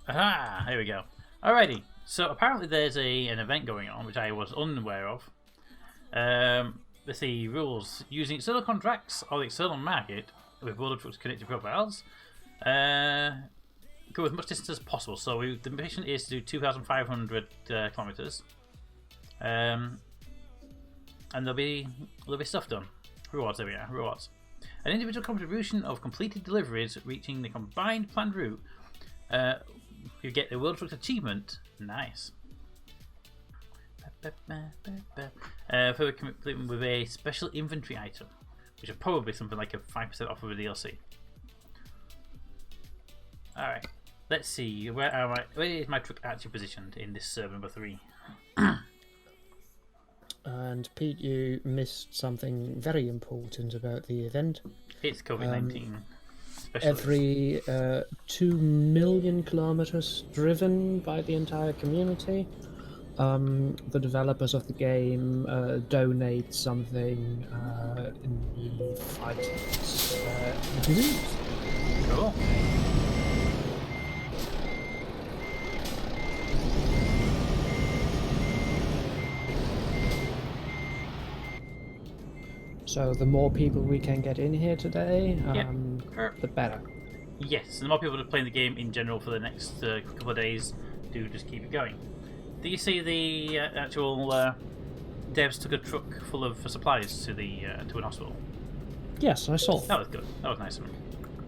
Aha! Here we go. Alrighty. So apparently there's an event going on which I was unaware of. Let's see rules: using external contracts or the external market with World of Trucks connected profiles. Go as much distance as possible. So the mission is to do 2,500 kilometers. And there'll be stuff done. Rewards. There we are. Rewards. An individual contribution of completed deliveries reaching the combined planned route. You get the World of Trucks achievement. Nice. For completing with a special inventory item, which is probably something like a 5% off of a DLC. Alright, let's see. Where is my truck actually positioned in this server number 3? And Pete, you missed something very important about the event. It's COVID-19. Every 2 million kilometers driven by the entire community, the developers of the game donate something in the fight. Cool. So the more people we can get in here today, the better. Yes, the more people that are playing the game in general for the next couple of days, do just keep it going. Do you see the actual devs took a truck full of supplies to an hospital? Yes, I saw. That was good. That was nice of them.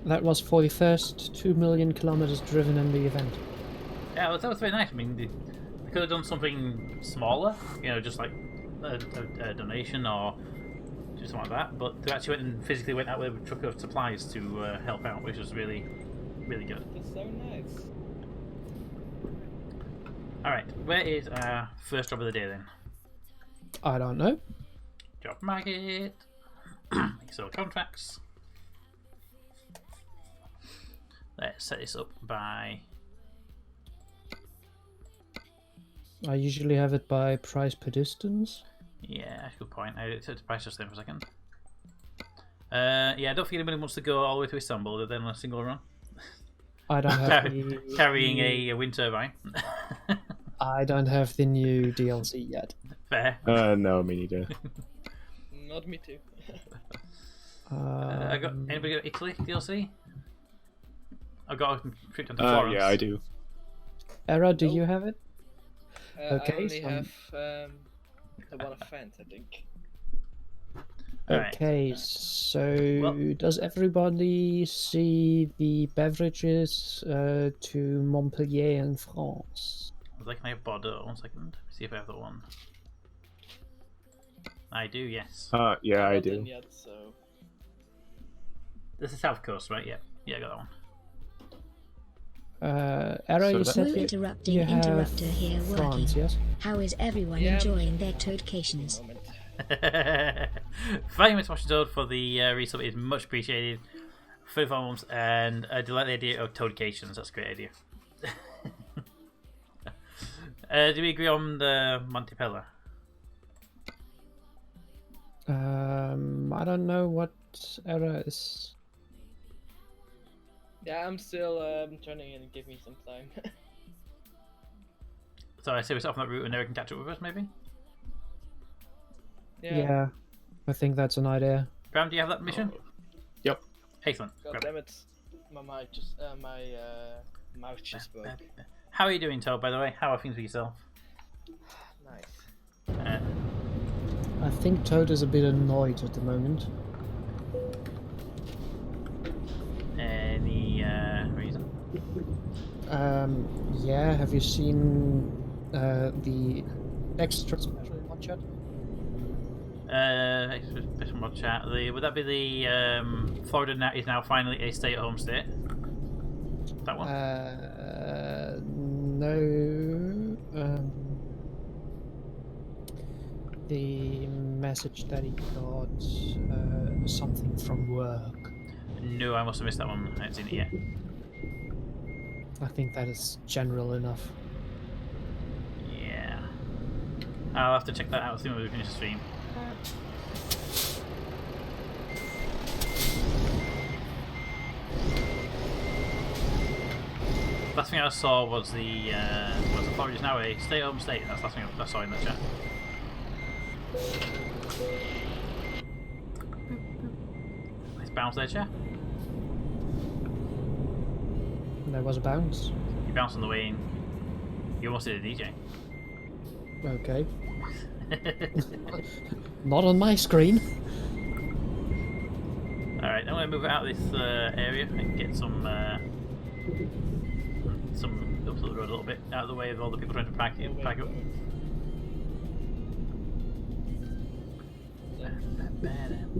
That was for the first 2 million kilometers driven in the event. Yeah, that was very nice. I mean, they could have done something smaller, just like a donation or something like that. But they actually physically went out with a truck of supplies to help out, which was really, really good. That's so nice. Alright, where is our first job of the day then? I don't know. Job market. Excel contracts. Let's set this up by... I usually have it by price per distance. Yeah, that's a good point. I set the price just then for a second. Yeah, I don't think anybody wants to go all the way to Istanbul then on a single run. I don't have carrying a wind turbine. I don't have the new DLC yet. Fair. No, me neither. Not me too. I got anybody got Italy DLC? I got a trip down to Florence. Yeah, I do. Era, do you have it? Okay, I only have the one of Fans, I think. Okay, so does everybody see the beverages to Montpellier in France? I was like, can I have Bordeaux? 1 second. See if I have the one. I do, yes. Yeah, I do. Yet, so... This is South Coast, right? Yeah, yeah, I got that one. Era, you said interrupting you have interrupter here working. France, yes? How is everyone enjoying their toadcations? Thank you much, Toad, for the resub. It's much appreciated. 35 months, and I do like the idea of toadcations. That's a great idea. Do we agree on the Montepella? I don't know what Era is. Yeah, I'm still turning in. Give me some time. So I say we start from that route and Eric can catch up with us, maybe? Yeah, I think that's an idea. Graham, do you have that mission? Yep. Excellent. God damn it, my mic just my mouth just broke. How are you doing, Toad? By the way, how are things with yourself? Nice. I think Toad is a bit annoyed at the moment. Any reason? Yeah, have you seen the extra special mod chat? Special mod chat. Would that be the Florida is now finally a stay-at-home state? That one? No. The message that he got something from work. No, I must have missed that one. I haven't seen it yet. I think that is general enough. Yeah. I'll have to check that out as soon as we finish the stream. Last thing I saw was the forage is now a stay-at-home state. That's the last thing I saw in the chat. Nice bounce there, Chair. There was a bounce. You bounced on the way in. You almost did a DJ. Okay. Not on my screen. Alright, I'm going to move out of this area and get some up the road a little bit, out of the way of all the people trying to pack up.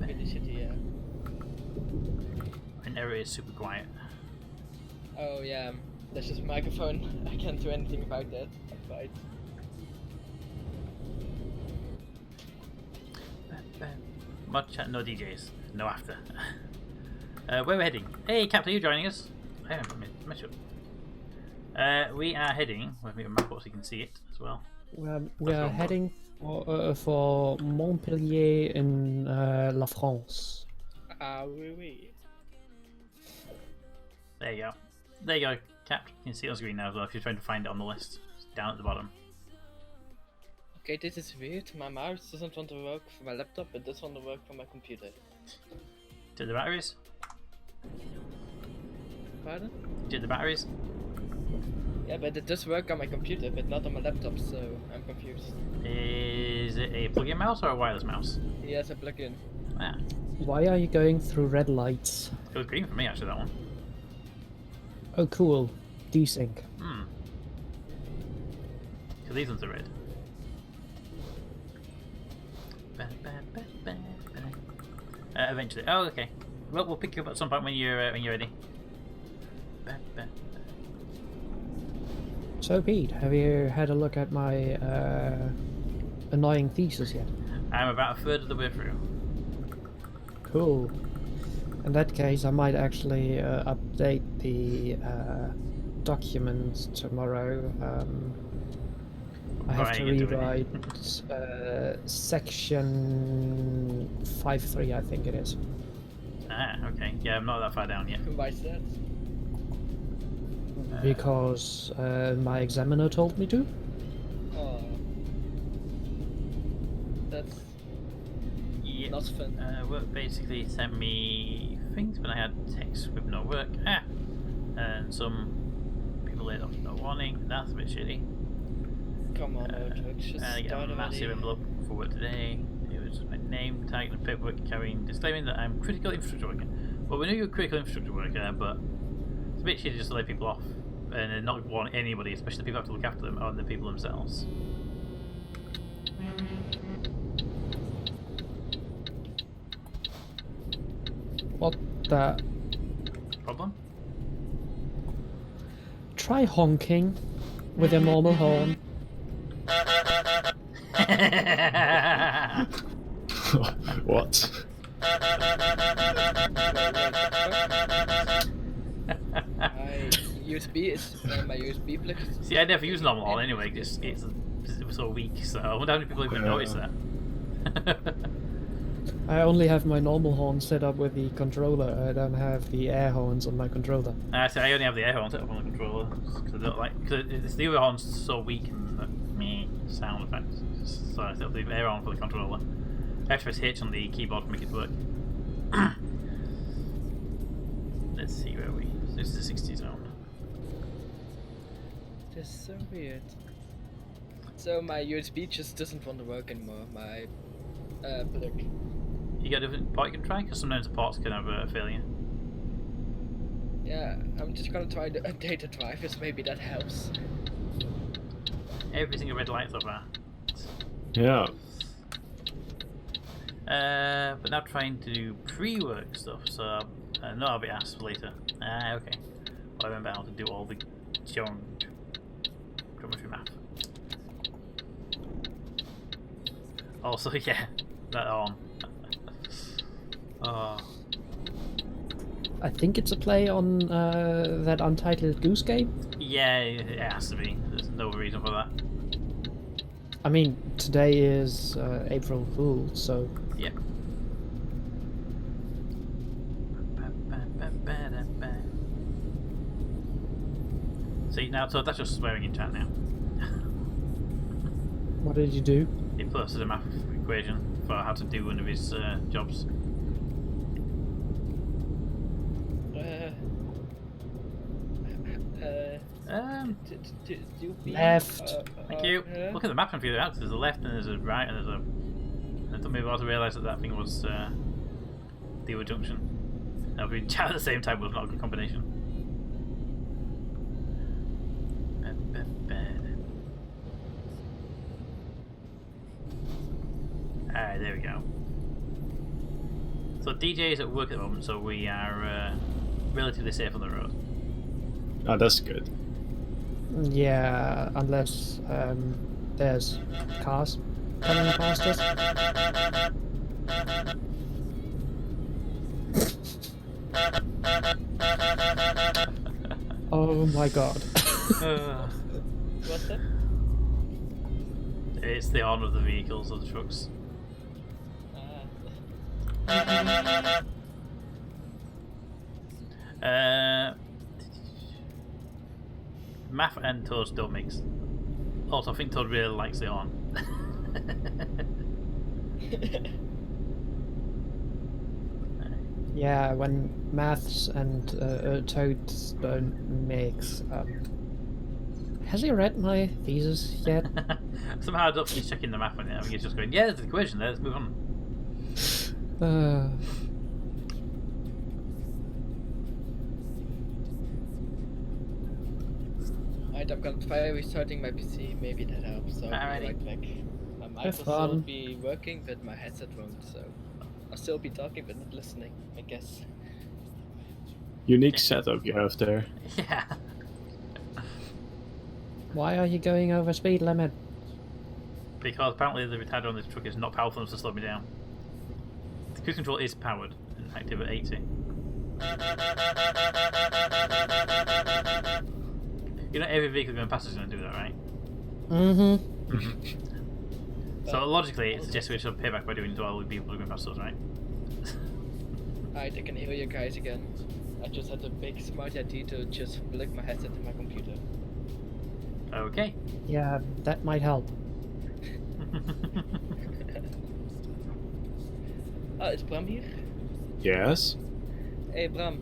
Finish it here. And area is super quiet. Oh yeah, that's just a microphone. I can't do anything about that. Right. Mod chat, no DJs, no after. Where we're heading? Hey, Captain, are you joining us? I haven't met you. We are heading. Let me map up so you can see it as well. We are heading for Montpellier in La France. Ah, oui. There you go. There you go, Cap. You can see it on screen now as well if you're trying to find it on the list. It's down at the bottom. Okay, this is weird. My mouse doesn't want to work for my laptop, but does want to work for my computer. Did the batteries? Pardon? Did the batteries? Yeah, but it does work on my computer, but not on my laptop, so I'm confused. Is it a plug-in mouse or a wireless mouse? Yes, a plug-in. Ah, Why are you going through red lights? it was green for me actually, that one. Oh, cool. Desync. So these ones are red. Eventually. Oh, okay. Well, we'll pick you up at some point when you're ready. So, Pete, have you had a look at my annoying thesis yet? I'm about a third of the way through. Cool. In that case, I might actually update the document tomorrow. I have to rewrite section 5.3, I think it is. Ah, okay. Yeah, I'm not that far down yet. Why is that? Because my examiner told me to. Oh. That's not fun. Work basically sent me things when I had text with no work. And some people laid off no warning. That's a bit shitty. Come on, just I get a massive envelope for work today. It was my name tag and paperwork carrying disclaiming that I'm critical infrastructure worker. Well, we knew you were critical infrastructure worker, but it's a bit shitty just to let people off and not warn anybody, especially the people who have to look after them, or the people themselves. What the? Problem? Try honking with your normal horn. What? My USB plug. See, I never use normal horn anyway, just it was so weak, so I wonder how many people even notice that. I only have my normal horn set up with the controller. I don't have the air horns on my controller. So I only have the air horn set up on the controller because I don't like because the other horn's so weak and me sound effects. So I set up the air horn for the controller. I have to press H on the keyboard to make it work. Let's see where we. This is the 60 zone. This is so weird. So my USB just doesn't want to work anymore. My plug. You got a different port you can try? Because sometimes the ports can have a failure. Yeah, I'm just gonna try the data drivers, maybe that helps. Every single red light so far. Yeah. But now trying to do pre-work stuff, so no, I'll be asked for later. Okay. Well, I remember how to do all the geometry math. Also, yeah, that on. Oh. I think it's a play on that Untitled Goose Game. Yeah, it has to be. There's no reason for that. I mean, today is April Fool, so... Yep. See now, so that's just swearing in chat now. What did you do? He posted a math equation for how to do one of his jobs. Left. Thank you. Look at the map and figure it out. There's a left and there's a right and there's a. I took me a while to realise that that thing was Dewa Junction. Now if we chat at the same time was not a good combination. Alright, there we go. So DJ is at work at the moment, so we are relatively safe on the road. Oh, that's good. Yeah, unless there's cars coming past us. Oh my god. What's that? It's the horn of the vehicles, of the trucks. Math and Toad don't mix. Also, I think Toad really likes the horn. Yeah, when maths and toads don't mix. Has he read my thesis yet? Somehow I don't think he's checking the math on it. I think he's just going, yeah, there's an equation there, let's move on. Right, I've got fire restarting my PC. Maybe that helps. So I'll be Alrighty. right back. My mic will Have still fun. be working, but my headset won't. So I'll still be talking, but not listening, I guess. Unique setup you have there. Yeah. Why are you going over speed limit? Because apparently the retarder on this truck is not powerful enough to slow me down. The cruise control is powered and active at 80. You know, every vehicle going past is going to do that, right? Mm-hmm. So logically, it suggests we should pay back by doing it to all the people going past us, right? Alright, I can hear you guys again. I just had a big smart idea to just plug my headset to my computer. Okay. Yeah, that might help. Oh, is Bram here? Yes. Hey Bram.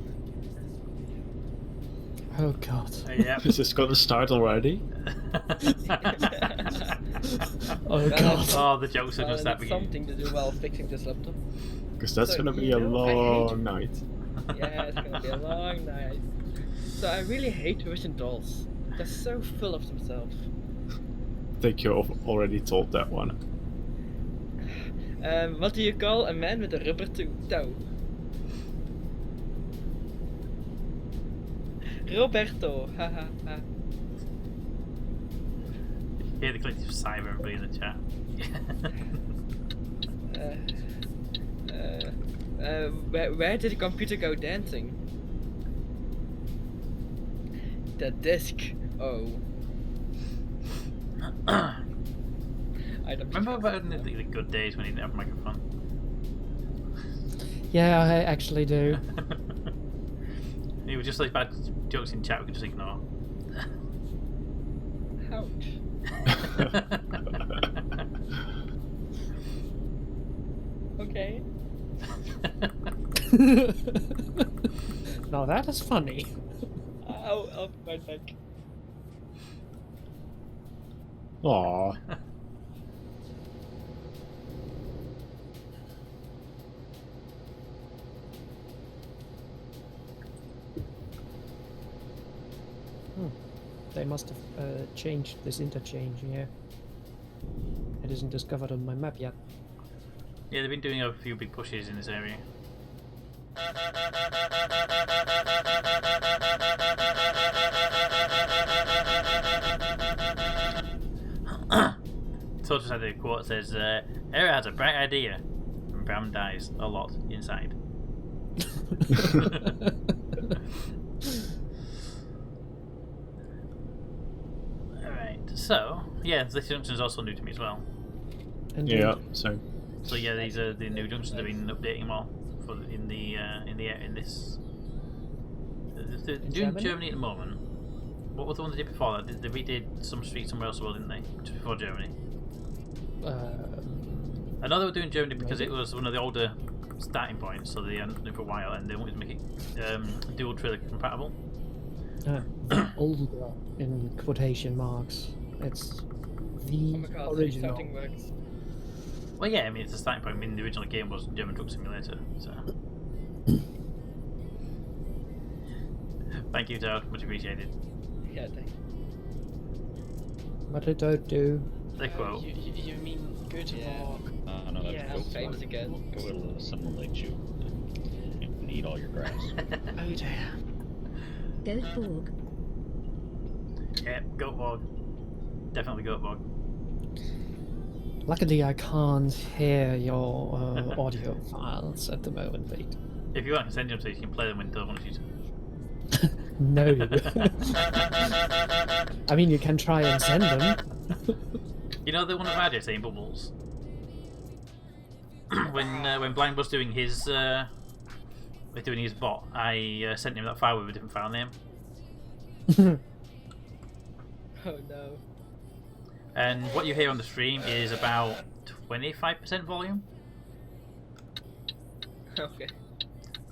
Oh god. Yeah. Is this gonna start already? Oh god. Oh, the jokes are just that It's beginning. something to do while fixing this laptop. Because that's So, gonna be you a know, I hate- long night. Yeah, it's gonna be a long night. So I really hate Russian dolls. They're so full of themselves. I think you already told that one. What do you call a man with a rubber toe? Roberto, haha. Hear the collective sigh of everybody in the chat. Where did the computer go dancing? The disc. Oh. I don't Remember back in the good days when you didn't have a microphone? Yeah, I actually do. It was just like bad jokes in chat we could just ignore. Ouch. Okay. Now that is funny. I'll be right back. Aww. They must have changed this interchange, yeah. It isn't discovered on my map yet. Yeah, they've been doing a few big pushes in this area. So just had a quote that says, Era has a bright idea, and Bram dies a lot inside. Alright, so, yeah, this junction is also new to me as well. Indeed. Yeah, so So yeah, these are the new junctions. They've been updating them all for in this. They're doing Germany? Germany at the moment. What was the one they did before that? They redid some street somewhere else as well, didn't they? Just before Germany. I know they were doing Germany because it was one of the older starting points, so they hadn't done it for a while, and they wanted to make it dual trailer compatible. Older in quotation marks. It's the Oh my god, original. something works. Well, yeah, I mean it's a starting point. I mean the original game was German Truck Simulator, so. Thank you, Toad. Much appreciated. Yeah, thanks. But it don't do. The quote. You mean Göteborg? No, that's Yeah, go famous again. Go to simulate you and eat all your grass. Oh dear. Goat Borg. Yeah, Goatborg. Definitely Goatborg. Luckily, I can't hear your audio files at the moment, mate. If you want, I can send them so you can play them when Toad wants you to. No. I mean, you can try and send them. You know the one of Roger saying bubbles? when Blind was doing his bot, I sent him that file with a different file name. Oh no. And what you hear on the stream is about 25% volume. Okay.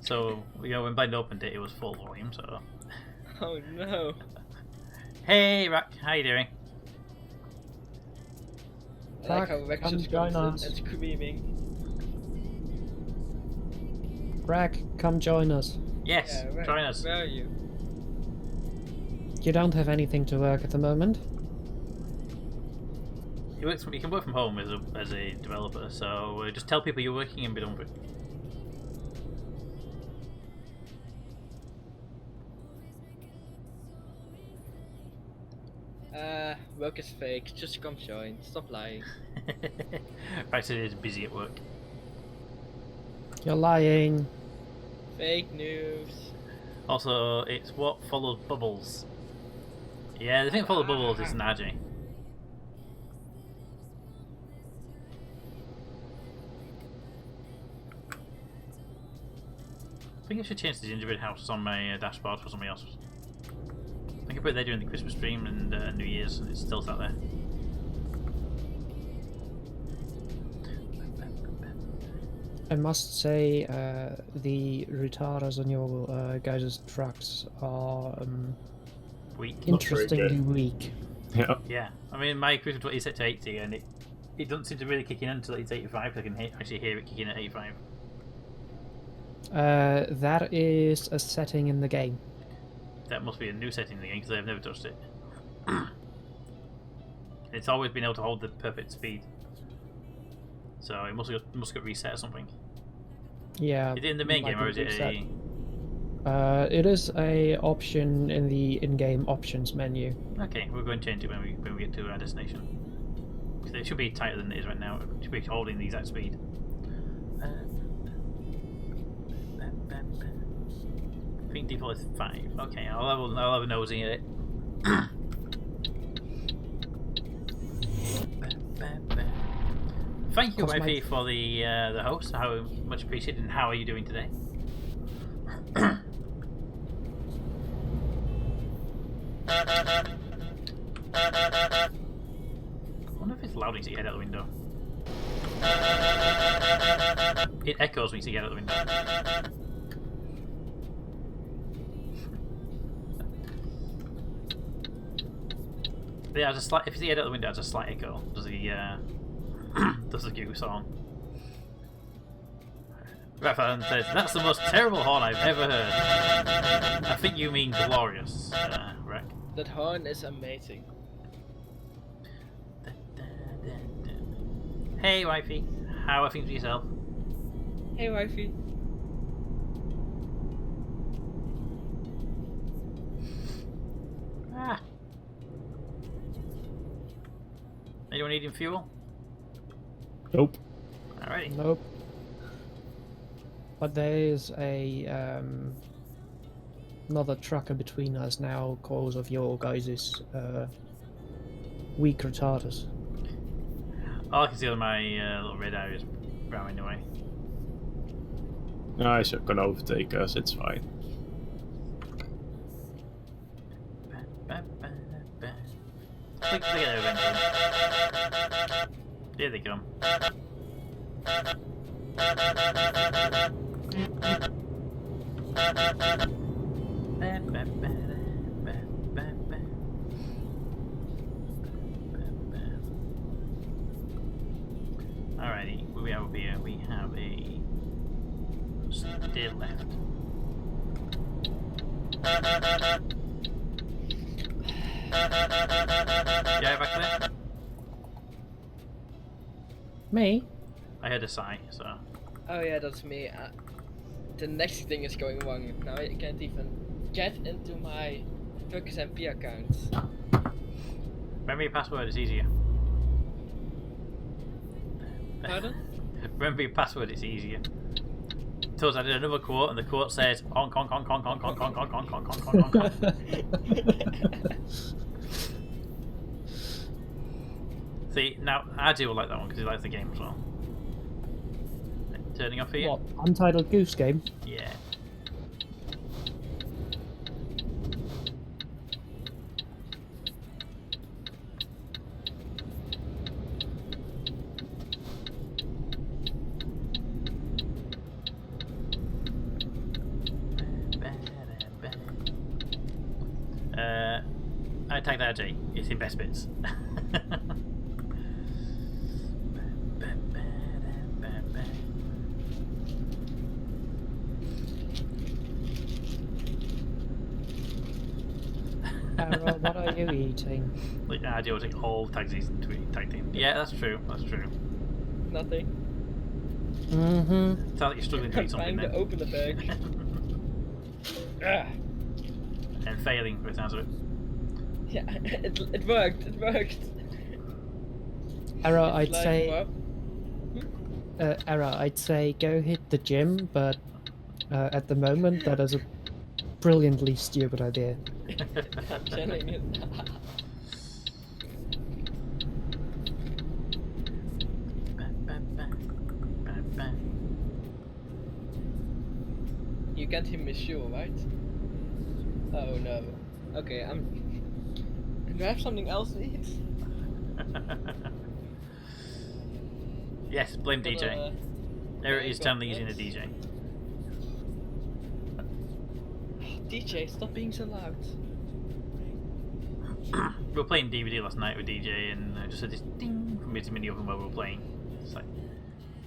So, you know, when Blind opened it, it was full volume, so... Oh no. Hey, Rack, how you doing? I like Fuck, how Rex come just join comes us. in and screaming. Rack, come join us. Yes, Yeah, Rex, join us. where are you? You don't have anything to work at the moment? You can work from home as a developer, so just tell people you're working and be done with it. Work is fake. Just come join. Stop lying. Right, so it's busy at work. You're lying. Fake news. Also, it's what follows bubbles. Yeah, the thing that follows bubbles is Naji. I think I should change the gingerbread house on my dashboard for something else. I think I put it there during the Christmas stream and New Year's, and it's still sat there. I must say, the retarders on your guys' trucks are Weak. interestingly weak. Yeah. Yeah, I mean my Christmas is set to 80, and it doesn't seem to really kick in until it's 85. I can actually hear it kicking at 85. That is a setting in the game. That must be a new setting in the game because I've never touched it. It's always been able to hold the perfect speed, so it must get reset or something. Yeah. Is it in the main game or is it a? It is a option in the in-game options menu. Okay, we're going to change it when we get to our destination. So it should be tighter than it is right now. It should be holding the exact speed. I think default is 5. Okay, I'll have a nosy at it. Thank you, Wifey, for the host. How much appreciated. And how are you doing today? I wonder if it's loud when you see your head out the window. It echoes when you see your head out the window. Yeah, just if you see it out the window, it's a slight echo. Does the goose on? Raphael says that's the most terrible horn I've ever heard. I think you mean glorious, Rek. That horn is amazing. Hey, wifey, how are things with yourself? Hey, wifey. Ah. Anyone needing fuel? Nope. Alrighty. Nope. But there is a another trucker between us now because of your guys' weak retarders. All I can see on my little red area is brown anyway. No, I should can overtake us, it's fine. Click to get over into them. Here they come. Alrighty, what do we have up here? We have a stair left. Yeah, back there. Me? I heard a sigh, so. Oh yeah, that's me. The next thing is going wrong. Now I can't even get into my Focus MP account. Remember your password, it's easier. Pardon? Remember your password, it's easier. Toes, I did another quote, and the quote says, honk, honk, honk, honk, honk, honk, honk, honk, honk, honk, honk, honk, honk. See, now, Adi will like that one, because he likes the game as well. Turning off here? What? Untitled Goose Game? Yeah. I tagged Adi. It's in best bits. Carol, what are you eating? Like, Adi will take all tags he's tagged in. Yeah, that's true. That's true. Nothing. Mm-hmm. Sounds like you're struggling to I'm eat something trying to then. open the bag. Ah. And failing, by the sounds of it. Yeah, it worked. It worked. Error, I'd Like, say. what? Error, I'd say go hit the gym, but at the moment that is a brilliantly stupid idea. I'm telling you. You can't hear me sure, right? Oh no. Okay, do I have something else to eat? Yes, blame DJ. There it is, got Stanley using a this. DJ. DJ, stop being so loud. We were playing DVD last night with DJ, and I just had this ding from his mini oven while we were playing. It's like,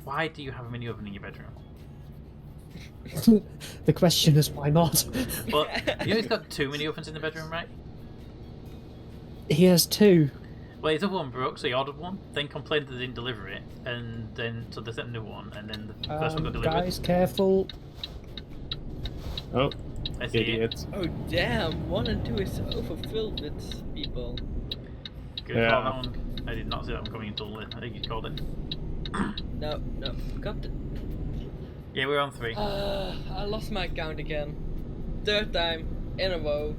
why do you have a mini oven in your bedroom? The question is why not? Well, you know he's got 2 mini ovens in the bedroom, right? He has 2. Well, his other one broke, so he ordered one, then complained that they didn't deliver it, and then so they sent a new one, and then the first one got delivered. Guys, careful. Oh, I see it. idiot. Oh damn, 1 and 2 is so overfilled with people. Good Yeah. call, that one. I did not see that one coming until I think you called it. No, got it. Yeah, we're on 3. I lost my account again. 3rd time in a row.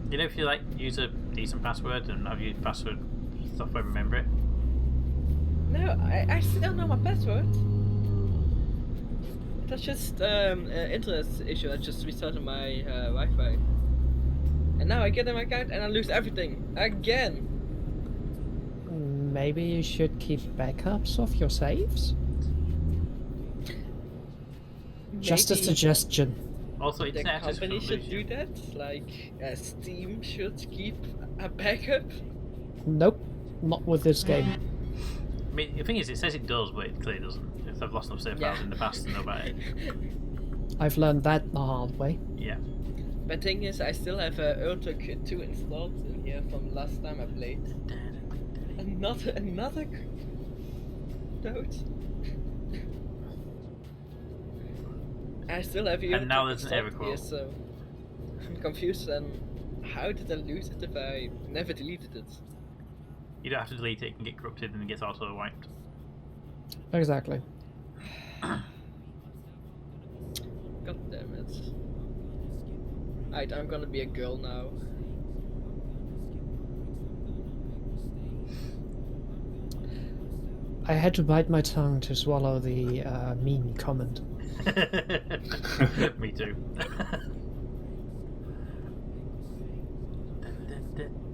You know, if you like use a decent password and have your password software remember it. No, I still know my password. That's just internet issue. I just restarted my Wi-Fi, and now I get in my account and I lose everything again. Maybe you should keep backups of your saves? Just a Maybe suggestion. Also, the internet access company for should do illusion. that. Like Steam should keep a backup. Nope, not with this game. I mean, the thing is, it says it does, but it clearly doesn't. If I've lost enough save files in the past to know about it. I've learned that the hard way. Yeah. But thing is, I still have Urtuk 2 installed in here from last time I played. Another note. I still have you. And now there's an error here, quote. so I'm confused. And how did I lose it if I never deleted it? You don't have to delete it, it can get corrupted and it gets auto wiped. Exactly. God damn it! Alright, I'm gonna be a girl now. I had to bite my tongue to swallow the mean comment. Me too.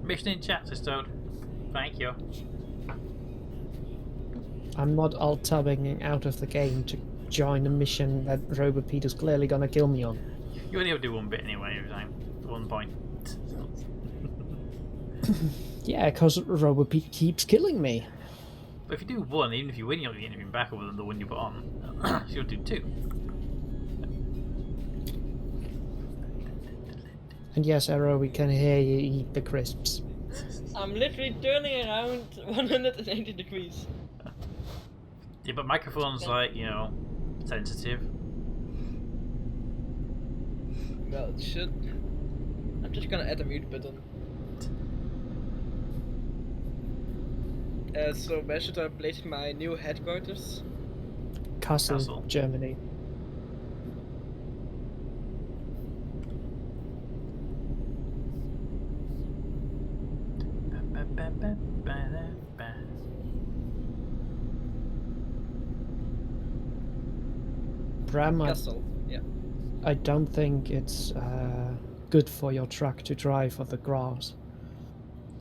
Mission in chat, says Toad. Thank you. I'm not alt-tabbing out of the game to join a mission that Robot Peter's clearly gonna kill me on. You only ever do one bit anyway every time. 1 point. Yeah, because Robot Pete keeps killing me. But if you do one, even if you win, you don't get anything back other than the one you put on. So you'll do 2. And yes, Arrow, we can hear you eat the crisps. I'm literally turning around 180 degrees. Yeah, but microphone's like, you know, sensitive. Well, it should. I'm just gonna add a mute button. So where should I place my new headquarters? Kassel, Germany. Bram, Castle. Yeah. I don't think it's good for your truck to drive on the grass.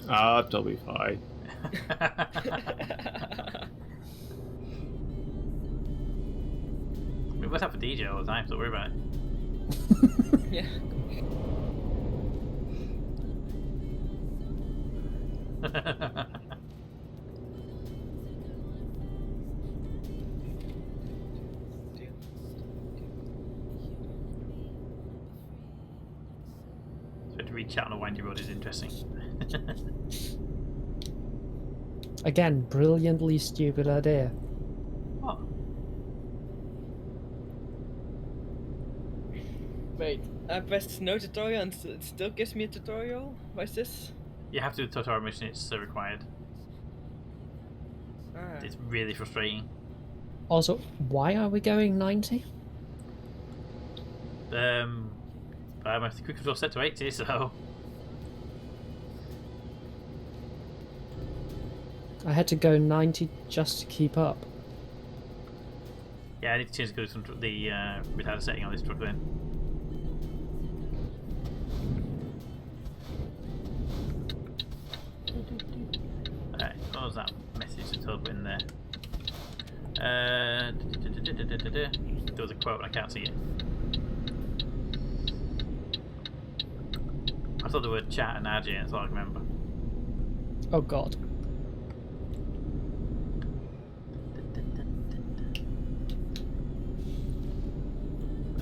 Ah, that'll be fine. We must have a DJ all the time, so don't worry about it. Yeah. So to read chat on a windy road is interesting. Again, brilliantly stupid idea. What? Wait, I pressed no tutorial and it still gives me a tutorial? Why is this? You have to do the tutorial mission, it's required. Ah. It's really frustrating. Also, why are we going 90? My quick control set to 80, so I had to go 90 just to keep up. yeah, I need to change the retarder setting on this truck then. Alright, what was that message that told in there? There was a quote, I can't see it. I thought the word chat and RJ, that's all I can remember. Oh god.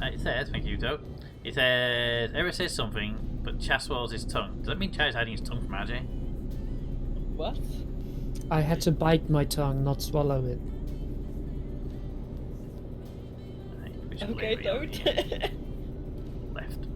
It says, thank you, Doe. It says, Eric says something, but Chas swallows his tongue. Does that mean Chas is hiding his tongue from RJ? What? I had to bite my tongue, not swallow it. Right, which Okay, way are we don't. on? Left.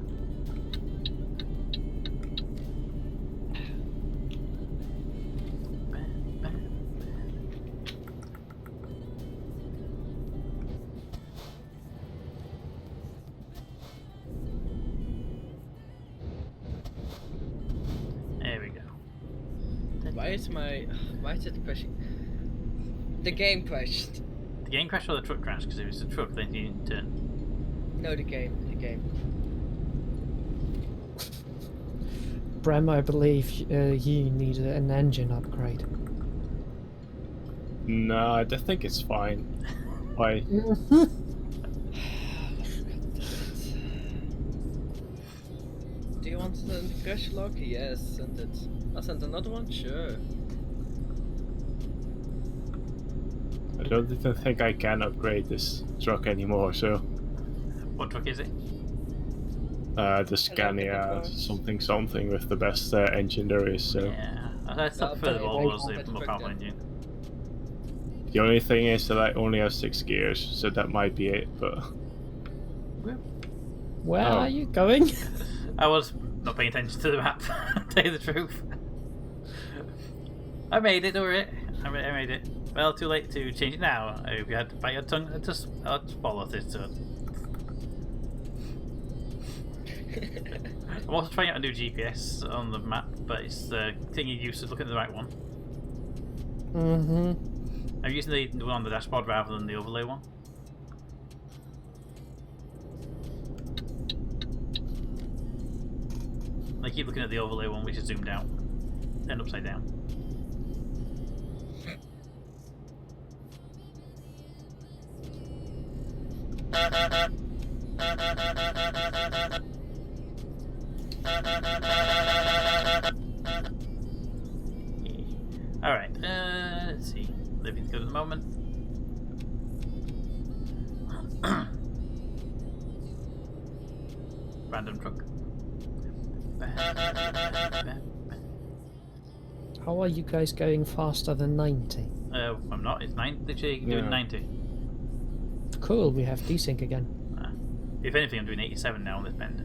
There we go. Why is it crashing? The game crashed. The game crashed or the truck crashed? Because if it's a truck, then you need to turn. No, the game. Bram, I believe you need an engine upgrade. No, I think it's fine. Why? Do you want the crash log? Yes, send it. I'll send another one? Sure. I don't even think I can upgrade this truck anymore, so... What truck is it? The Scania something with the best engine there is, so... Yeah, I thought further but Volvo was it the won't more be powerful quick engine. The only thing is that I only have 6 gears, so that might be it, but... Where Oh. are you going? I was not paying attention to the map, to tell you the truth. I made it, don't worry. I made it. Well, too late to change it now. If you had to bite your tongue, just swallow this. I'm also trying out a new GPS on the map, but it's the thing you use to look at the right one. Mm-hmm. I'm using the one on the dashboard rather than the overlay one. I keep looking at the overlay one, which is zoomed out and upside down. Alright, let's see. Living's good at the moment. Random truck. How are you guys going faster than 90? I'm not. It's 90. Literally doing 90. Cool, we have desync again. If anything, I'm doing 87 now on this bend.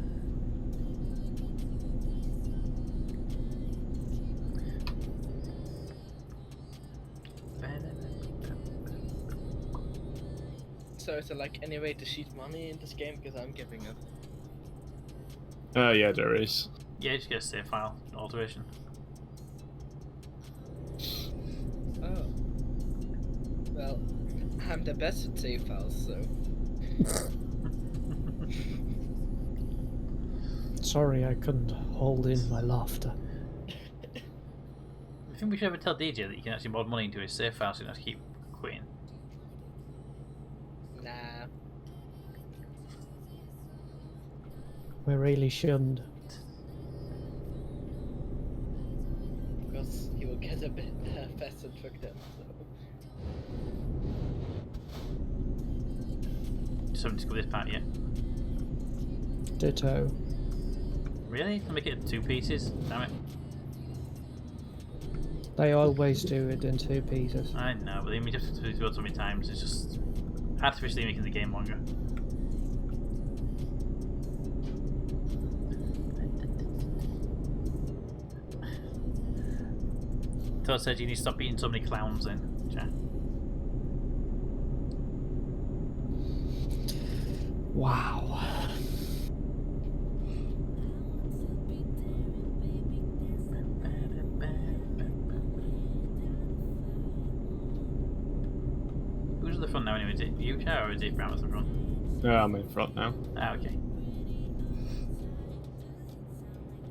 So is there like any way to cheat money in this game? Because I'm giving up. Yeah, there is. Yeah, just get a save file alteration. Oh. Well, I'm the best at save files, so. Sorry, I couldn't hold in my laughter. I think we should ever tell DJ that you can actually mod money into his save file so you don't have to keep quitting. Nah. We really shouldn't. Because he will get a bit faster truck then, so. Something to go this part, yeah? Ditto. Really? Can make it in 2 pieces? Damn it. They always do it in 2 pieces. I know, but then we just have to do it so many times. It's just artificially making the game longer. Todd said you need to stop beating so many clowns in chat. Wow. Who's at the front now anyway? Is it you, chat, or is it Brown at the front? Yeah, I'm in front now. Ah, okay.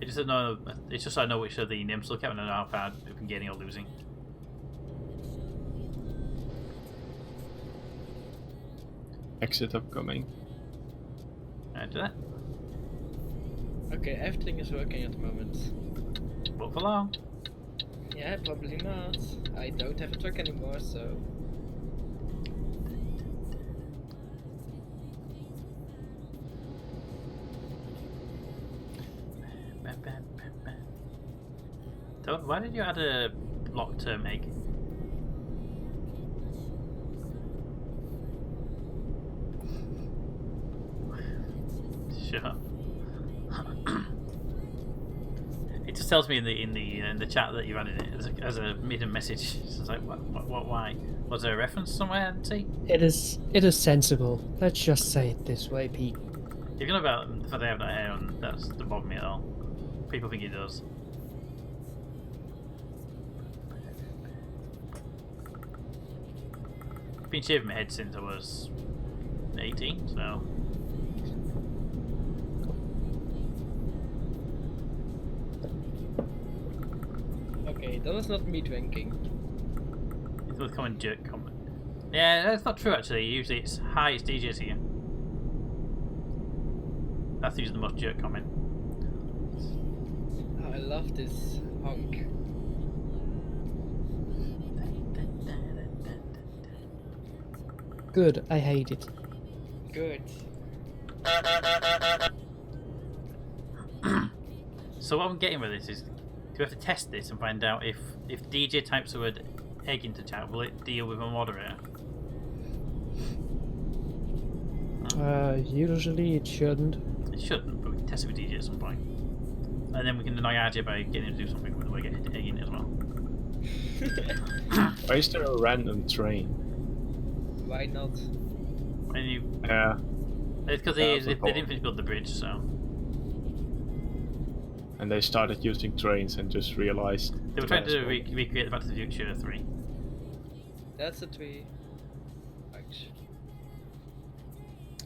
It's just no. It's just so I know which of the names to look at and I know how far we can gaining or losing. Exit upcoming. Do that. Okay, everything is working at the moment. Won't for long. Yeah, probably not. I don't have a truck anymore, so. Todd, why did you add a block term egg? Sure. It just tells me in the chat that you've added it as a hidden message. So it's like, what, why? Was there a reference somewhere? See? It is sensible. Let's just say it this way, Pete. You're going about the fact they have no hair, and that doesn't bother me at all. People think it does. I've been shaving my head since I was 18, so. Okay, that was not me drinking. It's with common jerk comment. Yeah, that's not true actually. Usually it's hi, it's DJ's here. That's usually the most jerk comment. Oh, I love this honk. Good, I hate it. Good. So what I'm getting with this is, do we have to test this and find out if DJ types the word egg into chat, will it deal with a moderator? Usually it shouldn't. It shouldn't, but we can test it with DJ at some point. And then we can annoy RJ by getting him to do something when we get egg in it as well. Why is there a random train? Why not? When you, Yeah. it's because they didn't finish building the bridge, so. And they started using trains and just realized. They were trying to recreate the Back to the Future 3. That's a tree. Ouch.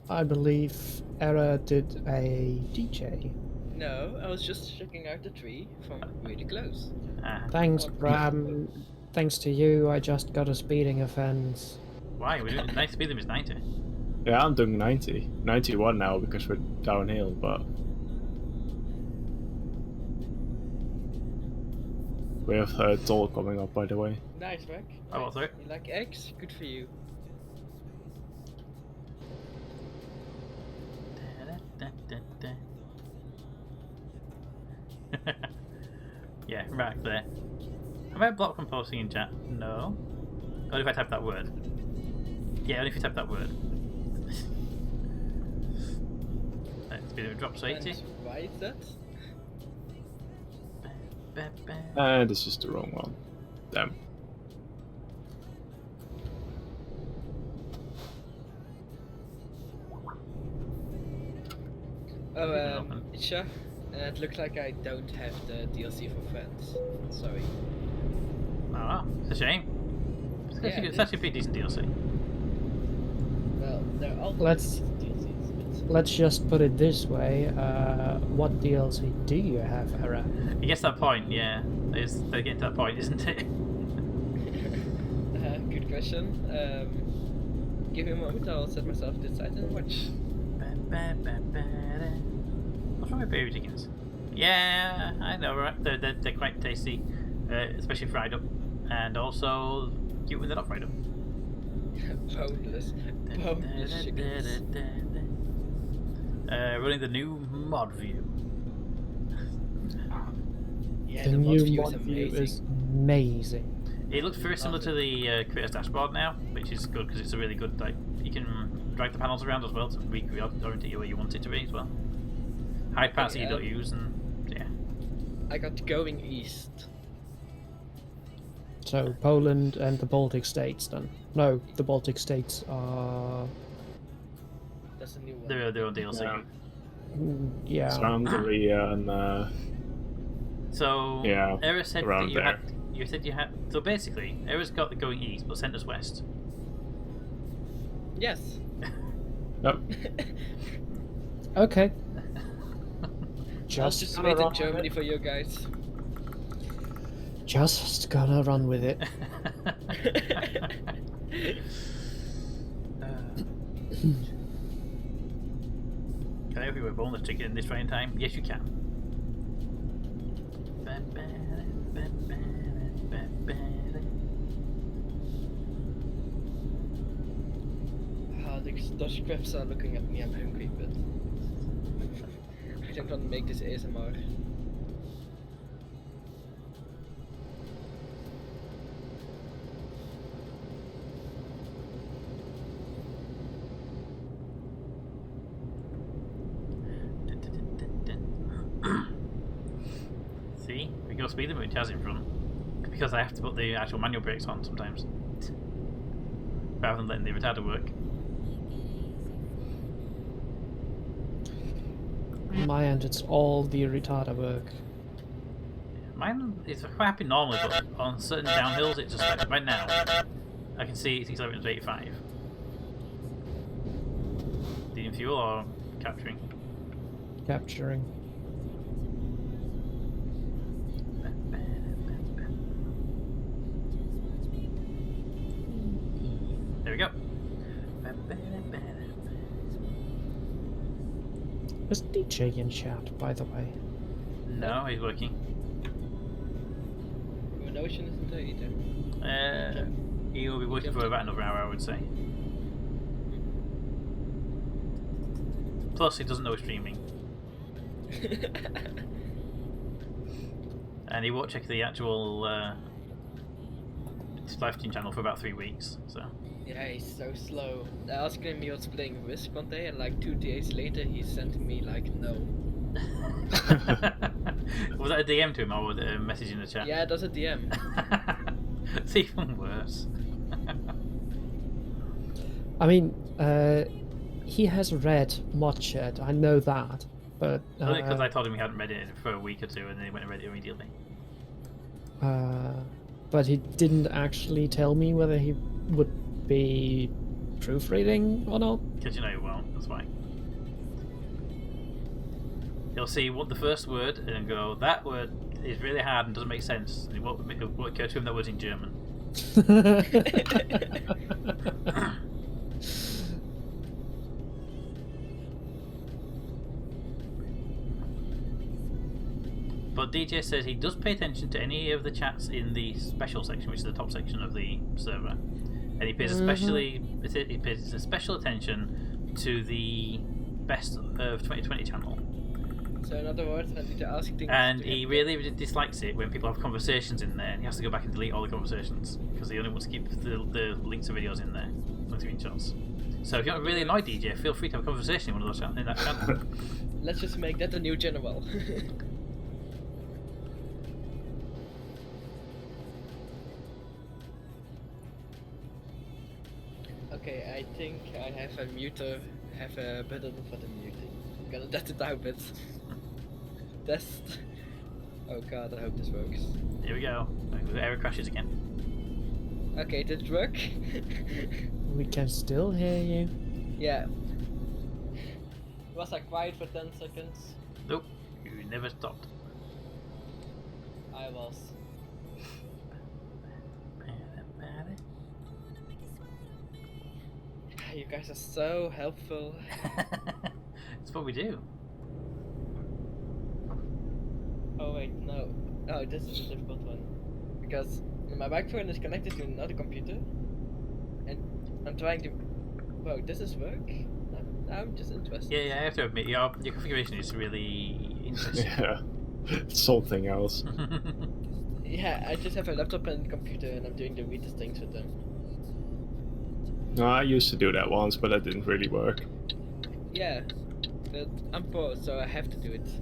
I believe Era did a DJ. No, I was just checking out the tree from really close. Thanks, Bram. Thanks to you, I just got a speeding offence. Why? Nice speed limit is 90. Yeah, I'm doing 90. 91 now because we're downhill, but... We have a toll coming up, by the way. Nice, Mac. Oh, what's it? You like eggs? Good for you. Yeah, right there. Have I blocked from posting in chat? No. Only if I type that word. Yeah, only if you type that word. Let's be the drop to 80. And why is that? This is the wrong one. Damn. Oh, Isha, it looks like I don't have the DLC for friends. Sorry. Oh, it's a shame. It's actually a pretty decent DLC. Well, they're all Let's- DLCs. Let's just put it this way. What DLC do you have, Era? It gets to that point, yeah. They get to that point, isn't it? Good question. Give me a moment, I'll set myself this side and watch. What's wrong with baby chickens? Yeah, I know, right? They're quite tasty, especially fried up, and also cute when they're not fried up. Boneless chickens. Running the new mod view. Yeah, The the mod new view mod is view amazing. is amazing. It looks very similar to the creator's dashboard now, which is good because it's a really good, like, you can drag the panels around as well to reorient it where you want it to be as well. Hide parts that you don't use, and yeah. I got Going East. So Poland and the Baltic states then. No, the Baltic states are... That's a new one. They're on DLC. Yeah. Yeah. Hungary and So Yeah, Era said that around you there. had. You said you had. So basically, Era's got the going east, but sent us west. Yes. Yep. Okay. I'll just wait in Germany for you guys. Just gonna run with it. Can I open a boneless chicken in this trying time? Yes, you can. Those scripts are looking at me, I'm hungry, but I don't want to make this ASMR. See? We go speed limit with Taz in front. Because I have to put the actual manual brakes on sometimes. Rather than letting the retarder work. My end, it's all the retarder work. Mine is quite happy normally, but on certain downhills, it's just like right now. I can see it's accelerating to 85. Needing fuel or capturing? Capturing. There we go. Is DJ in chat, by the way? No, he's working. Notion isn't there either. He will be working for about another hour, I would say. Plus, he doesn't know streaming. And he won't check the actual Livestream channel for about 3 weeks, so... Yeah, he's so slow. I asked him if he was playing Risk one day, and like 2 days later, he sent me like no. Was that a DM to him or was it a message in the chat? Yeah, that's a DM. It's even worse. I mean, he has read mod chat, I know that, but... Only because I told him he hadn't read it for a week or two and then he went and read it immediately. But he didn't actually tell me whether he would be proofreading or not. Because you know he won't, that's why. He'll see what the first word and then go, that word is really hard and doesn't make sense. And it won't occur to him that word's in German. DJ says he does pay attention to any of the chats in the special section, which is the top section of the server, and he pays special attention to the best of 2020 channel. So in other words, I need to ask things. And he really dislikes it when people have conversations in there, and he has to go back and delete all the conversations because he only wants to keep the links to videos in there, the screenshots. So if you're not really annoyed, DJ, feel free to have a conversation in one of those in that channel. Let's just make that the new general. Okay, I think I have a muter, have a button for the muting. I'm gonna test it out, but test. Oh god, I hope this works. Here we go. The error crashes again. Okay, did it work? We can still hear you. Yeah. Was I quiet for 10 seconds? Nope, you never stopped. I was. You guys are so helpful. It's what we do. Oh wait, no. Oh, this is a difficult one. Because my microphone is connected to another computer. And I'm trying to... Whoa, does this work? I'm just interested. Yeah, I have to admit, your configuration is really interesting. Yeah, it's something else. Yeah, I just have a laptop and computer and I'm doing the weirdest things with them. No, I used to do that once, but that didn't really work. Yeah, but I'm poor, so I have to do it. So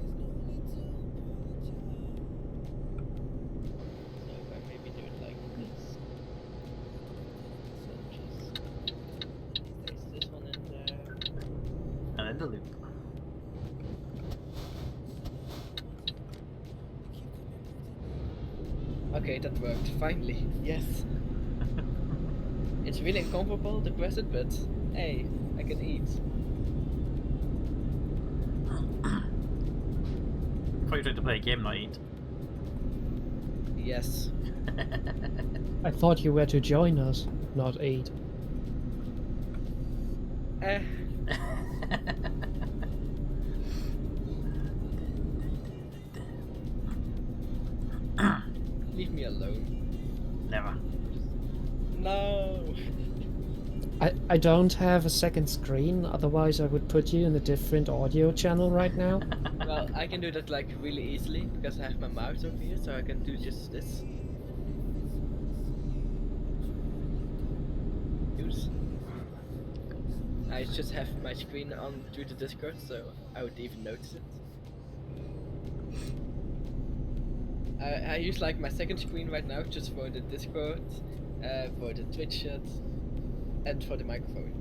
if I maybe do it like this. So just place this one in there. And then the loop. Okay, that worked, finally. Yes. It's really uncomfortable to press it, but hey, I can eat. I thought you were trying to play a game, not eat. Yes. I thought you were to join us, not eat. Leave me alone. Never. No. I don't have a second screen, otherwise I would put you in a different audio channel right now. Well, I can do that like really easily because I have my mouse over here, so I can do just this. Use. I just have my screen on through the Discord, so I would even notice it. I use like my second screen right now just for the Discord, for the Twitch chat, and for the microphone.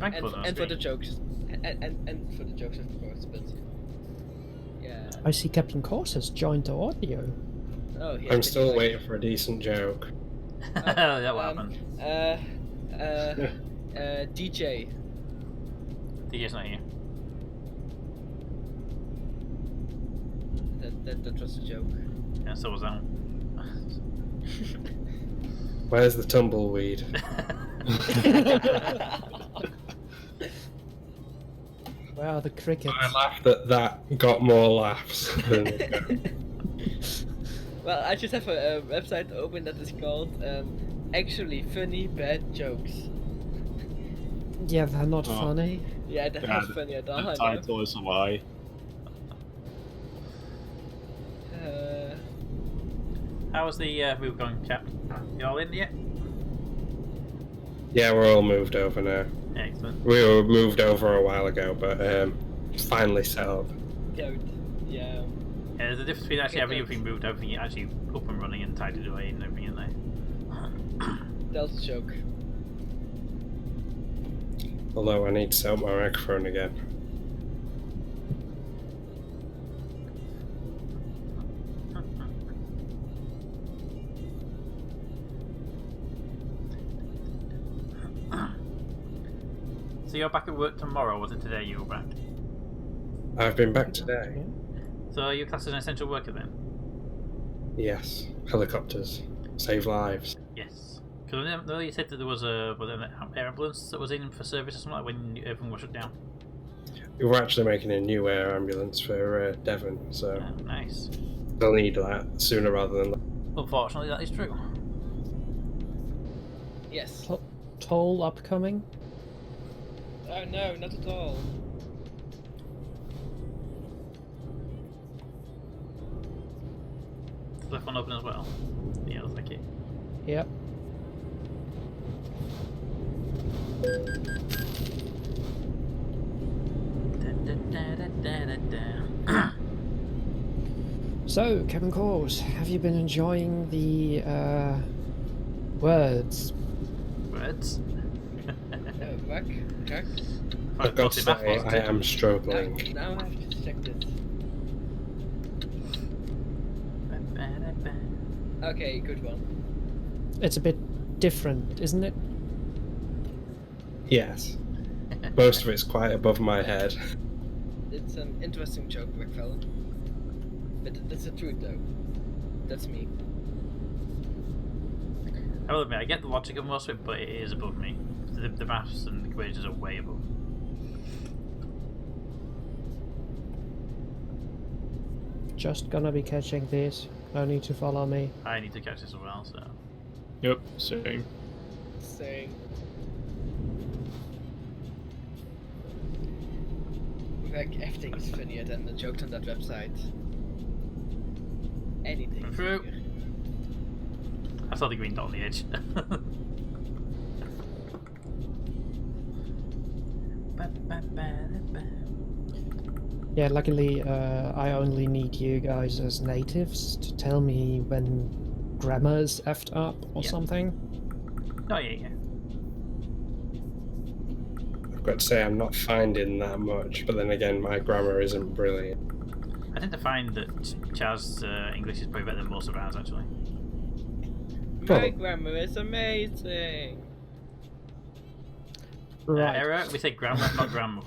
And for the jokes. And for the jokes of course, but yeah. I see Captain Course has joined the audio. Oh, yeah. I'm still waiting for a decent joke. That will happen. DJ. DJ's not here. That was a joke. Yeah, so was that one. Where's the tumbleweed? Wow, the crickets. I laughed at that, got more laughs than Well, I just have a website open that is called Actually Funny Bad Jokes. Yeah, they're not funny. Yeah, they're not funny at all. The I know. title is a lie. How was the move going, chap? You all in yet? Yeah, we're all moved over now. Excellent. We were moved over a while ago, but finally set up. Yeah. Yeah, there's a difference between actually having everything moved, everything actually up and running and tied away and everything in there. That was a joke. Although I need to set up my microphone again. So you're back at work tomorrow, or was it today you were back? I've been back today. So you're classed as an essential worker then? Yes. Helicopters. Save lives. Yes. Because you said that there was an air ambulance that was in for service or something like when everything was shut down. We're actually making a new air ambulance for Devon, so Oh, nice. they'll need that sooner rather than later. Unfortunately, that is true. Yes. Toll upcoming. Oh no, not at all. Is left one open as well? Yeah, looks like it. Yep. So, Kevin Cause, have you been enjoying the words? Words? Back. I've got to say, I am struggling. Now I have to check this. Okay, good one. It's a bit different, isn't it? Yes. Most of it's quite above my head. It's an interesting joke, McFarlane. But that's the truth, though. That's me. I will admit, I get the logic of most of it, but it is above me. The maths and equations are way above. Just gonna be catching this. No need to follow me. I need to catch this as well, so. Yep, same. Same. Like, everything is funnier than the jokes on that website. Anything. True. I saw the green dot on the edge. Yeah, luckily I only need you guys as natives to tell me when grammar's effed up or Yeah. something. Oh yeah. I've got to say, I'm not finding that much, but then again, my grammar isn't brilliant. I tend to find that Chaz's English is probably better than most of ours, actually. My grammar is amazing. Right. Error, we say grammar, not grammar.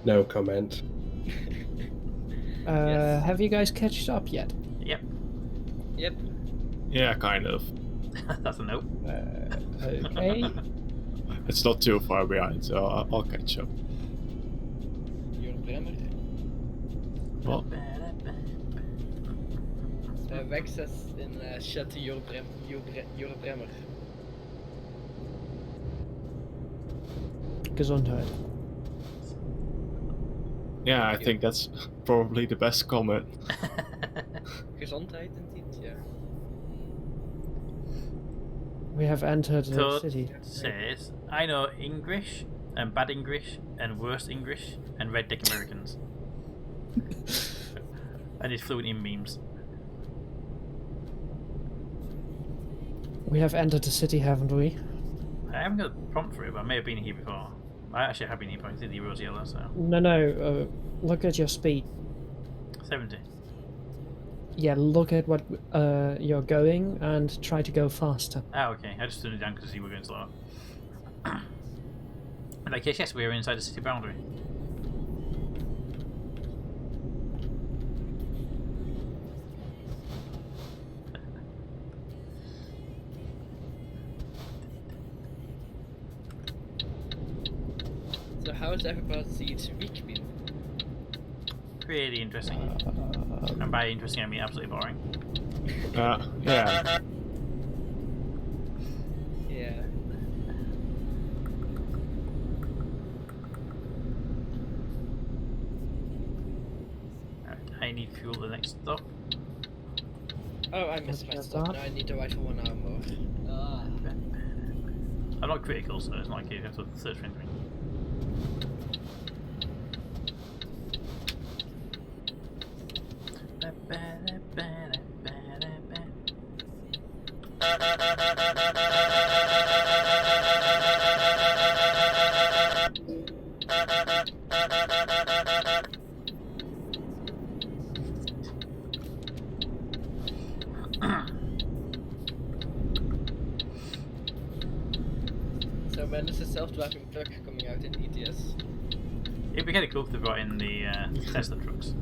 No comment. Yes. Have you guys catched up yet? Yep. Yep. Yeah, kind of. That's a nope. Okay. It's not too far behind, so I'll catch up. Your grammar. What? Weg says in chat your grammar. Gesundheit. Yeah, I think that's probably the best comment. Gezondheid indeed, yeah. We have entered the So city. says, I know English, and bad English, and worse English, and red dick Americans. And is fluent in memes. We have entered the city, haven't we? I haven't got a prompt for it, but I may have been here before. I actually have been here, but I can see the rose yellow, so. No, look at your speed. 70. Yeah, look at what you're going and try to go faster. Ah, okay. I just turned it down because you were going slower. In that case, yes, we are inside the city boundary. So how has everybody's week been? Really interesting. And by interesting, I mean absolutely boring. Yeah. Yeah. I need fuel at the next stop. Oh, I missed my That's stop. that. Now I need to ride for 1 hour more. Ah. I'm not critical, so it's not like you have to search for anything. So when is the self-driving truck coming out in ETS? It'd be kind of cool if they brought in the Tesla trucks.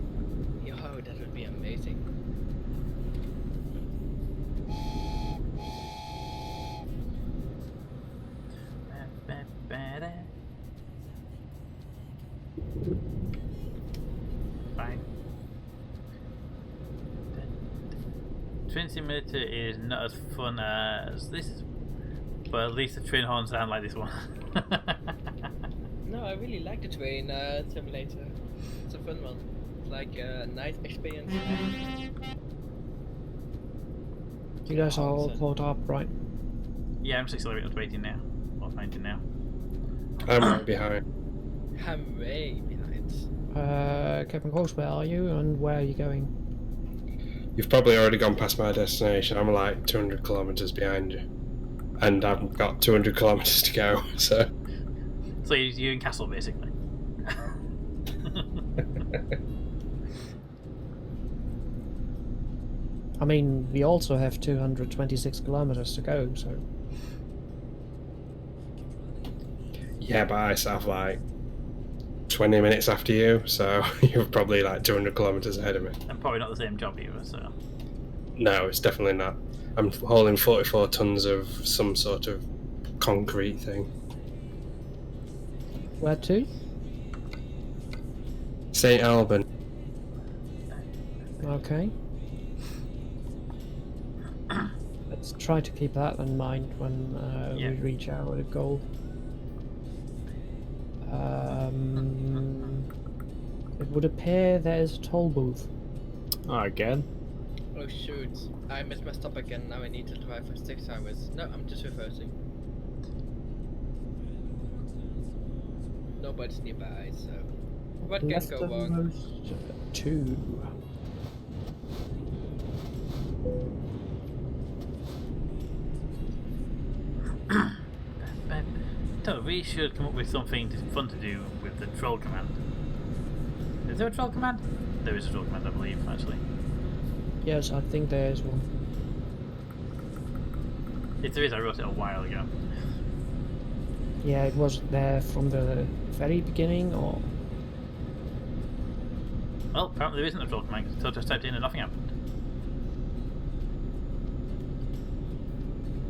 Yo, that would be amazing. Train Simulator is not as fun as this, but at least the train horns sound like this one. No, I really like the train simulator. It's a fun one. It's like a nice experience. You guys are all caught up, right? Yeah, I'm 6 up to 18 now. Or 19 now. I'm right behind. I'm way behind. Captain Course, where are you and where are you going? You've probably already gone past my destination. I'm like 200 kilometers behind you. And I've got 200 kilometers to go, so... So you're in Castle, basically. I mean, we also have 226 kilometers to go, so... Yeah, but I have like 20 minutes after you, so you're probably like 200 kilometers ahead of me. And probably not the same job either, so... No, it's definitely not. I'm hauling 44 tons of some sort of concrete thing. Where to? St. Alban. Okay. Let's try to keep that in mind when we reach our goal. It would appear there is a toll booth. Oh, again? Oh shoot, I missed my stop again. Now I need to drive for 6 hours. No, I'm just reversing. Nobody's nearby, so what can go wrong? Leftomost 2. So we should come up with something fun to do with the troll command. Is there a troll command? There is a troll command, I believe, actually. Yes, I think there is one. If there is, I wrote it a while ago. Yeah, it was there from the very beginning, or... Well, apparently there isn't a troll command because I just typed in and nothing happened.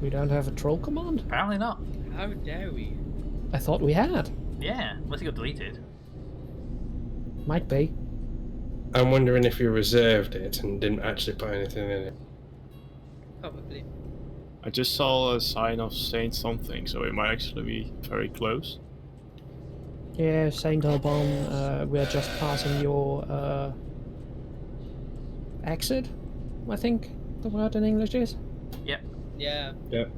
We don't have a troll command? Apparently not. How dare we? I thought we had. Yeah, unless it got deleted. Might be. I'm wondering if you reserved it and didn't actually put anything in it. Probably. I just saw a sign of Saint something, so it might actually be very close. Yeah, St. Alban, we are just passing your exit, I think the word in English is. Yep. Yeah. Yep.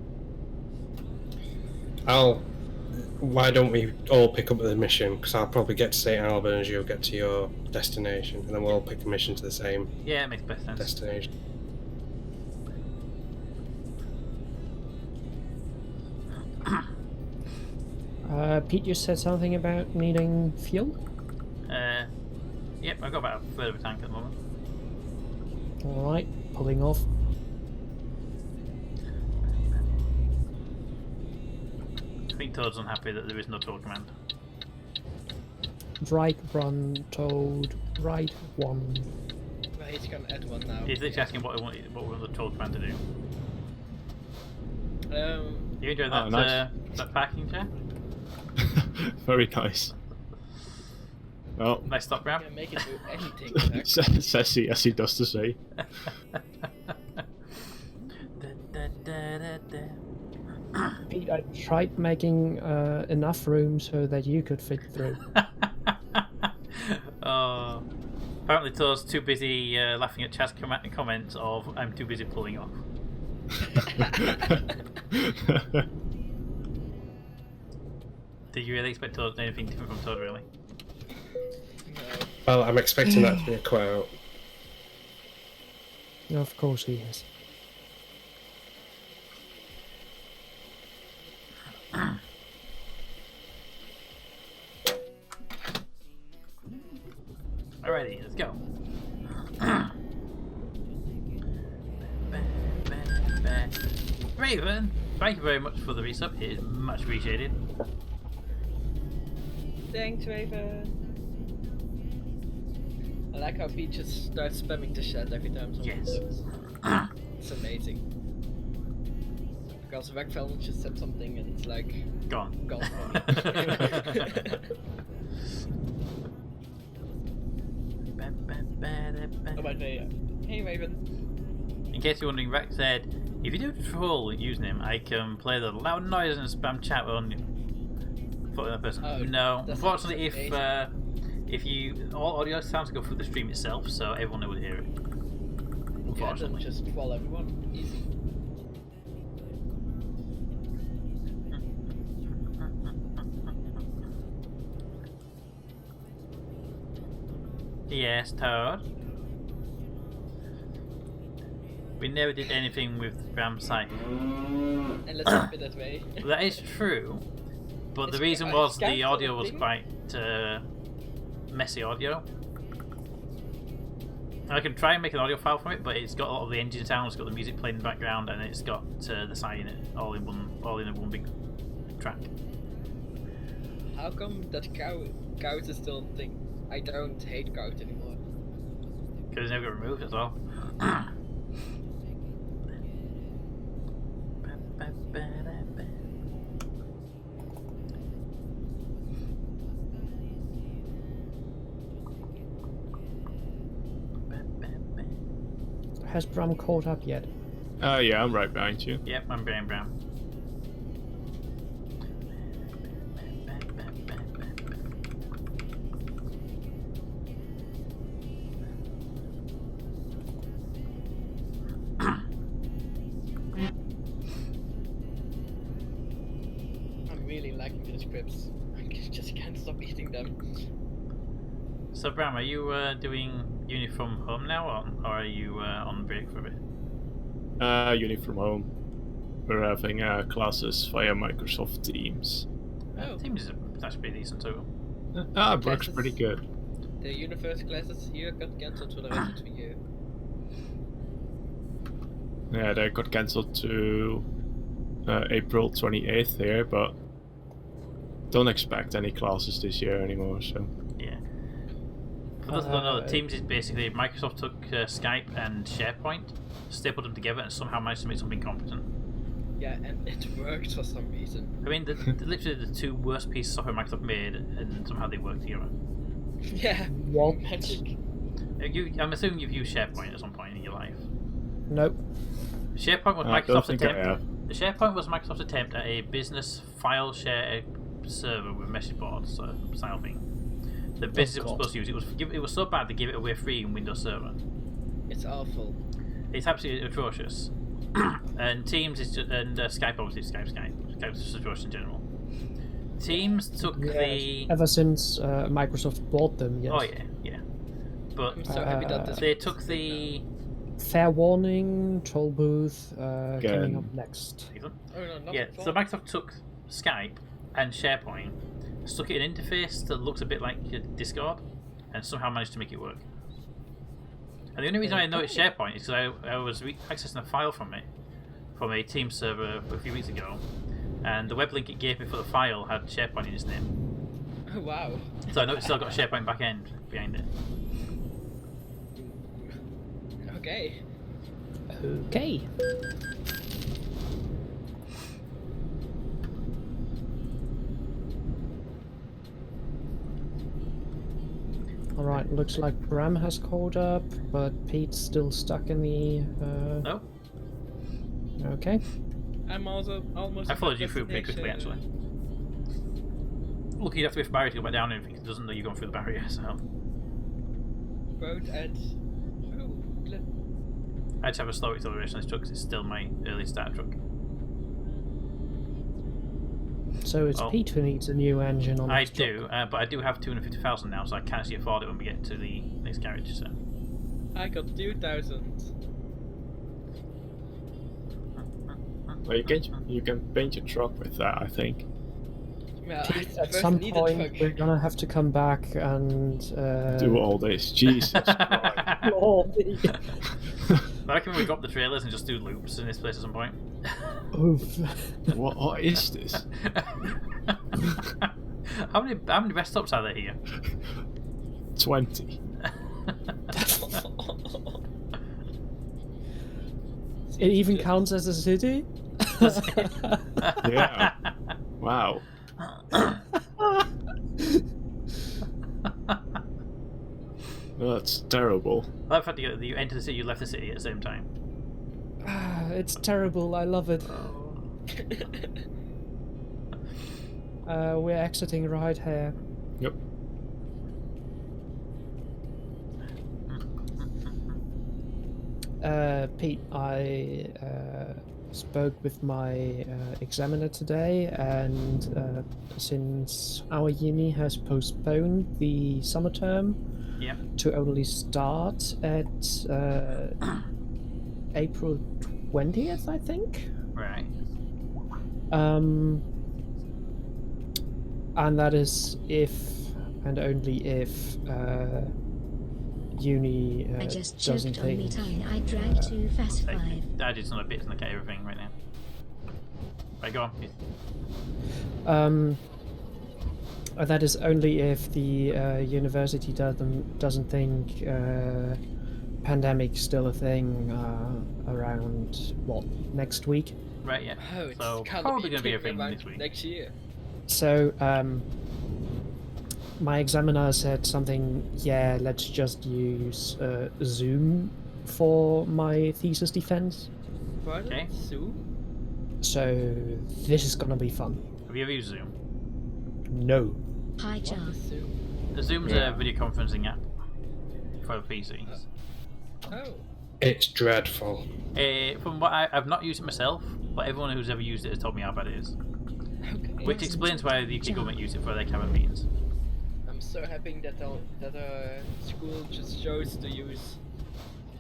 Why don't we all pick up the mission? Because I'll probably get to St. Alban as you'll get to your destination, and then we'll all pick a mission to the same Yeah, it makes best sense. destination. Pete, you said something about needing fuel? Yep, I've got about a third of a tank at the moment. Alright, pulling off. I think Toad's unhappy that there is no troll command. Right one, Toad, right one. Right, he's gonna add one now. He's literally asking what we want the troll command to do. You enjoying that, nice. that parking chair? Very nice. Well, Nice stop grab. Yeah, make it do anything. Zach. says he as he does to say. Pete, I tried making enough room so that you could fit through. Oh, apparently Toad's too busy laughing at Chad's comments of "I'm too busy pulling off." Did you really expect Toad anything different from Toad, really? No. Well, I'm expecting that to be a quote. Of course he is. Alrighty, let's go. Raven, thank you very much for the resub. It is much appreciated. Thanks, Raven. I like how Pete just starts spamming the chat every time someone Yes. goes. It's amazing. Because Wegfeld just said something and it's like Gone. gone. Oh, by the way, hey Raven. in case you're wondering, Rex said, if you do troll username, I can play the loud noise and spam chat on for the person. Oh, no, unfortunately, if you all audio sounds go through the stream itself, so everyone would hear it. Unfortunately, just troll everyone. Easy. Yes, Toad. We never did anything with Ram site. And let's keep it that way. That is true, but the reason was the audio was quite messy audio. I can try and make an audio file from it, but it's got a lot of the engine sounds, it's got the music playing in the background, and it's got the site in it all in one big track. How come that gout is still a thing? I don't hate gout anymore. Because it never got removed as well. Has Bram caught up yet? Yeah, I'm right behind you. Yep, I'm Brown. I'm really liking these scripts. I just can't stop eating them. So Bram, are you doing uni from home now, or are you on break for a bit? Uni from home. We're having classes via Microsoft Teams. Oh. Teams is actually pretty decent too. It works pretty good. The university classes here got cancelled for the rest of the year. Yeah, they got cancelled to April 28th here, but don't expect any classes this year anymore, so... Yeah. For those that don't know, Teams is basically Microsoft took Skype and SharePoint, stapled them together, and somehow managed to make something competent. Yeah, and it worked for some reason. I mean, literally the two worst pieces of software Microsoft made, and somehow they work together. Yeah. What? Magic. I'm assuming you've used SharePoint at some point in your life. Nope. SharePoint was I don't Microsoft's think I attempt. have. The SharePoint was Microsoft's attempt at a business file share server with message boards style thing. The business was supposed to use it was so bad they gave it away free in Windows Server. It's awful. It's absolutely atrocious. And Teams is just, and Skype obviously Skype's just atrocious in general. Teams took the Ever since Microsoft bought them, yes. oh yeah. But I'm so happy that this they took the Fair warning, troll booth coming up next. Oh, no, not yeah, before. so Microsoft took Skype and SharePoint, stuck it in an interface that looks a bit like Discord, and somehow managed to make it work. And the only reason I know it's SharePoint is because I was accessing a file from it, from a Teams server a few weeks ago, and the web link it gave me for the file had SharePoint in its name. Oh, wow. So I know it's still got a SharePoint backend behind it. Okay. Okay. Alright, looks like Bram has caught up, but Pete's still stuck in the... No? Okay. I'm also almost... I followed you through pretty quickly, actually. Look, you'd have to be barrier to go back down and it doesn't know you're going through the barrier, so... Road at... Oh, I just have a slow acceleration on this truck because it's still my early start truck. So it's Pete who needs a new engine on I his do, truck. but I do have 250,000 now, so I can actually afford it when we get to the next garage. So. I got 2,000. Well, you can paint your truck with that, I think. Well, Pete, I at first some need a point truck. we're gonna have to come back and... Do all this, Jesus Christ. Lordy. I reckon we drop the trailers and just do loops in this place at some point. Oof. What is this? How many rest stops are there here? 20. It even counts as a city? Yeah. Wow. That's terrible. I love the fact that you entered the city, you left the city at the same time. it's terrible. I love it. We're exiting right here. Yep. Pete, I spoke with my examiner today, and since our uni has postponed the summer term to only start at April 20th, I think. Right. And that is if and only if uni I just doesn't choked on me think. tongue. I drank too fast 5. I did some bits and look at everything right now. Right, go on. That is only if the university doesn't think pandemic's still a thing around next week. Right, yeah. Oh, it's So kind probably of going to be a thing around this week. next year. So my examiner said something. Yeah, let's just use Zoom for my thesis defense. What? Okay. Zoom? So this is gonna be fun. Have you ever used Zoom? No. High What jump. is Zoom? The Zoom's a video conferencing app for PCs. Oh. It's dreadful. From what I've not used it myself, but everyone who's ever used it has told me how bad it is. Okay. Which explains why the UK government use it for their cabinet meetings. I'm so happy that school just chose to use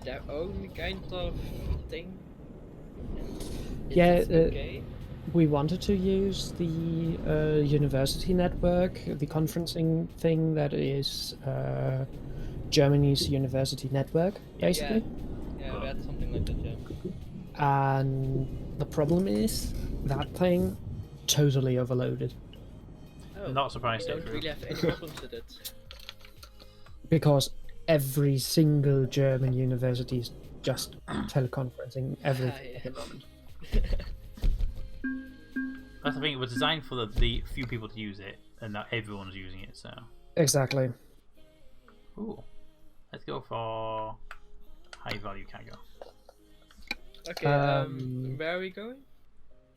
their own kind of thing. Yeah, It's okay. we wanted to use the university network, the conferencing thing that is Germany's university network, basically. Yeah, we had something like that, yeah. And the problem is that thing totally overloaded Oh, Not surprised we if don't really have any problems with it. because every single German university is just teleconferencing everything Yeah. at the moment. That's the thing, it was designed for the few people to use it, and not everyone's using it, so... Exactly. Ooh. Let's go for high value cargo. Okay, where are we going?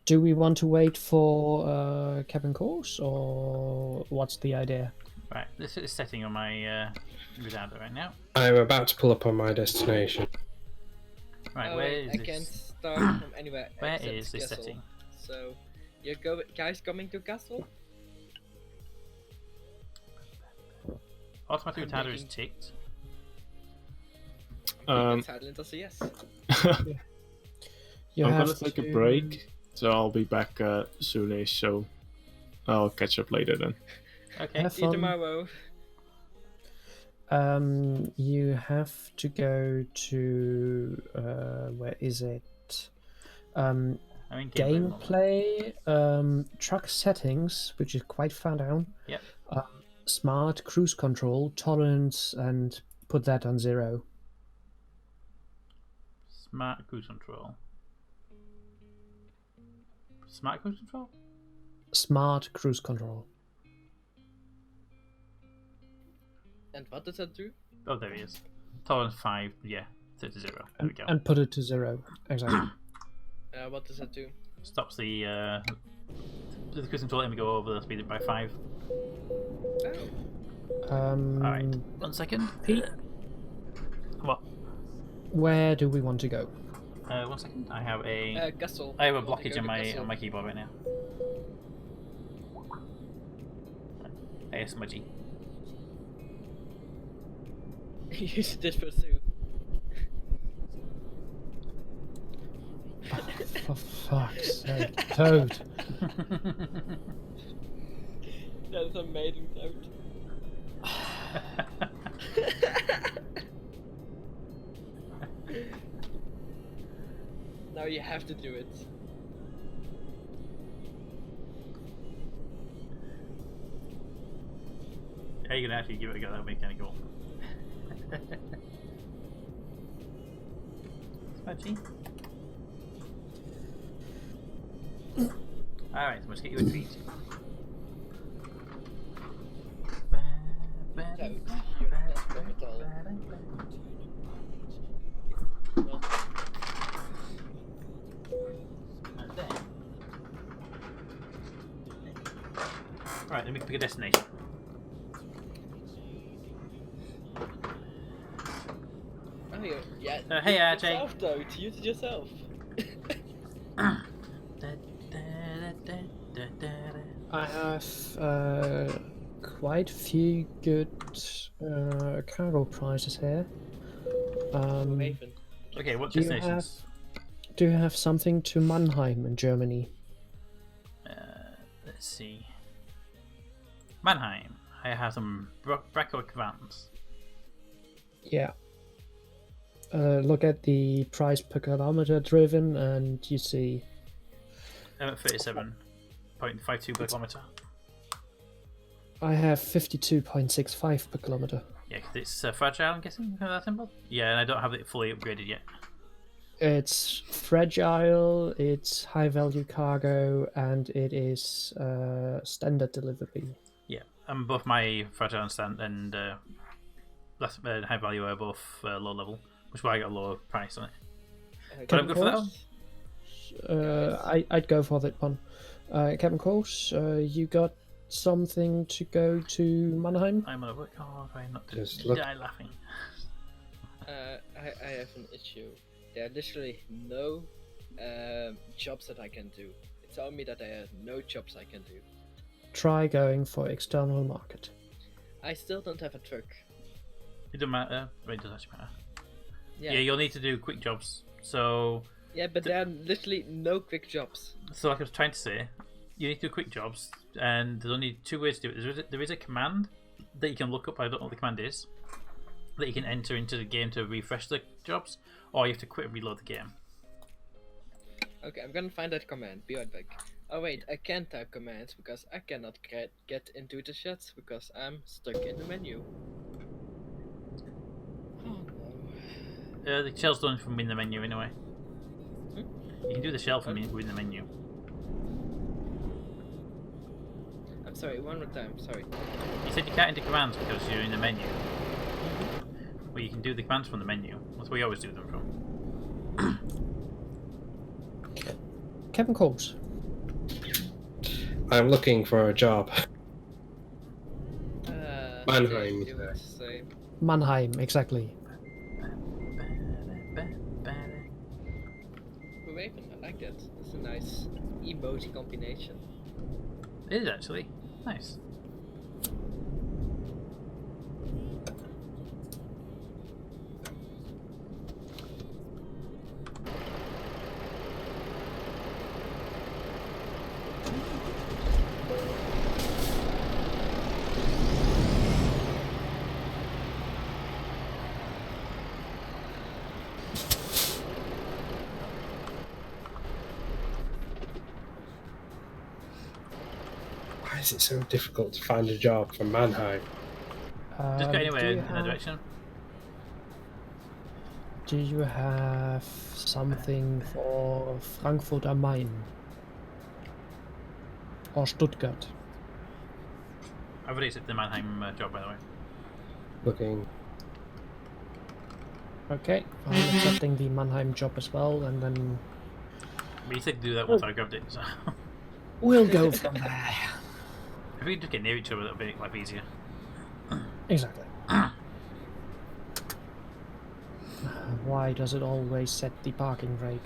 Do we want to wait for cabin course, or what's the idea? Right, this is setting on my resoundor right now. I'm about to pull up on my destination. Right, Oh, where wait, is I this? can't start from anywhere. Where except is this Castle. setting? So, you guys coming to Castle? Automatic I'm retarder is making- ticked. Silent as a yes. You I'm have gonna take to- a break, so I'll be back soonish. So I'll catch up later then. Okay. Have See you fun. tomorrow. You have to go to where is it? I'm in gameplay. Gameplay, truck settings, which is quite far down. Yep. Smart cruise control, tolerance, and put that on 0. Smart cruise control. Smart cruise control? Smart cruise control. And what does that do? Oh, there he is. Tolerance 5, yeah, set to 0. There we go. And put it to 0. Exactly. What does that do? Stops the cruise control, let me go over the speed by 5. Oh. Alright, 1 second. Pete, What? where do we want to go? 1 second. I have a Castle. I have a We want to blockage go on to my Castle. keyboard right now. Hey, smudgy. Use this for Sue. For fuck's sake, Toad. That's amazing, Toad. Now you have to do it. How are you gonna actually give it a go? That would be kind of cool. Smudgy. Alright, so let's get you a treat. Toad, you're not wrong at all. Well, Right, then we can pick a destination. Oh, yeah. Hey, RJ. Yourself, though. To use it yourself. I have quite a few good cargo prices here. Raven. Okay, what Do you destinations? Do you have something to Mannheim in Germany? Let's see. Mannheim. I have some Bracco vans. Yeah. Look at the price per kilometer driven, and you see. I'm at 37.52 per kilometer. I have 52.65 per kilometer. Yeah, because it's fragile, I'm guessing. That simple. Yeah, and I don't have it fully upgraded yet. It's fragile, it's high value cargo, and it is standard delivery. Yeah, and both my fragile and less high value are both low level, which is why I got a lower price on it. Can I go for that one? I'd go for that one. Captain Course, you got something to go to Mannheim? I'm on a work hard, I'm not Just die laughing. I have an issue. There are literally no jobs that I can do. It's telling me that there are no jobs I can do. Try going for external market. I still don't have a truck. It doesn't matter. Wait, it does actually matter. Yeah, Yeah, you'll need to do quick jobs. So, yeah, but there are literally no quick jobs. like I was trying to say, you need to do quick jobs, and there's only two ways to do it. There is a command that you can look up. I don't know what the command is. That you can enter into the game to refresh the jobs, or you have to quit and reload the game. Okay, I'm gonna find that command. Be right back. Oh wait, I can't type commands because I cannot get into the chats because I'm stuck in the menu. Oh no. The shell's done from in the menu anyway. Hmm? You can do the shell from within the menu. I'm sorry, one more time, sorry. You said you can't enter commands because you're in the menu. Well, you can do the commands from the menu. That's where you always do them from. Captain Course. I'm looking for a job. Mannheim. You would say. Mannheim, exactly. Raven, I like that. That's a nice emoji combination. It is actually nice. Why is it so difficult to find a job for Mannheim? Just go Do anywhere you in that have- direction. Do you have something for Frankfurt am Main? Or Stuttgart? I've already accepted the Mannheim job, by the way. Looking. Okay, I'm accepting the Mannheim job as well, and then But you said to do that once I grabbed it, so. we'll go from there. If we could just get near each other, that'll make life easier. Exactly. Why does it always set the parking brake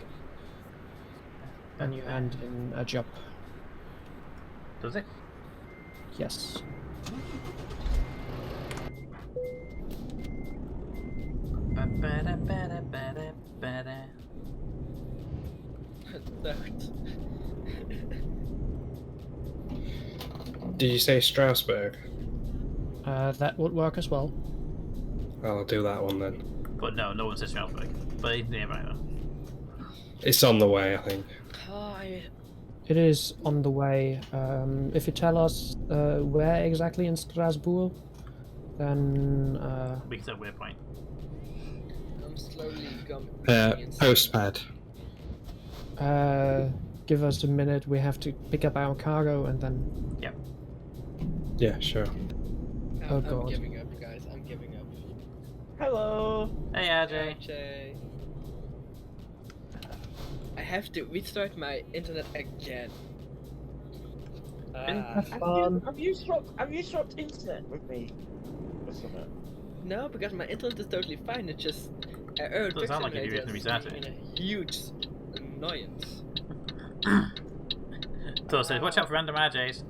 when you hand in a job? Does it? Yes. Did you say Strasbourg? That would work as well. I'll do that one then. But no one says Strasbourg. But it's nearby though. It's on the way, I think. It is on the way. If you tell us where exactly in Strasbourg, then We can set a waypoint. I'm slowly coming. Postpad. give us a minute. We have to pick up our cargo and then. Yep. Yeah, sure. Oh, I'm God. giving up, guys. I'm giving up. Hello. Hey RJ. RJ. I have to restart my internet again. Have fun. Have you swapped internet with me or something? No, because my internet is totally fine. It's just Euro Doesn't Truck sound like you Simulator do is restart being it. a huge annoyance. So says, watch out for random RJs.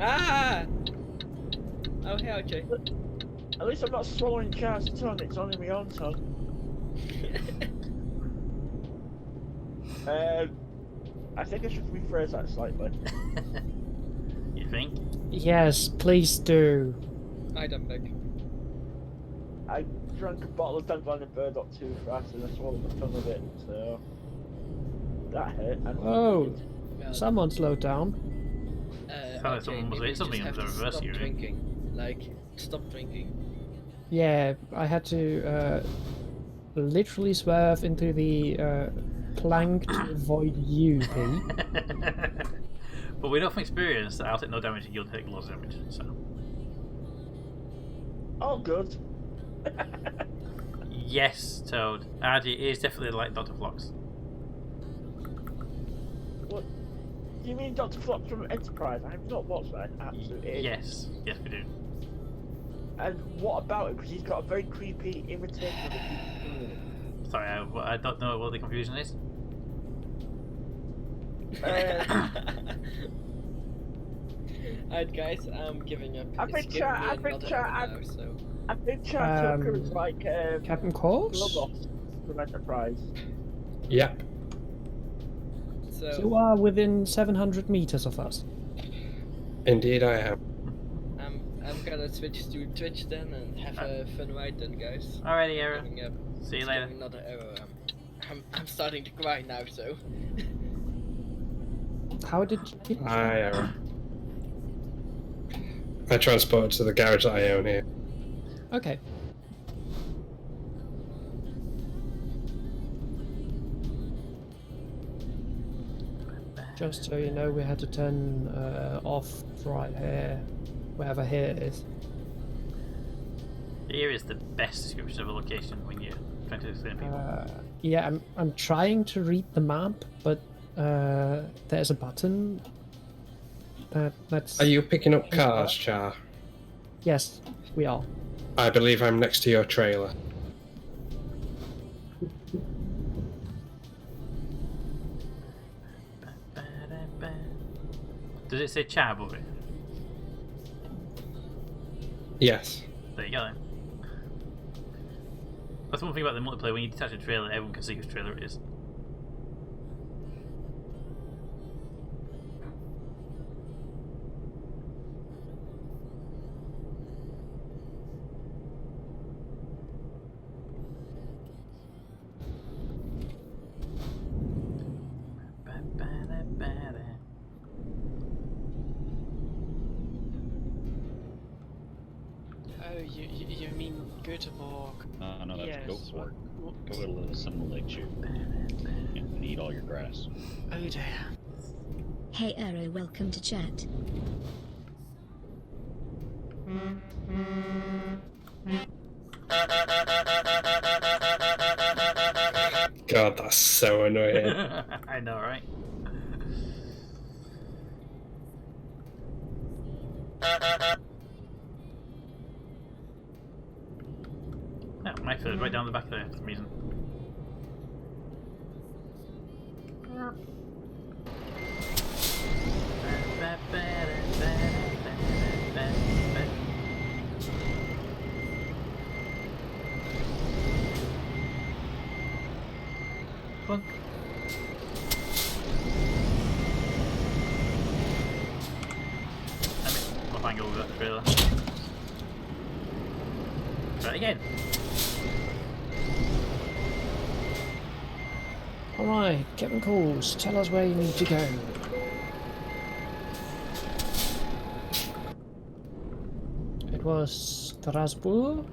Ah! Oh, hey, RJ. At least I'm not swallowing Char's tongue. It's only my own tongue. I think I should rephrase that slightly. You think? Yes, please do. Hi, Dumbek. I drank a bottle of Dunblane Burdock too fast and I swallowed my tongue a bit, so that hurt. And Whoa. Someone slow down. Sounds like someone was maybe doing something you in just the have to reverse stop here. drinking. Like, stop drinking. Yeah, I had to literally swerve into the plank to avoid you, Pete. But we know from experience that I'll take no damage and you'll take lots of damage, so. oh, good. Yes, Toad. RJ is definitely like Dr. Flox. What? Do you mean Dr. Flops from Enterprise? I have not watched that. Absolutely. Yes, yes we do. And what about it? Because he's got a very creepy imitation of the community. Sorry, I don't know what the confusion is. Alright, guys, I'm giving up. I It's think giving me I think another Char- hour now, so. I think Char Tucker is like Captain Course? Lobos from Enterprise. Yep. So, You are within 700 meters of us. Indeed, I am. I'm gonna switch to Twitch then and have a fun ride then, guys. Alrighty, Arrow. Giving up. See you It's later. giving Another arrow. I'm starting to cry now, so. How did you... I transported to the garage that I own here. Okay. Just so you know, we had to turn off right here, wherever here is. Here is the best description of a location when you're trying to explain people. Yeah, I'm trying to read the map, but there's a button. That's. Are you picking up cars, Char? Yes, we are. I believe I'm next to your trailer. Does it say chat above it? Yes. There you go then. That's one thing about the multiplayer, when you detach a trailer, everyone can see whose trailer it is. Oh, you mean Göteborg? No, that's Yes. Goatsport. Go to the Sun Lake Chew and eat all your grass. Oh dear. Hey Arrow, welcome to chat. God, that's so annoying. I know, right? Yeah, my foot right down the back there for some reason. Clunk. I'll bang over that trailer. Try it again. Alright, Captain Calls, tell us where you need to go. It was Strasbourg.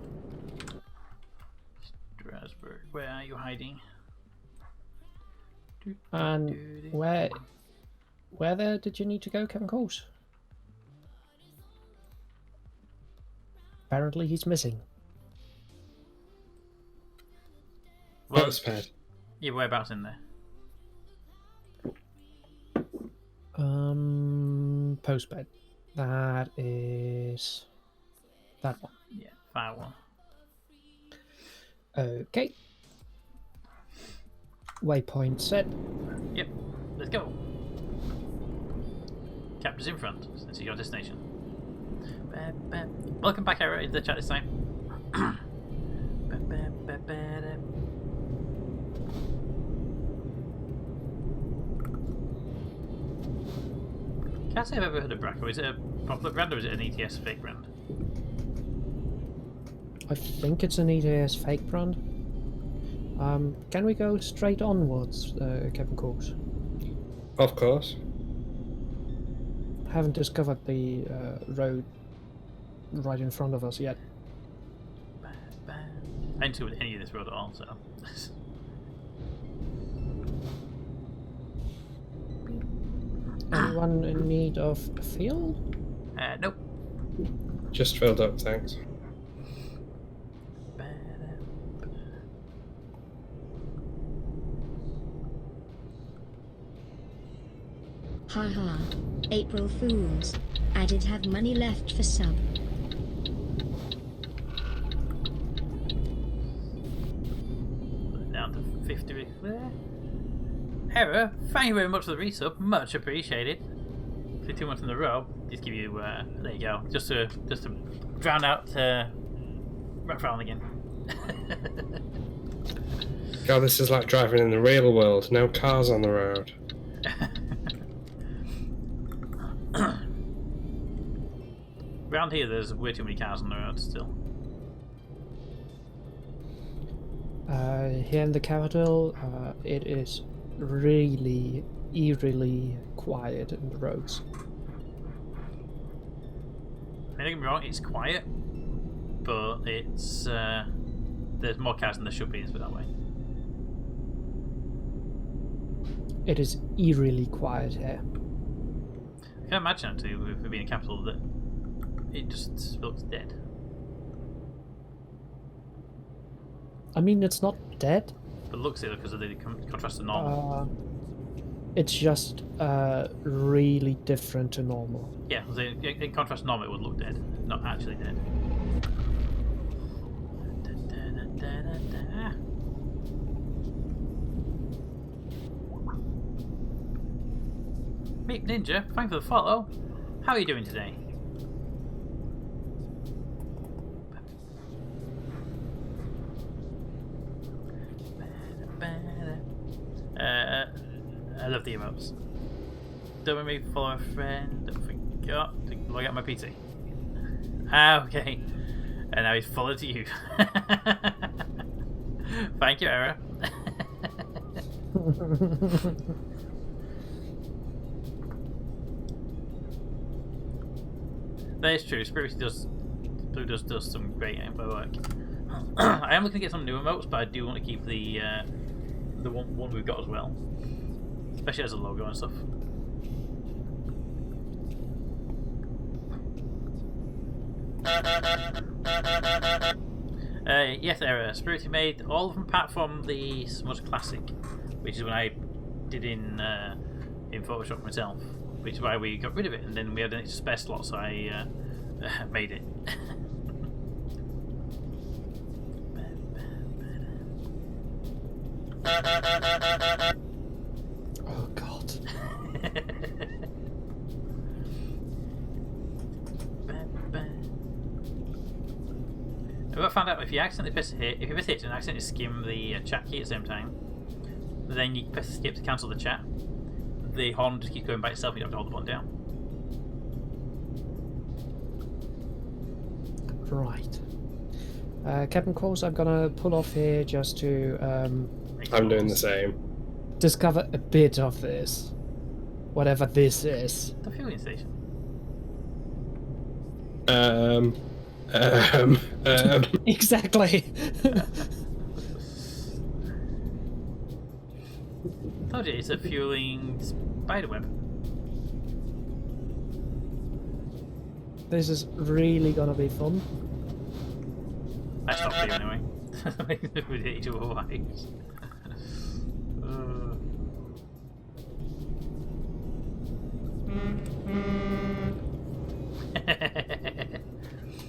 Strasbourg, where are you hiding? And where there did you need to go, Captain Calls? Apparently he's missing. Well, Postpad. yeah, whereabouts in there? postbed. That is that one. Yeah, that one. Okay. Waypoint set. Yep, let's go. Captures in front, since you're your destination. Welcome back, Era, into the chat this time. Can't say I've ever heard of Bracco. Is it a popular brand or is it an ETS fake brand? I think it's an ETS fake brand. Can we go straight onwards, Captain Cox? Of course. Haven't discovered the road right in front of us yet. I didn't do any of this road at all, so. Anyone in need of fuel? Nope. Just filled up, thanks. Haha. April Fools. I did have money left for sub. Down to 50 there. Error, thank you very much for the resub, much appreciated. For 2 months in a row, just give you, there you go, just to drown out Rockfrown again. God, this is like driving in the real world, no cars on the road. Around here there's way too many cars on the road still. Here in the capital, it is really eerily quiet in the roads. Don't get me wrong, it's quiet, but it's there's more cars than there should be, let's put it that way. It is eerily quiet here. I can imagine actually, with it being a capital, that it just looks dead. I mean, it's not dead. But looks it because of the contrast to normal. It's just really different to normal. Yeah, in contrast to normal, it would look dead, not actually dead. Meet Ninja, thanks for the follow. How are you doing today? I love the emotes. Don't make me follow a friend. I forgot to log out my PC. Ah, okay. And now he's followed you. Thank you, Era. That is true. Spirity Blue does some great info work. I am looking to get some new emotes, but I do want to keep the one we've got as well, especially as a logo and stuff. Yes, Era. Spirity made all of them apart from the Smudge Classic, which is when I did in Photoshop myself, which is why we got rid of it, and then we had an extra spare slot, so I made it. Oh God. I found out if you accidentally press hit, if you press hit and accidentally skim the chat key at the same time, then you press skip to cancel the chat. The horn just keeps going by itself. You don't have to hold the button down. Right. Captain Coles, I'm gonna pull off here just to I'm doing the same. discover a bit of this, whatever this is. The fueling station. Exactly. Told you, it's a fueling spiderweb. This is really gonna be fun. I stopped for you anyway. We hit each other wives.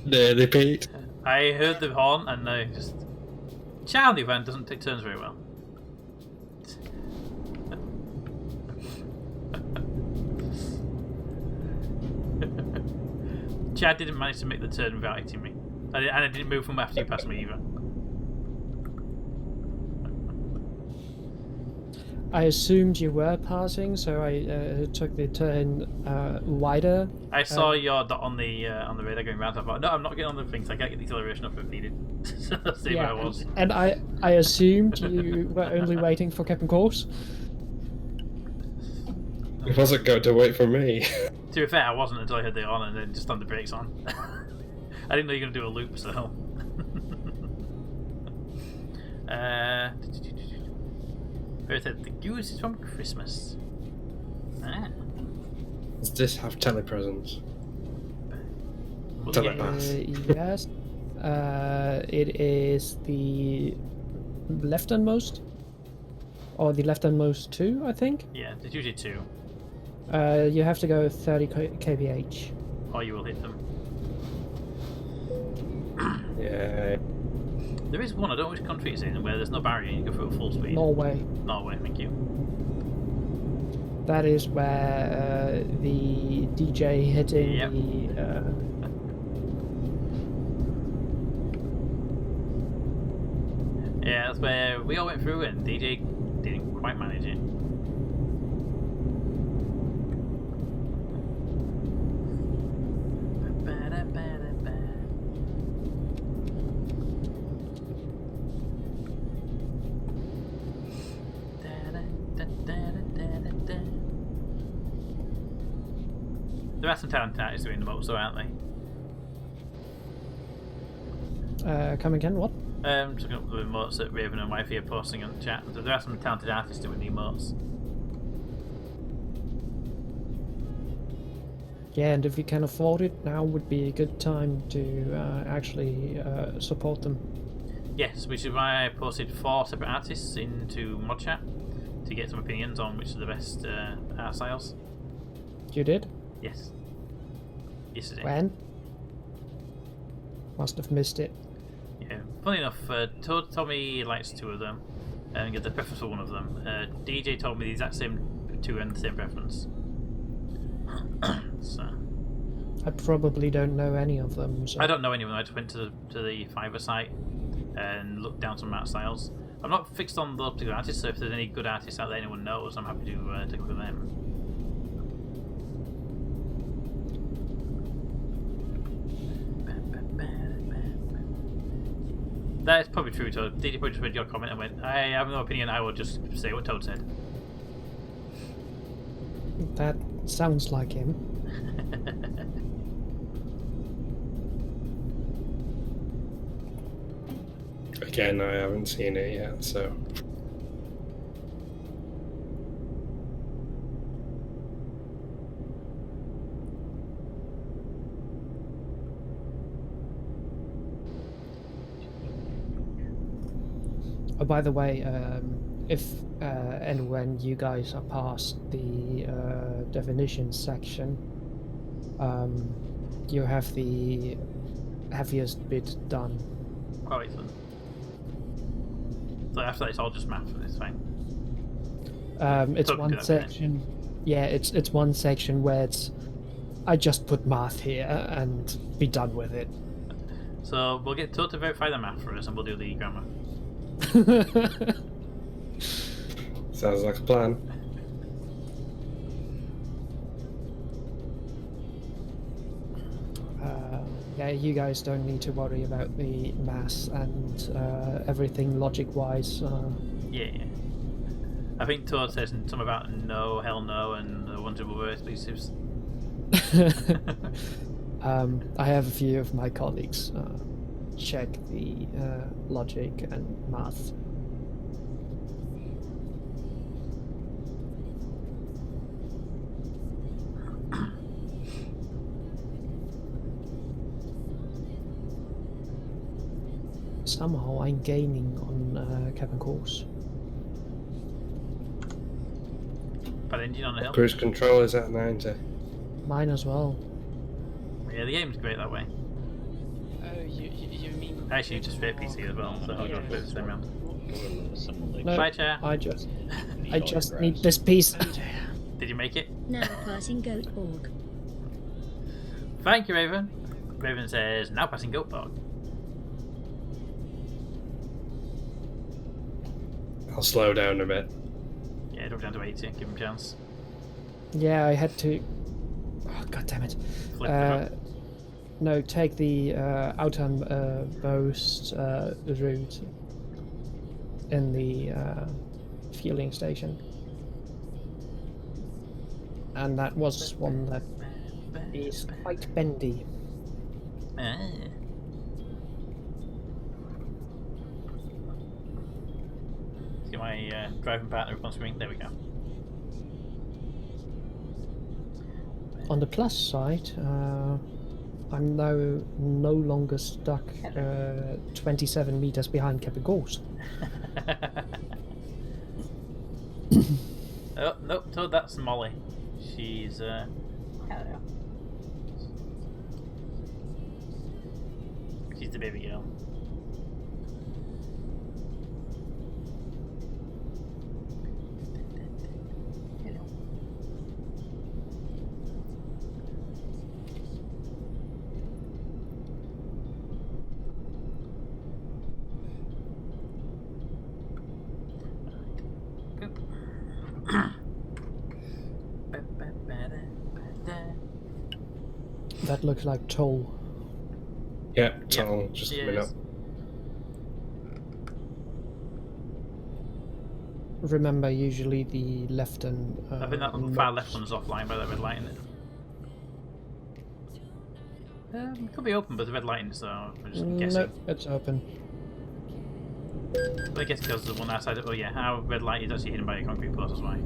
Nearly Pete. I heard the horn and I just... Chad on the event doesn't take turns very well. Chad didn't manage to make the turn without hitting me. And I didn't move from after you passed me either. I assumed you were passing, so I took the turn wider. I saw your dot on the radar going round. I thought, no, I'm not getting on the things. I can't get the acceleration up if needed. So see where I was. And I assumed you were only waiting for Captain Course. He wasn't going to wait for me. To be fair, I wasn't until I heard the horn and then just slammed the brakes on. I didn't know you were going to do a loop, so... First, the goose is from Christmas. Ah. Does this have telepresence? Well, Telepath. Yes. It is the lefternmost, or the lefternmost 2, I think. Yeah, there's usually 2. You have to go 30 kph. Or you will hit them. Yeah. There is one, I don't know which country it's in, where there's no barrier and you go through at full speed. Norway. Norway, thank you. That is where the DJ hitting Yep. Yeah, that's where we all went through and DJ didn't quite manage it. There are some talented artists doing the most, though, aren't they? Come again, what? Just looking up the emotes that Raven and Wifey are posting on the chat. There are some talented artists doing the emotes. Yeah, and if you can afford it, now would be a good time to actually support them. Yes, which is why I posted 4 separate artists into mod chat to get some opinions on which are the best art styles. You did? Yes. Yesterday. When? Must have missed it. Yeah. Funny enough, Toad told me he likes 2 of them and get the preference for one of them. DJ told me the exact same 2 and the same preference. So. I probably don't know any of them. So. I don't know any of them. I just went to the Fiverr site and looked down some art styles. I'm not fixed on those particular artists, so if there's any good artists out there anyone knows, I'm happy to take a look at them. That is probably true, Toad. Did you probably just read your comment and went, I have no opinion, I will just say what Toad said. That sounds like him. Again, I haven't seen it yet, so... Oh, by the way, if and when you guys are past the definition section, you have the heaviest bit done. Oh, excellent. So after that, it's all just math, it's fine. It's Toad can do one that, section. Yeah, it's one section where it's I just put math here and be done with it. So we'll get Toad to verify the math for us, and we'll do the grammar. Sounds like a plan. Yeah, you guys don't need to worry about the maths and everything logic-wise. Yeah. I think Toad says something about no, hell no, and a bunch of other expletives. I have a few of my colleagues check the logic and math. Somehow I'm gaining on cabin course. Bad engine on the hill. Cruise control is at 90. Mine as well. Yeah, the game's great that way. Oh, you mean... Actually, just for PC as well, so I'll go for the same round. No, Bye, chair. I just need this piece. Did you make it? Now passing Goatborg. Thank you, Raven. Raven says, now passing Goatborg. I'll slow down a bit. Yeah, drop down to 80, give him a chance. Yeah, I had to. Oh, God damn it! Flip the rock. No, take the outermost route in the fueling station, and that was one that is quite bendy. See my driving partner up on screen. There we go. On the plus side, I'm now no longer stuck 27 meters behind Capigos. Oh, nope, so that's Molly. She's, hello. She's the baby girl. That looks like toll. Yeah, toll, just yes. coming up. Remember, usually the left and I think that far left one's offline by the red light in it. Could be open, but the red lighting, so we're just guessing. No, it's open. But I guess because the one outside. Oh yeah, our red light is actually hidden by a concrete post. That's why.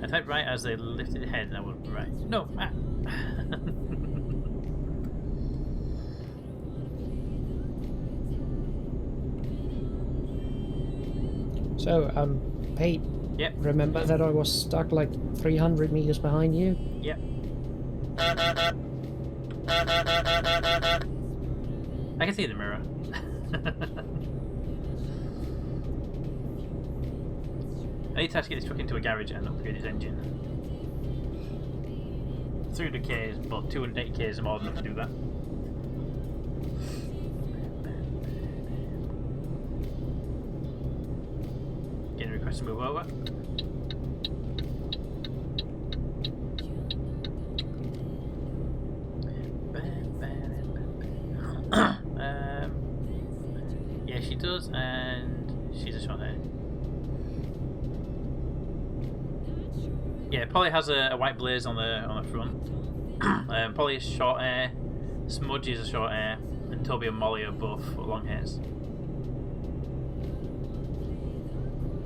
I typed right as they lifted head, and I was right. No. So, Pete. Yep. Remember that I was stuck like 300 meters behind you? Yep. I can see the mirror. I need to actually get this truck into a garage and upgrade its engine. 300k, but 280k is more than enough to do that. Getting a request to move over. Yeah, she does, and she's a short hair. Yeah, Polly has a white blaze on the front. Polly is short hair, Smudge is a short hair, and Toby and Molly are both long hairs.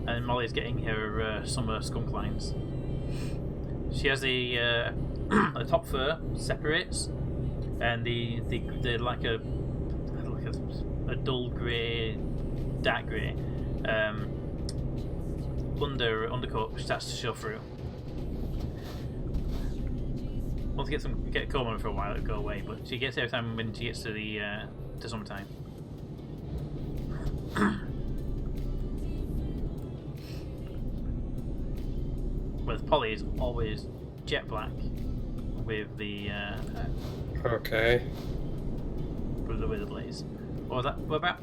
And Molly's getting her summer skunk lines. She has the top fur separates, and the like a dull grey, dark grey undercoat starts to show through. Once you get a comb on for a while, it'll go away, but she gets it every time when she gets to the to summertime. Whereas Polly is always jet black with the Okay. with the blaze. What was that? What about?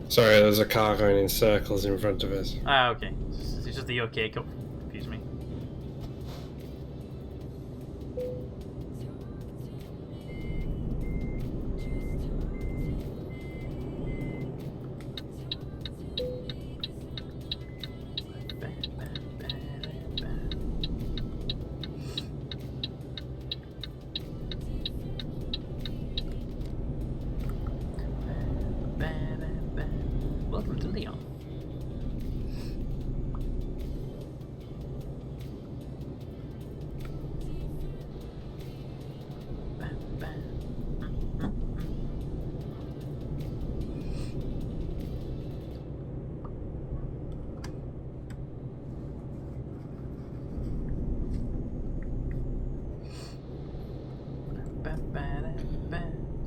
Sorry, there's a car going in circles in front of us. Ah, okay. It's just the OK cup. Excuse me. Welcome to Leon.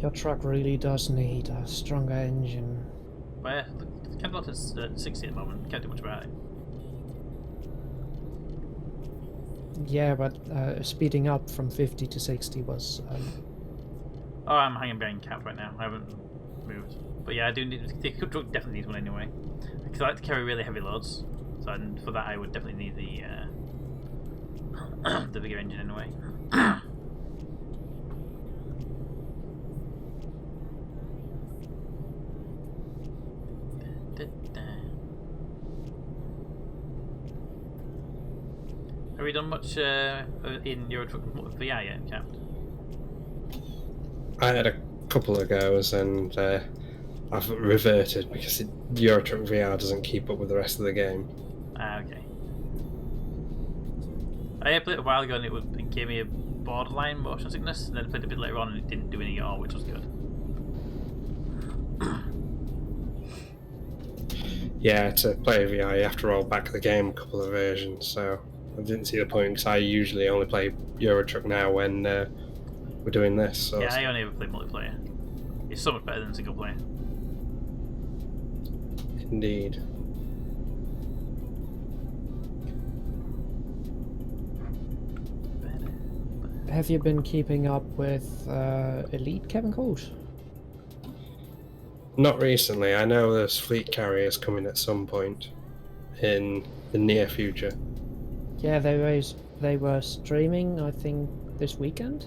Your truck really does need a stronger engine. Well, the Candlelight is 60 at the moment. Can't do much about it. Yeah, but speeding up from 50 to 60 was... Oh, I'm hanging behind cap right now. I haven't moved. But yeah, I do need... The truck definitely needs one anyway. Because I like to carry really heavy loads. So and for that I would definitely need the the bigger engine anyway. Have you done much in Euro Truck VR yet, Cap? I had a couple of goes and I've reverted because Euro Truck VR doesn't keep up with the rest of the game. Ah, okay. I played it a while ago and it gave me a borderline motion sickness, and then I played a bit later on and it didn't do any at all, which was good. Yeah, to play VR you have to roll back the game a couple of versions, so I didn't see the point because I usually only play Euro Truck now when we're doing this. So yeah, I only ever play multiplayer. It's so much better than single player. Indeed. Have you been keeping up with Elite, Kevin Coles? Not recently. I know there's fleet carriers coming at some point in the near future. Yeah, they were streaming, I think, this weekend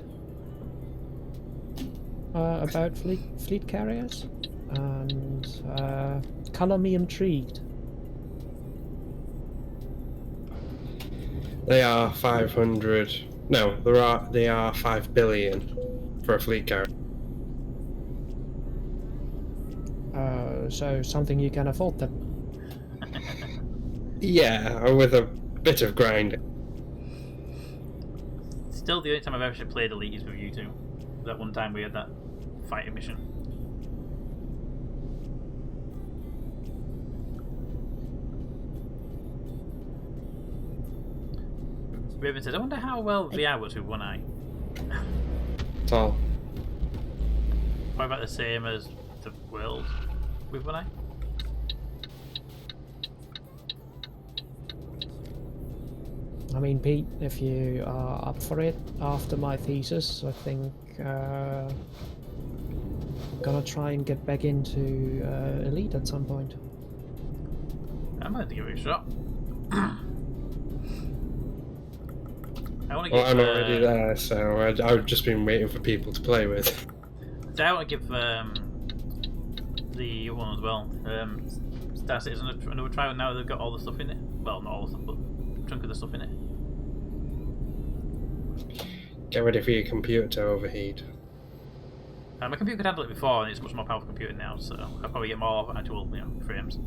about fleet carriers, and color me intrigued. They are 500. No, they are 5 billion for a fleet carrier. So something you can afford then. Yeah, with a bit of grinding. Still, the only time I've actually played Elite is with you two. That one time we had that fighting mission. Raven says, I wonder how well VR works with one eye. That's all. What about the same as the world with one eye? I mean, Pete, if you are up for it after my thesis, I think I'm gonna try and get back into Elite at some point. I might have to give it a shot. I want to Well, give. I'm already there, so I've just been waiting for people to play with. I want to give the one as well. Star Citizen another try now they've got all the stuff in it. Well, not all the stuff, but a chunk of the stuff in it. Get ready for your computer to overheat. My computer could handle it before, and it's a much more powerful computer now, so I'll probably get more actual frames.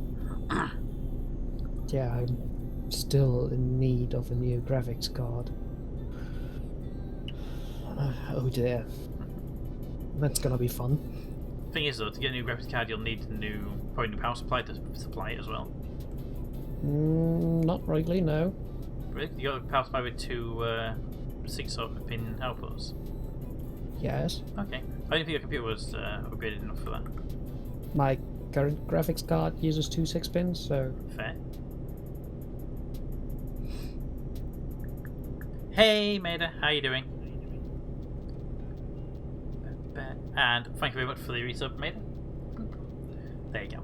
Yeah, I'm still in need of a new graphics card. Oh dear. That's gonna be fun. Thing is though, to get a new graphics card you'll need probably new power supply to supply it as well. Not really, no. Really? You got a power supply with two 6-pin outputs? Yes. Okay. I didn't think your computer was upgraded enough for that. My current graphics card uses two 6-pins, so... Fair. Hey Maida, how you doing? And thank you very much for the resub, Maida. There you go.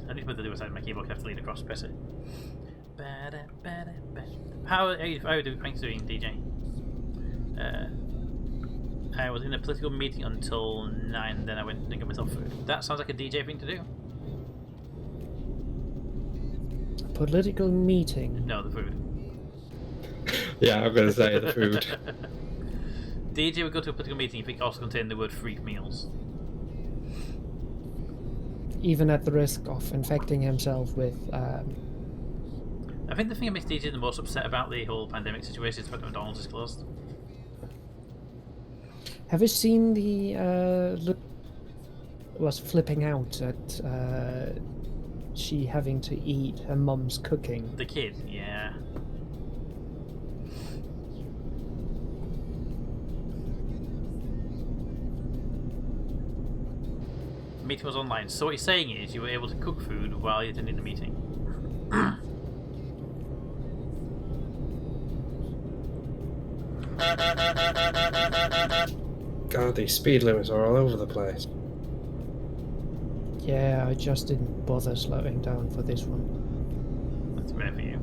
I need to put the other side of my keyboard, I have to lean across, press it. How are you doing? Thanks for doing, DJ. I was in a political meeting until 9, then I went and got myself food. That sounds like a DJ thing to do. Political meeting? No, the food. Yeah, I'm going to say the food. DJ would go to a political meeting if it also contained the word free meals. Even at the risk of infecting himself with... I think the thing that makes DJ the most upset about the whole pandemic situation is the fact that McDonald's is closed. Have you seen the... was flipping out at she having to eat her mum's cooking? The kid, yeah. meeting was online. So what he's saying is you were able to cook food while you attending the meeting. God, these speed limits are all over the place. Yeah, I just didn't bother slowing down for this one. That's rare for you.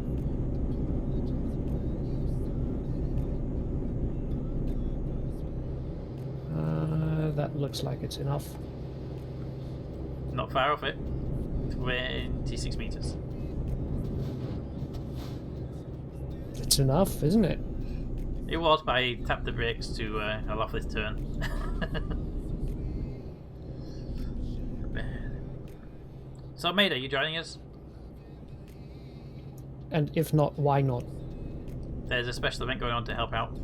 That looks like it's enough. Not far off it. 26 meters. It's enough, isn't it? It was, but I tapped the brakes to allow for this turn. So, mate, are you joining us? And if not, why not? There's a special event going on to help out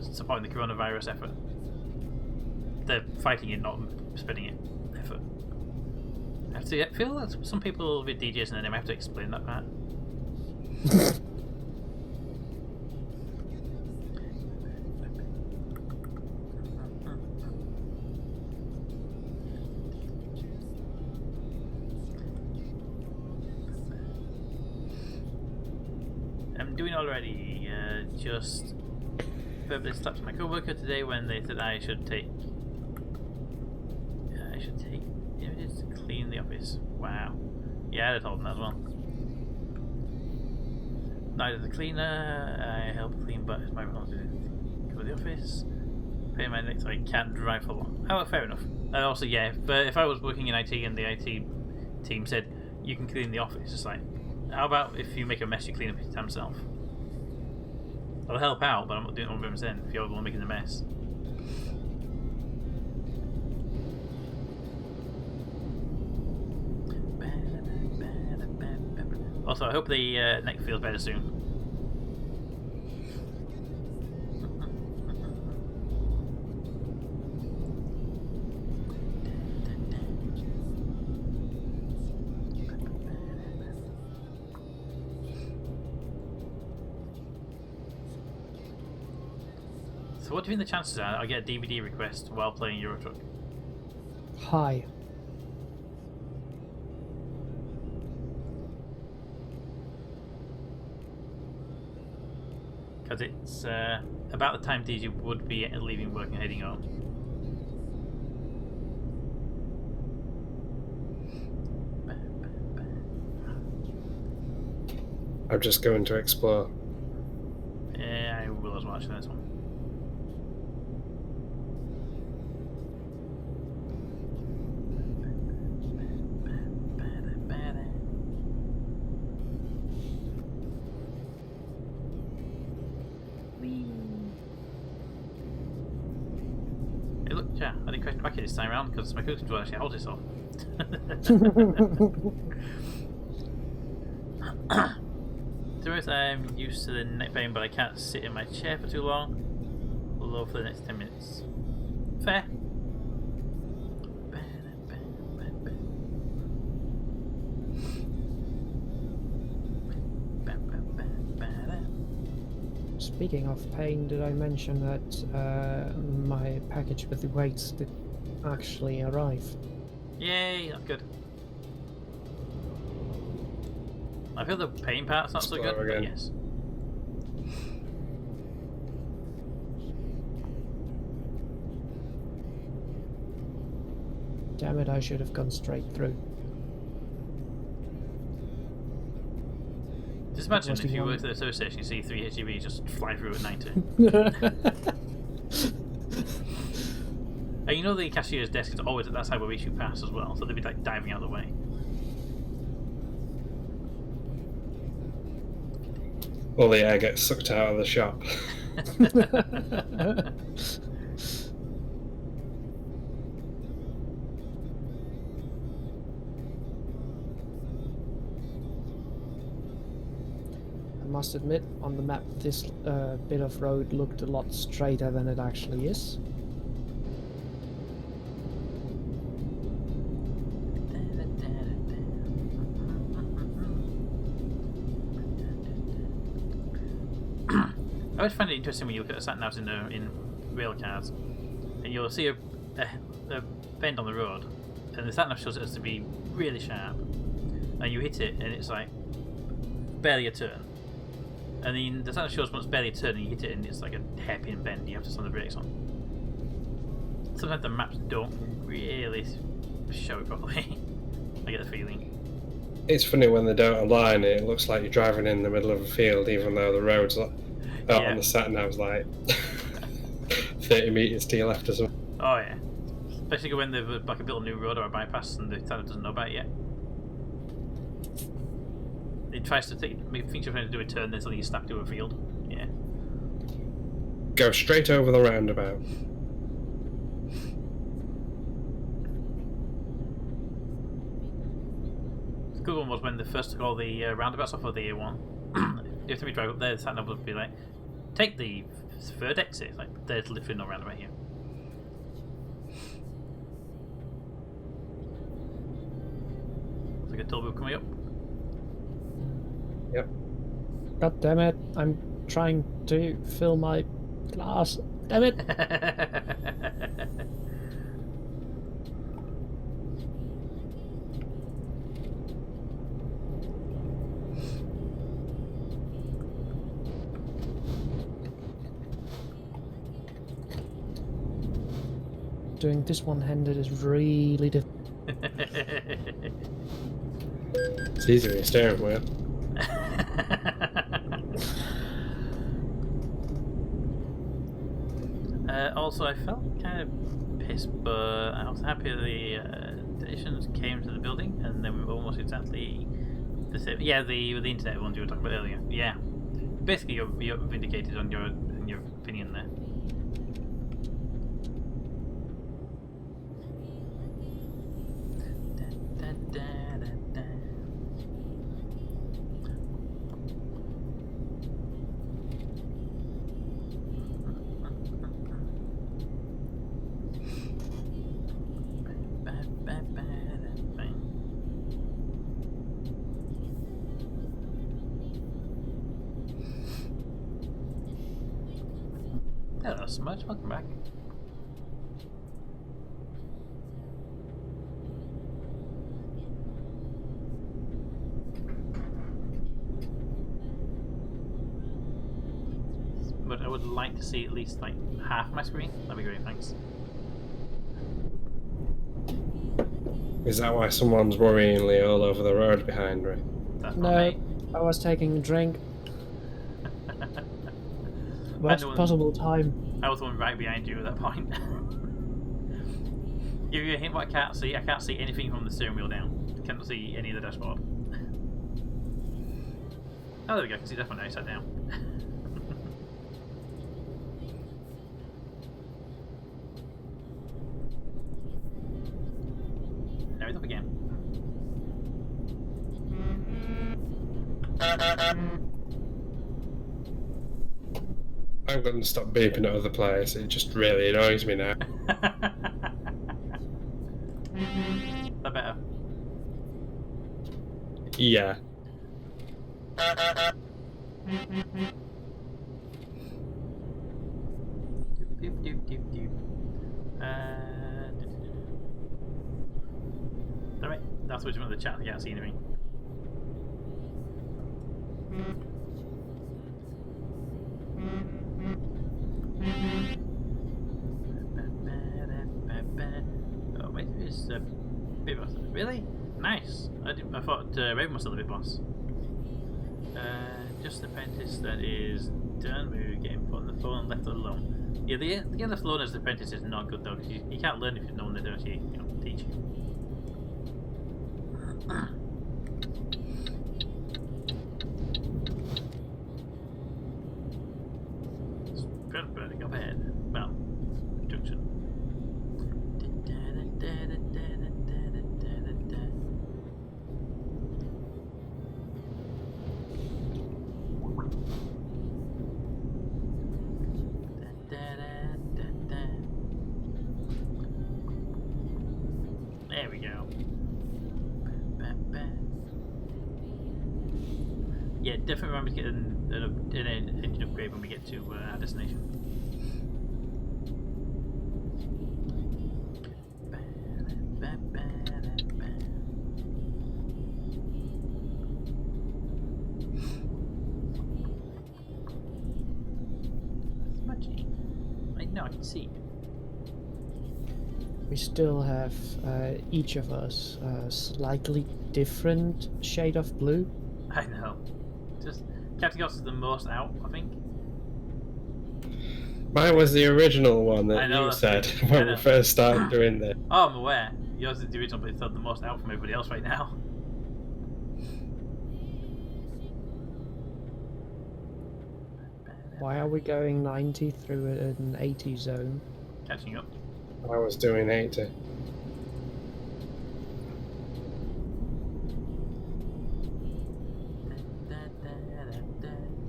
supporting the coronavirus effort. They're fighting it, not spreading it effort. I feel that some people with DJs and then they have to explain that part. I'm doing already. Just verbally slapped my coworker today when they said I should take images to clean the office. Wow. Yeah, I told them that as well. Neither the cleaner, I help clean, but it's my responsibility to cover the office. Pay my next so I can't drive for long. Oh, fair enough. Also, yeah, but if I was working in IT and the IT team said you can clean the office, it's like, how about if you make a mess, you clean up your damn self? I'll help out, but I'm not doing it 100% if you're the one making the mess. Also, I hope the neck feels better soon. So what do you think the chances are that I get a DVD request while playing Euro Truck? Hi. Because it's about the time DJ would be leaving work and heading home. I'm just going to explore. Yeah, I will as well actually this one. Hey, look, yeah, I didn't crash back this time around because my cruise control actually holds itself. To be honest, I'm used to the neck pain, but I can't sit in my chair for too long. Although for the next 10 minutes. Fair. Speaking of pain, did I mention that my package with the weights did actually arrive? Yay, that's good. I feel the pain part's not so good, but yes. Damn it, I should have gone straight through. Just imagine if you work at the service station, you see 3 HGVs just fly through at 90. And you know the cashier's desk is always at that side where we shoot past as well, so they'd be like diving out of the way. All the air gets sucked out of the shop. I must admit, on the map this bit of road looked a lot straighter than it actually is. I always find it interesting when you look at the sat navs in rail cars, and you'll see a bend on the road, and the sat nav shows it as to be really sharp, and you hit it, and it's like barely a turn. And then the sat nav shows when it's barely a turn, and you hit it, and it's like a hairpin bend. You have to slam the brakes on. Sometimes the maps don't really show it properly. I get the feeling. It's funny when they don't align. It looks like you're driving in the middle of a field, even though the road's on the sat nav's like 30 meters to your left or something. Oh yeah, especially when they've like a built a new road or a bypass and the sat nav doesn't know about it yet. It tries to thinks you're trying to do a turn, then suddenly you snap to a field. Yeah. Go straight over the roundabout. The good one was when they first took all the roundabouts off of the A1. Every time you drive up there, the sat nav would be like, take the third exit. Like, there's literally no roundabout here. Looks like a toll booth coming up. Yep. God damn it! I'm trying to fill my glass. Damn it! Doing this one-handed is really difficult. It's easy with your steering wheel. Also, I felt kind of pissed, but I was happy that the technicians came to the building, and they were almost exactly the same. Yeah, the internet ones you were talking about earlier. Yeah, basically you're vindicated on your opinion there. Hello, Smudge. Welcome back. But I would like to see at least like half my screen. That'd be great, thanks. Is that why someone's worryingly all over the road behind me? That's No, not me. I was taking a drink. Worst possible time. I was the one right behind you at that point. Give you a hint what I can't see. I can't see anything from the steering wheel down. I can't see any of the dashboard. Oh, there we go. I can see that one now. Sat down. Now he's up again. I'm going to stop beeping at other players. It just really annoys me now. That better. Yeah. Doop, doop, doop, doop. Alright, that's which one of the chat. I can't see anything. Oh wait, it's Big Boss. Really? Nice. I thought Raven was still the Big Boss. Just the apprentice that is done. We're getting put on the phone and left alone. Yeah, the getting left alone as the apprentice is not good though, because you can't learn if you've no one there to actually teach you. Burning up ahead. Well, junction. There we go. Yeah, definitely remember to get an engine upgrade when we get to our destination. I can see. We still have each of us a slightly different shade of blue. I know. Just Captain Goss is the most out, I think. Mine was the original one I that know, you that's said good. I when know. we first started doing this. Oh, I'm aware. Yours is the original, but it's the most out from everybody else right now. Why are we going 90 through an 80 zone? Catching up. I was doing 80.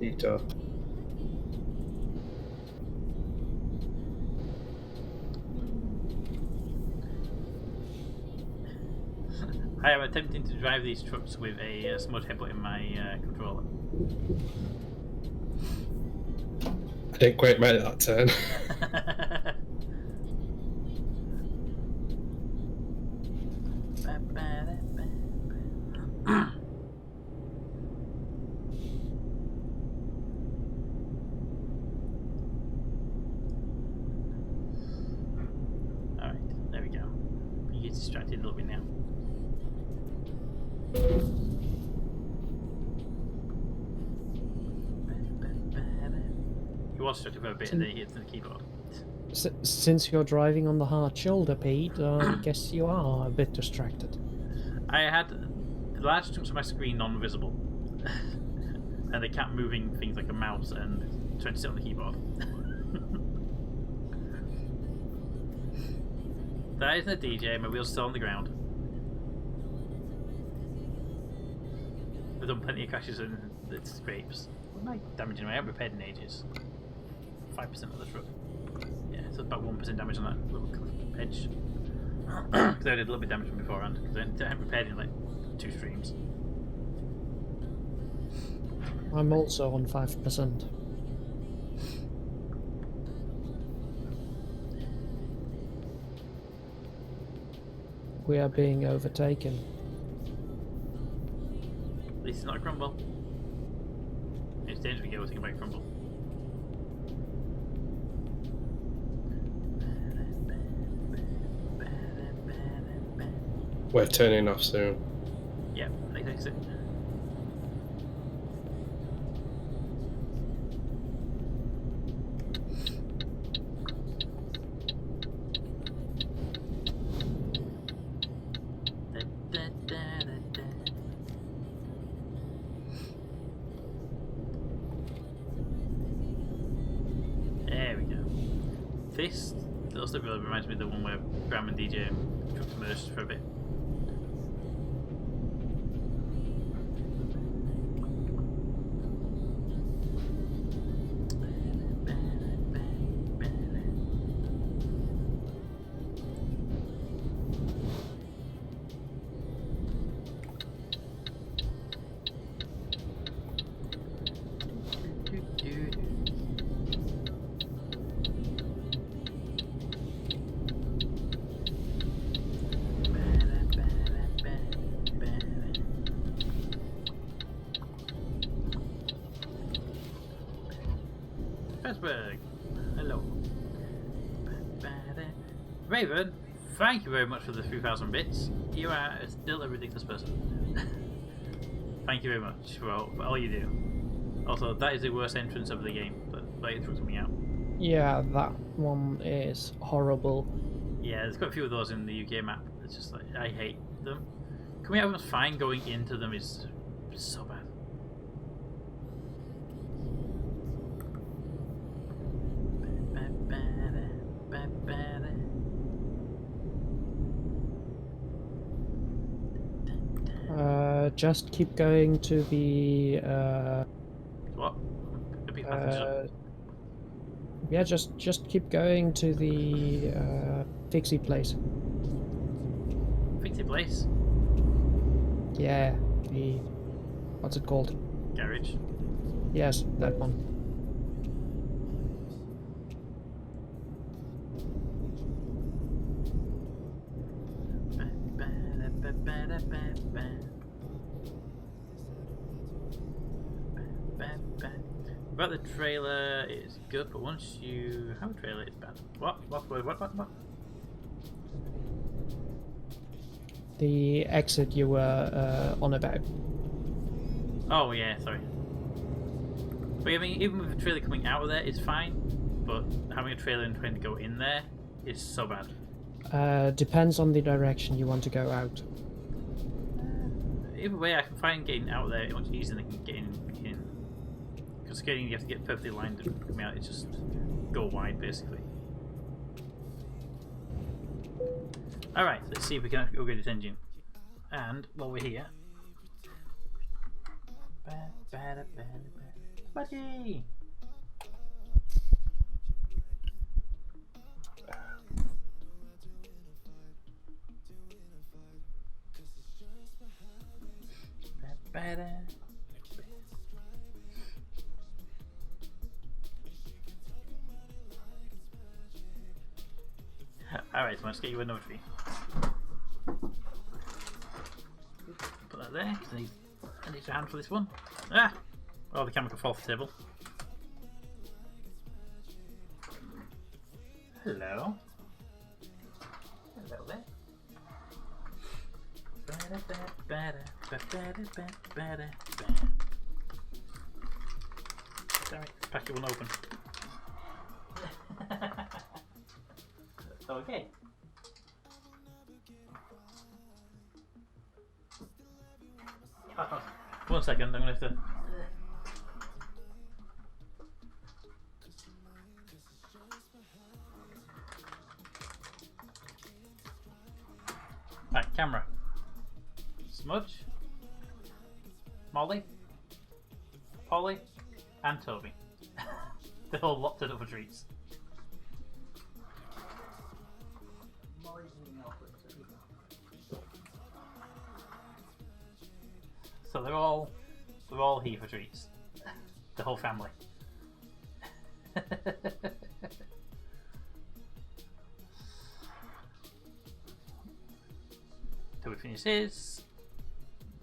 Detour. I am attempting to drive these trucks with a smudge headbutt in my controller. I didn't quite make that turn. Alright, there we go. You get distracted a little bit now. You was distracted for a bit and then you hit the keyboard. Since you're driving on the hard shoulder, Pete, I guess you are a bit distracted. I had large chunks of my screen non-visible. And they kept moving things like a mouse and trying to sit on the keyboard. That isn't a DJ, my wheel's still on the ground. I've done plenty of crashes and it scrapes. What am I damaging? I haven't repaired in ages. 5% of the truck. Yeah, so about 1% damage on that little edge. Because I did a little bit of damage from beforehand. Because I haven't repaired in like 2 streams. I'm also on 5%. We are being overtaken. At least it's not a crumble. It's dangerous to get everything about crumble. We're turning off soon. Yep, next exit. There we go. This little stuff really reminds me of the one where Bram and DJ trucks merged for a bit. Hello. Raven, thank you very much for the 3,000 bits. You are still a ridiculous person. Thank you very much for all you do. Also, that is the worst entrance of the game, but it threw me out. Yeah, that one is horrible. Yeah, there's quite a few of those in the UK map. It's just like, I hate them. Coming out of them's fine, going into them is so bad. Just keep going to the What? yeah, just keep going to the fixie place. Fixie place? Yeah, the what's it called? Garage. Yes, that one. About the trailer, it's good, but once you have a trailer, it's bad. What? The exit you were on about. Oh yeah, sorry. But I mean, even with the trailer coming out of there, it's fine. But having a trailer and trying to go in there is so bad. Depends on the direction you want to go out. Either way, I can find getting out there much easier than I can get in. Because getting, you have to get perfectly lined and coming out. It's just go wide, basically. Alright, let's see if we can upgrade this engine. And while we're here, buddy. Alright, so let's get you another tree. Put that there. I need your hand for this one. Ah! Oh, the camera can fall off the table. Hello. Hello there. Damn it, packet won't open. Okay. One second, I'm gonna have to. Right, camera. Smudge, Molly, Polly, and Toby. They're all locked up for treats. So they're all here for treats. The whole family. Toby finished his.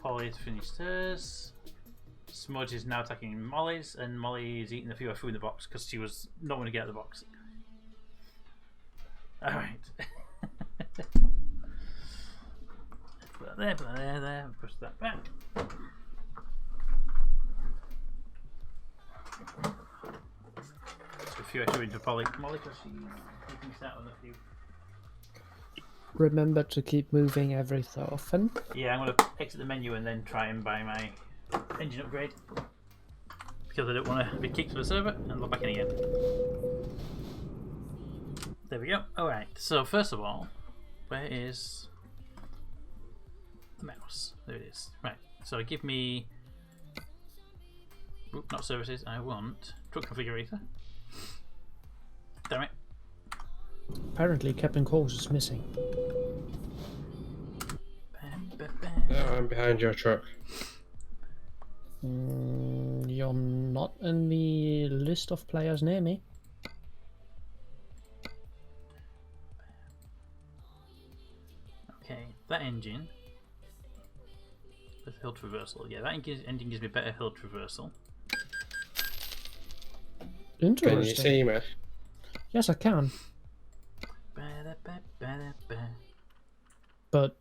Polly's finished hers. Smudge is now attacking Molly's, and Molly is eating a few of food in the box because she was not going to get out of the box. Alright. Put that there, push that back. Just a few extra into Molly because she's keeping out on a few. Remember to keep moving every so often. Yeah, I'm going to exit the menu and then try and buy my engine upgrade because I don't want to be kicked from the server and log back in again. There we go. Alright, so first of all, where is the mouse? There it is. Right, so give me. Oop, not services, I want truck configurator. Damn it. Apparently, Captain Course is missing. No, I'm behind your truck. You're not in the list of players near me. Okay, that engine with hill traversal. Yeah, that engine gives me better hill traversal. Interesting. Can you see me? Yes, I can. But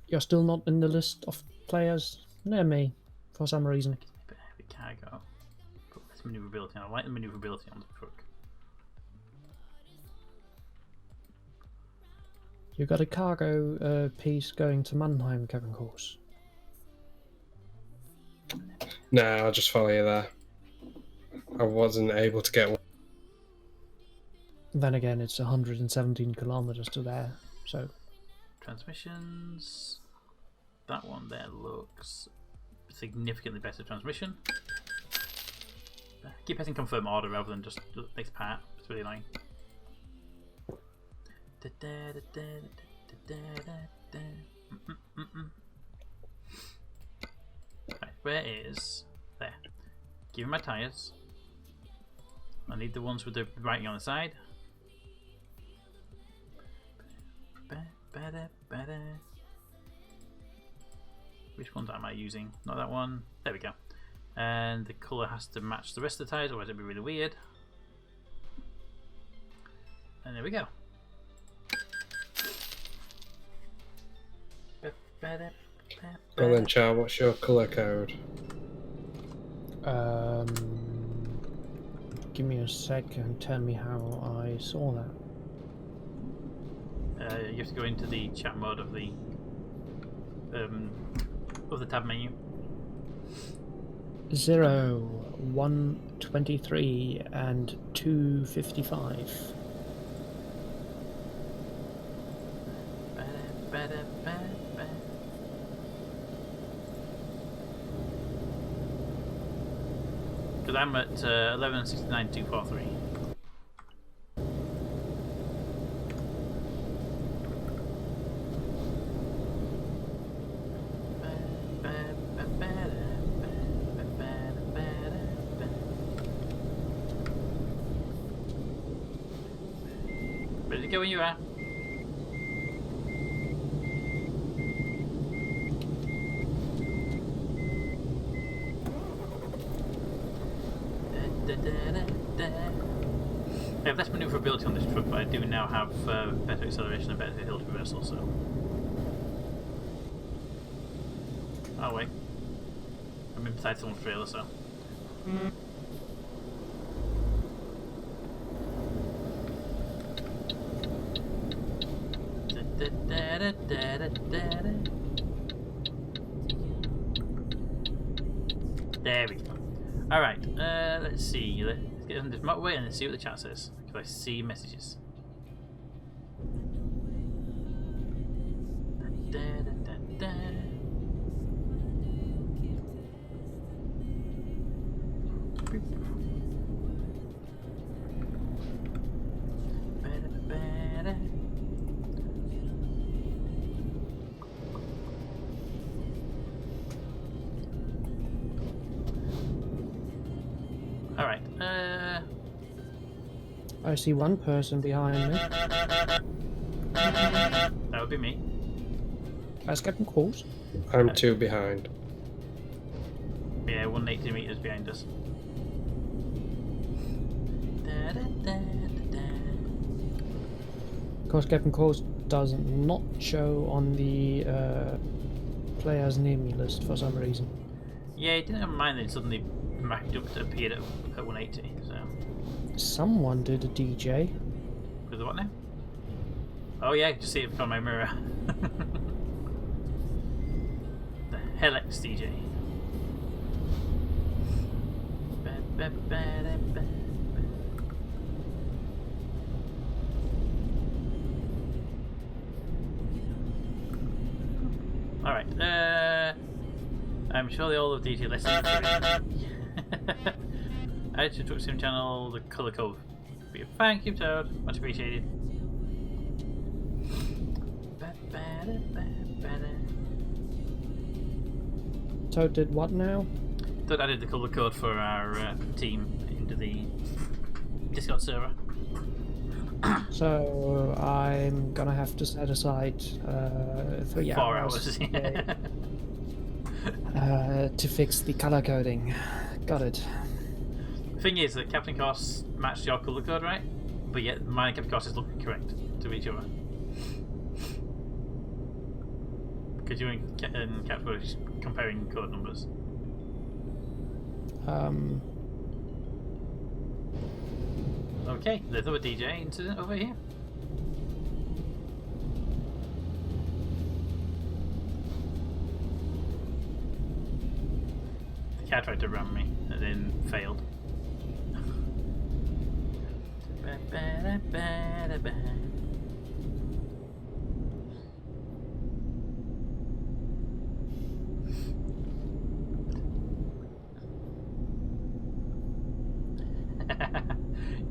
you're still not in the list of players near me for some reason. Heavy cargo. Put less maneuverability. I like the maneuverability on the truck. You got a cargo piece going to Mannheim, Captain Course. No, I'll just follow you there. I wasn't able to get one. Then again, it's 117 kilometers to there, so. Transmissions. That one there looks significantly better transmission. Keep pressing confirm order rather than just the next part. It's really annoying. Right, where is there? Give me my tyres. I need the ones with the writing on the side. Which ones am I using? Not that one. There we go. And the colour has to match the rest of the tyres, otherwise it'll be really weird. And there we go. Go then, Char, what's your colour code? Give me a sec and tell me how I saw that. You have to go into the chat mode of the tab menu. 0, 123 and 255. Because I'm at 1169,243. Ready to go when you are. I have less manoeuvrability on this truck, but I do now have better acceleration and better hill reversal, so... Oh wait. I'm inside someone's trailer, so... There we go. Alright, let's see. Let's get on this motorway and let's see what the chat says. Because I see messages. Alright, I see one person behind me. that would be me. That's Captain Course. I'm 2 behind. Yeah, 180 meters behind us. Of course, Captain Course does not show on the players near me list for some reason. Yeah, it didn't have mine, then suddenly appeared at 180, so... Someone did a DJ. With the what now? Oh yeah, just see it from my mirror. The Helix DJ. Alright, I'm sure they all have DJ lessons. Add to Truck Sim channel the colour code. Thank you, Toad. Much appreciated. Toad did what now? Toad added the colour code for our team into the Discord server. So I'm gonna have to set aside 3 4 hours hours. to fix the color coding. Got it. The thing is that Captain Cost matched your colour code, right? But yet mine and Captain Cost is looking correct to each other. Because you and Captain were just comparing code numbers. Okay, there's another DJ incident over here. The cat tried to ram me and then failed.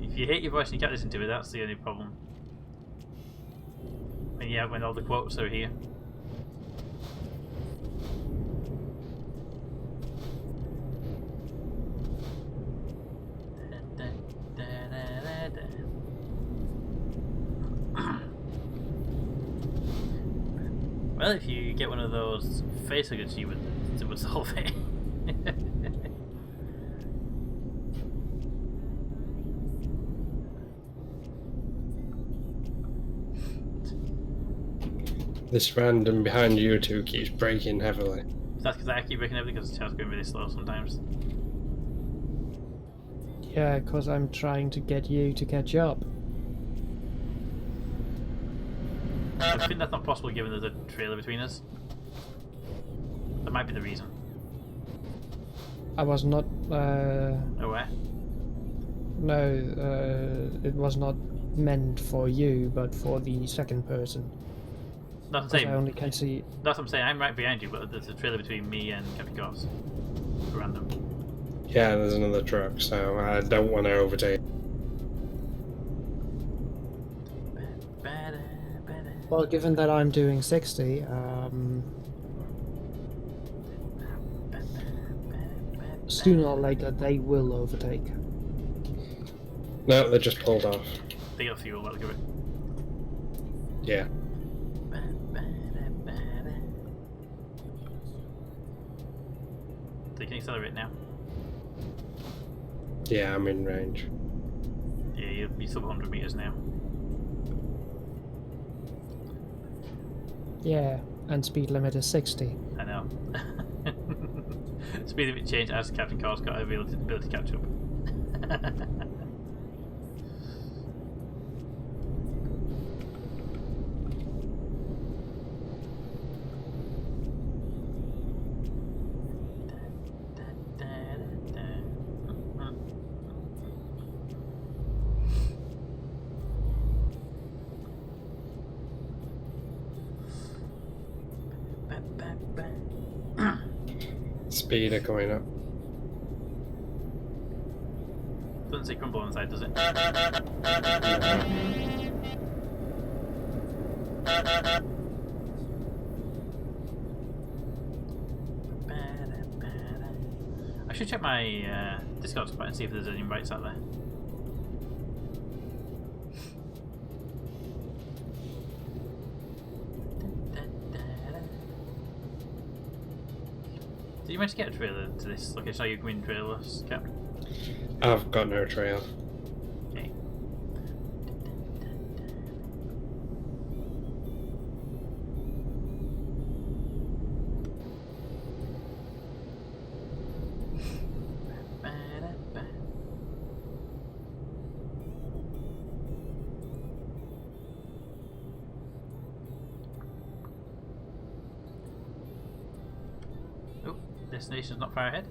If you hate your voice and you can't listen to it, that's the only problem. And yeah, when all the quotes are here. Well, if you get one of those facehuggers, you would solve it. This random behind you two keeps braking heavily. That's because I keep breaking everything because the car's going really slow sometimes. Yeah, because I'm trying to get you to catch up. I think that's not possible given there's a trailer between us. That might be the reason. I was not. Aware? No, it was not meant for you, but for the second person. That's what I'm 'Cause I saying. only can see. That's what I'm saying. I'm right behind you, but there's a trailer between me and Captain Cos. Random. Yeah, there's another truck, so I don't want to overtake. Well, given that I'm doing 60, sooner or later they will overtake. No, they just pulled off. They got fuel, that'll give it. Yeah. They can accelerate now. Yeah, I'm in range. Yeah, you'll be sub 100 meters now. Yeah, and speed limit is 60. I know. Speed limit change as Captain Car's got ability to catch up. Speed are coming up. Doesn't say crumble on the side, does it? I should check my Discord spot and see if there's any invites out there. Did you manage to get a trailer to this location? Are you green trailers, Cap? I've got no trail. Okay. Oh, destination's not far ahead.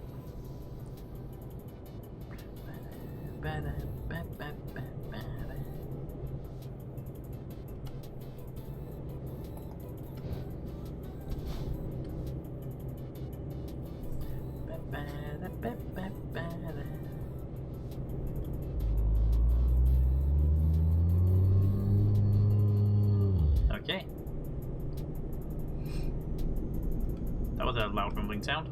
Okay. That was a loud rumbling sound.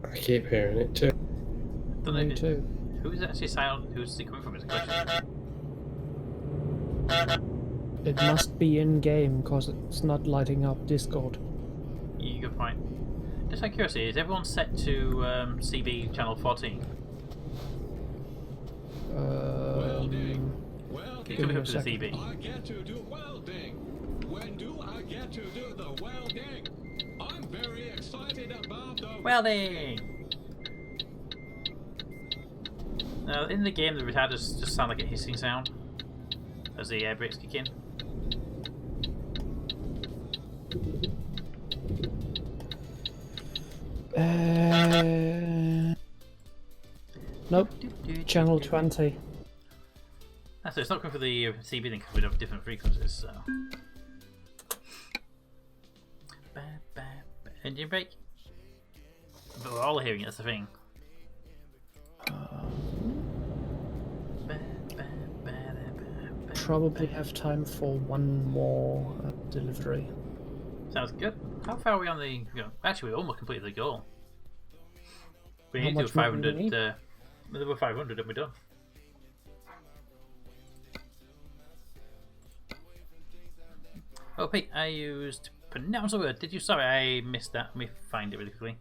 I keep hearing it too. Don't know Me if too. who's actually silent? Who's it coming from? Is the question. It must be in game because it's not lighting up Discord. You good point. Just out of curiosity, is everyone set to CB channel 14? Welding. You can look up to the second. CB. I get to do welding. When do I get to do the welding? I'm very excited about the Welding! Now, in the game, the retarders just sound like a hissing sound as the air brakes kick in. Nope. Channel 20. So it's not coming for the CB, then coming off different frequencies, so. Engine brake? But we're all hearing it, that's the thing. Probably have time for one more delivery. Sounds good. How far are we on the... actually, we almost completed the goal. We How need to do much more do we 500... need? there were 500 and we're done. Oh, Pete, I used... pronounce a word. Did you? Sorry, I missed that. Let me find it really quickly.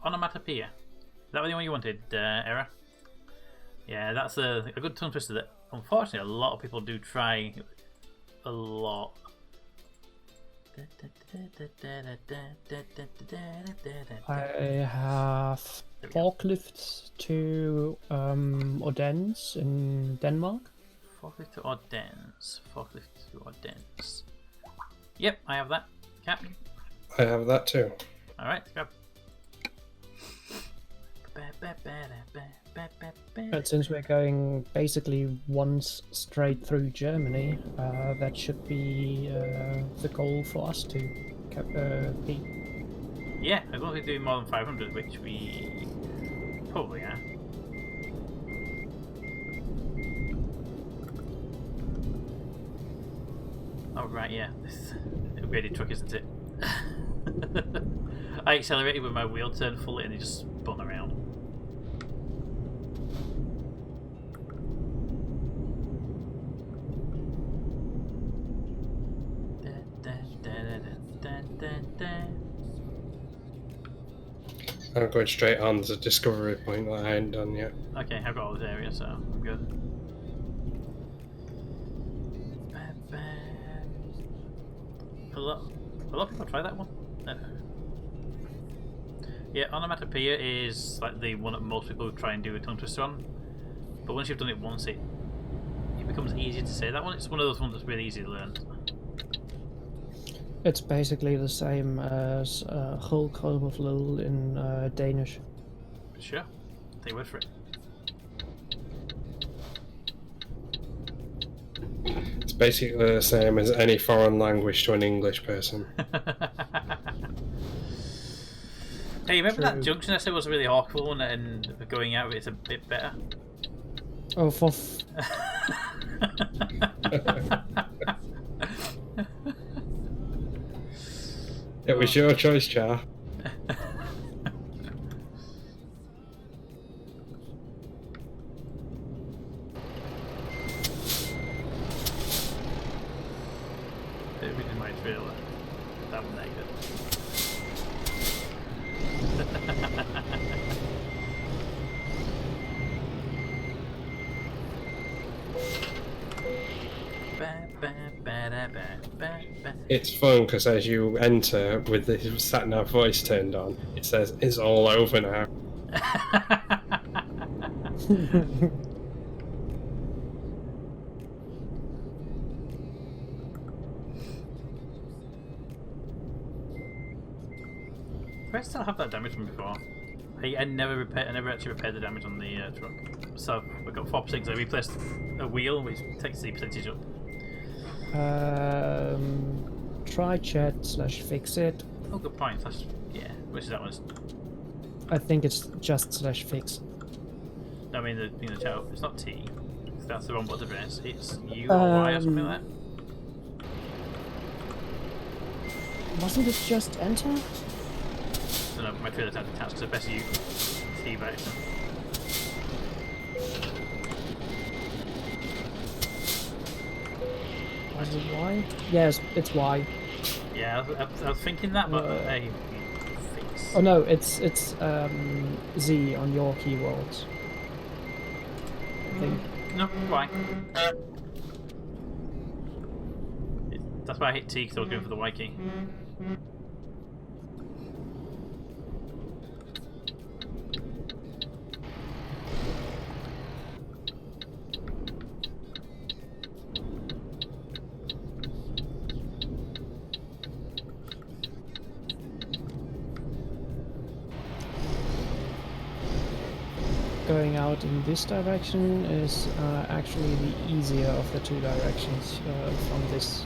Onomatopoeia. Is that the one you wanted, Era? Yeah, that's a good tongue twister that unfortunately a lot of people do try a lot. I have forklifts to Odense in Denmark. Forklift to Odense. Forklift to Odense. Yep, I have that. Cap. I have that too. Alright, grab. But since we're going basically once straight through Germany, that should be the goal for us to beat. Yeah, as long as we do more than 500, which we probably are. Oh right, yeah, this upgraded truck, isn't it? I accelerated with my wheel turned fully and it just spun around. I'm going straight on to the discovery point that I ain't done yet. Okay, I've got all this area, so I'm good. A lot of people try that one. Yeah, onomatopoeia is like the one that most people try and do a tongue twister on. But once you've done it once, it becomes easier to say that one. It's one of those ones that's really easy to learn. It's basically the same as Hulk of Lil in Danish. Sure, take your word for it. It's basically the same as any foreign language to an English person. Hey, remember that junction I said was a really awkward one and going out it's a bit better? Oh, for It was your choice, Char. It really might feel that one there good. It's fun because as you enter with the sat-nav voice turned on, it says, "It's all over now." I still have that damage from before. I never actually repaired the damage on the truck. So I've got 4% because I replaced a wheel, which takes the percentage up. Try chat/fix it. Oh, good point. Yeah, which is that one? I think it's just /fix. I mean, the chat. It's not T. That's the wrong button press. It's U or Y or something like that. Wasn't it just enter? So no, my trailer's attached because I best use T by accident. Was it Y? Yes, it's Y. Yeah, I was thinking that, but I fix. Oh no, it's Z on your keywords. I think. No, Y. That's why I hit T because I was going for the Y key. Going out in this direction is actually the easier of the two directions from this.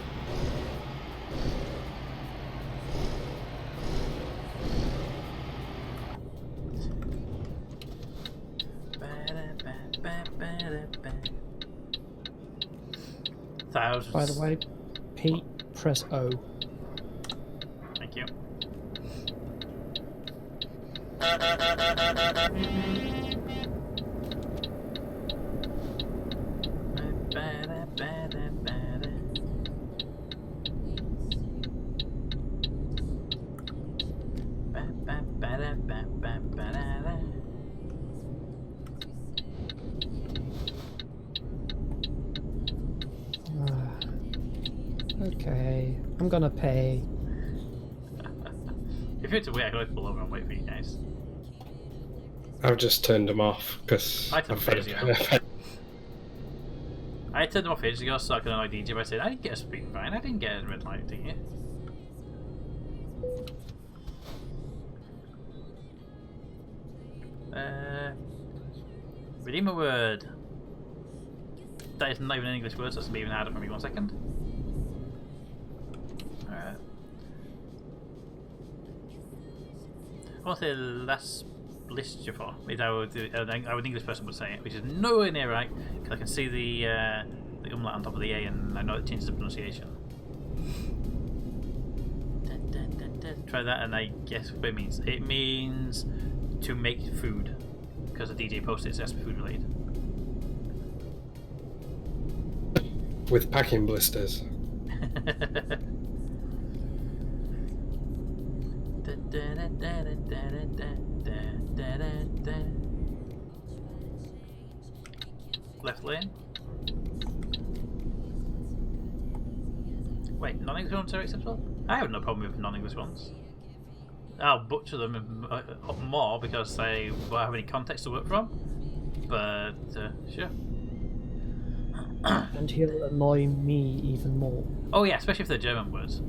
Thousands. By the way, Pete, press O. Thank you. Okay, I'm gonna pay. If it's a wait, I can always pull over and wait for you guys. I've just turned them off because I turned them off ages ago so I could annoy DJ by saying I didn't get a speeding fine, I didn't get a red light ticket. Redeem a word. That is not even an English word, so it's going to be even harder for me. 1 second. Alright. I want to say last list for is how an English person would say it, which is nowhere near right because I can see the umlaut on top of the A and I know it changes the pronunciation. Try that and I guess what it means. It means to make food because the DJ posted it says food related. With packing blisters. Left lane. Wait, non-English ones are acceptable? I have no problem with non-English ones. I'll butcher them more because they won't have any context to work from. But sure. And he'll annoy me even more. Oh yeah, especially if they're German words.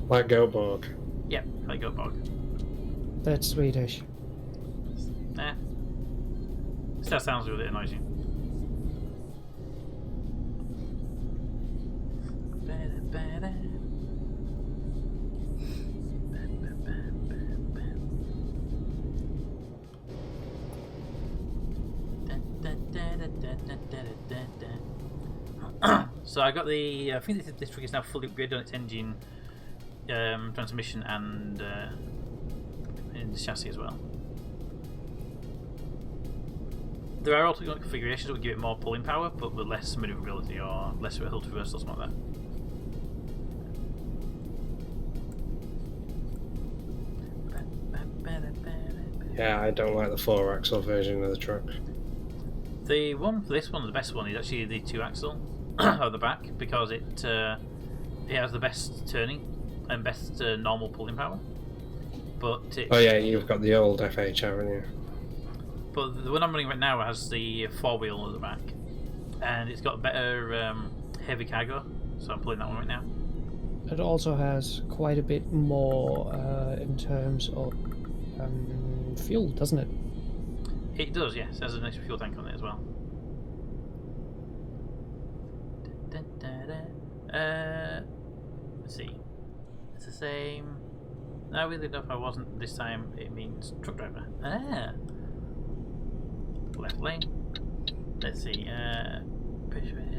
Like Goatborg. Yep, like Goatborg. That's Swedish. Nah. Still sounds really annoys you. So I got the. I think this truck is now fully upgraded on its engine, transmission, and in the chassis as well. There are also configurations that would give it more pulling power, but with less maneuverability or less hill traversal or something like that. Yeah, I don't like the 4-axle version of the truck. The one for this one, the best one, is actually the 2-axle at the back because it has the best turning and best normal pulling power. But oh yeah, you've got the old FH, haven't you? But the one I'm running right now has the 4-wheel at the back, and it's got better heavy cargo, so I'm pulling that one right now. It also has quite a bit more in terms of fuel, doesn't it? It does, yes. There's an extra fuel tank on it as well. Let's see. It's the same. No, really enough. I wasn't this time. It means truck driver. Ah. Left lane. Let's see.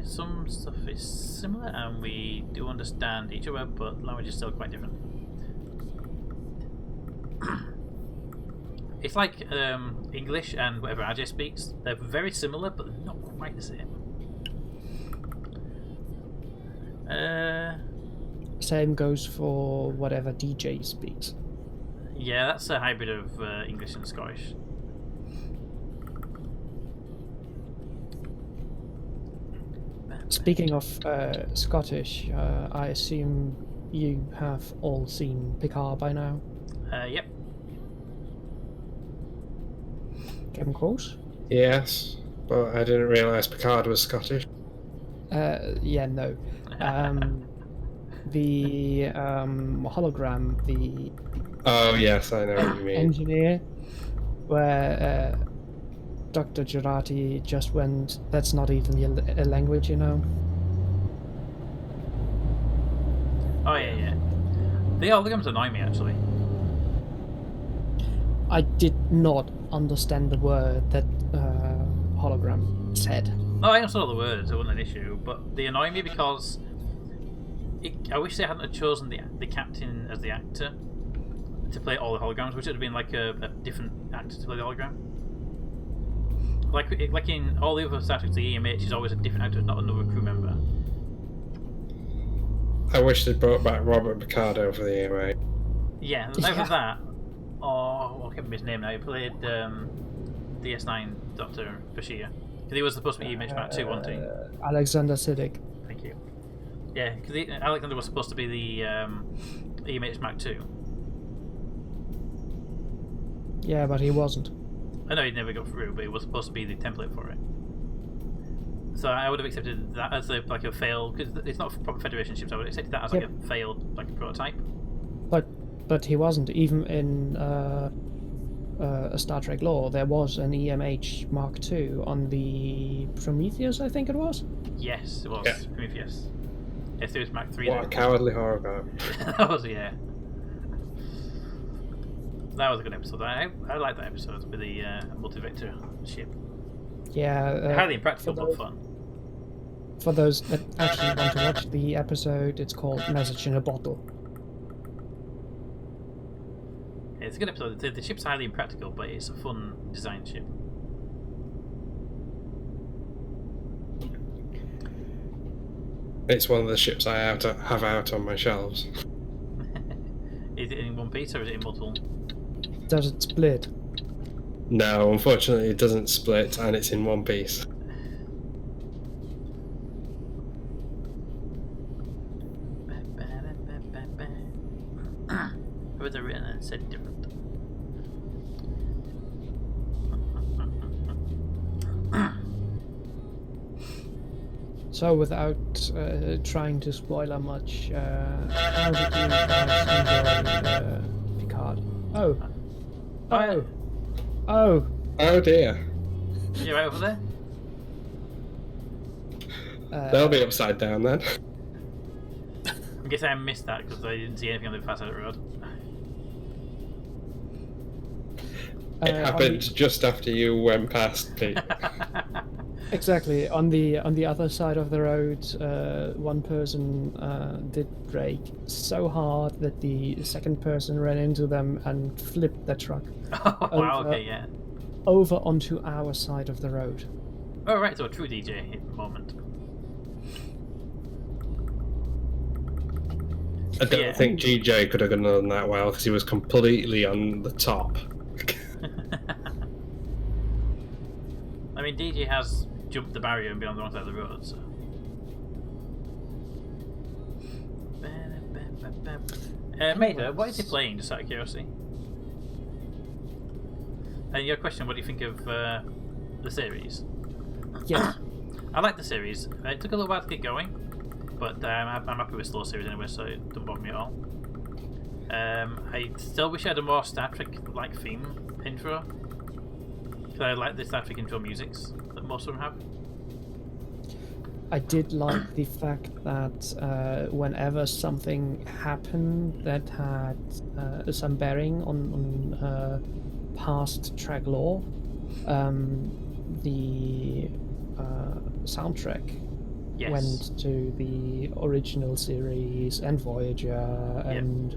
Some stuff is similar, and we do understand each other, but language is still quite different. It's like English and whatever RJ speaks. They're very similar, but not quite the same. Same goes for whatever DJ speaks. Yeah, that's a hybrid of English and Scottish. Speaking of Scottish, I assume you have all seen Picard by now? Yep. Came close? Yes, but I didn't realise Picard was Scottish. Yeah, no. The hologram, the... Oh yes, I know what you mean. Engineer, where Dr. Girardi just went, that's not even a language, you know? Oh yeah, yeah. The holograms annoy me, actually. I did not understand the word that hologram said. No, I understood all the words, it wasn't an issue, but they annoy me because I wish they hadn't have chosen the captain as the actor to play all the holograms, which would have been like a different actor to play the hologram. Like in all the other Star Trek, the EMH is always a different actor, not another crew member. I wish they brought back Robert Picardo for the EMH. Yeah, either that, or I can't remember his name now. He played the S9 Dr. Bashir. Because he was supposed to be EMH Part 2, wasn't he? Alexander Siddig. Thank you. Yeah, because Alexander was supposed to be the EMH Mark II. Yeah, but he wasn't. I know he never got through, but it was supposed to be the template for it. So I would have accepted that as a failed, because it's not a proper Federation ship, so I would have accepted that as like a failed prototype. But he wasn't. Even in Star Trek lore, there was an EMH Mark II on the Prometheus, I think it was. Yes, it was. Yeah. Prometheus. Yes, there was Mark III. What a cowardly horror game. That was, yeah. That was a good episode. I like that episode with the multi-vector ship. Yeah. Highly impractical, but fun. For those that actually want to watch the episode, it's called Message in a Bottle. Yeah, it's a good episode. The ship's highly impractical, but it's a fun design ship. It's one of the ships I have out on my shelves. Is it in one piece or is it in multiple? Does it split? No, unfortunately it doesn't split and it's in one piece. Was it written and said different? So, without trying to spoiler much, how did you guys enjoy Picard? Oh. Oh dear. You right over there? They'll be upside down then. I guess I missed that because I didn't see anything on the far side of the road. It happened just after you went past, Pete. Exactly. On the other side of the road, one person did brake so hard that the second person ran into them and flipped the truck. Oh, wow, okay, yeah. Over onto our side of the road. Oh, right, so a true DJ moment. I don't think GJ could have done that well because he was completely on the top. I mean, DJ has jumped the barrier and been on the wrong side of the road, so. Mater, what is he playing, just out of curiosity? And your question, what do you think of the series? Yes. I like the series. It took a little while to get going, but I'm happy with slow series anyway, so it doesn't bother me at all. I still wish I had a more Star Trek-like theme intro. Because I like the Star Trek intro musics that most of them have. I did like the fact that whenever something happened that had some bearing on past track lore, the soundtrack went to the original series and Voyager and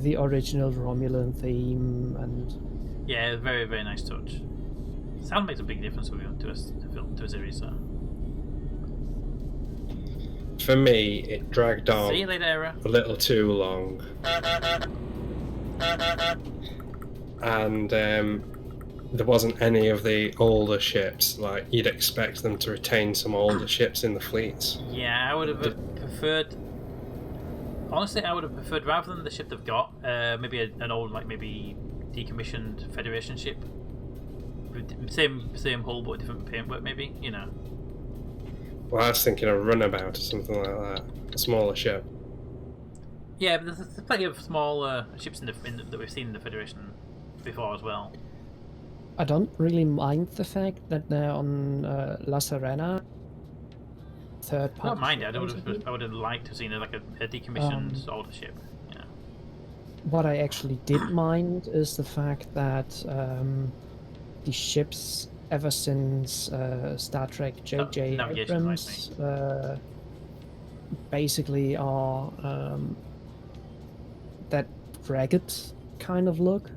the original Romulan theme and yeah, very very nice touch. Sound makes a big difference to a series. So. For me, it dragged on See you later, Era. a little too long, and there wasn't any of the older ships. Like you'd expect them to retain some older ships in the fleets. Yeah, I would have preferred. Honestly, I would have preferred rather than the ship they've got, maybe an old, like maybe decommissioned Federation ship, same hull but different paintwork, maybe. You know. Well, I was thinking a runabout or something like that, a smaller ship. Yeah, but there's plenty of small ships that we've seen in the Federation before as well. I don't really mind the fact that they're on La Serena. Third part. I don't mind it. I would have liked to have seen a decommissioned older ship. Yeah. What I actually did mind is the fact that the ships, ever since Star Trek J.J. Abrams, basically are that ragged kind of look.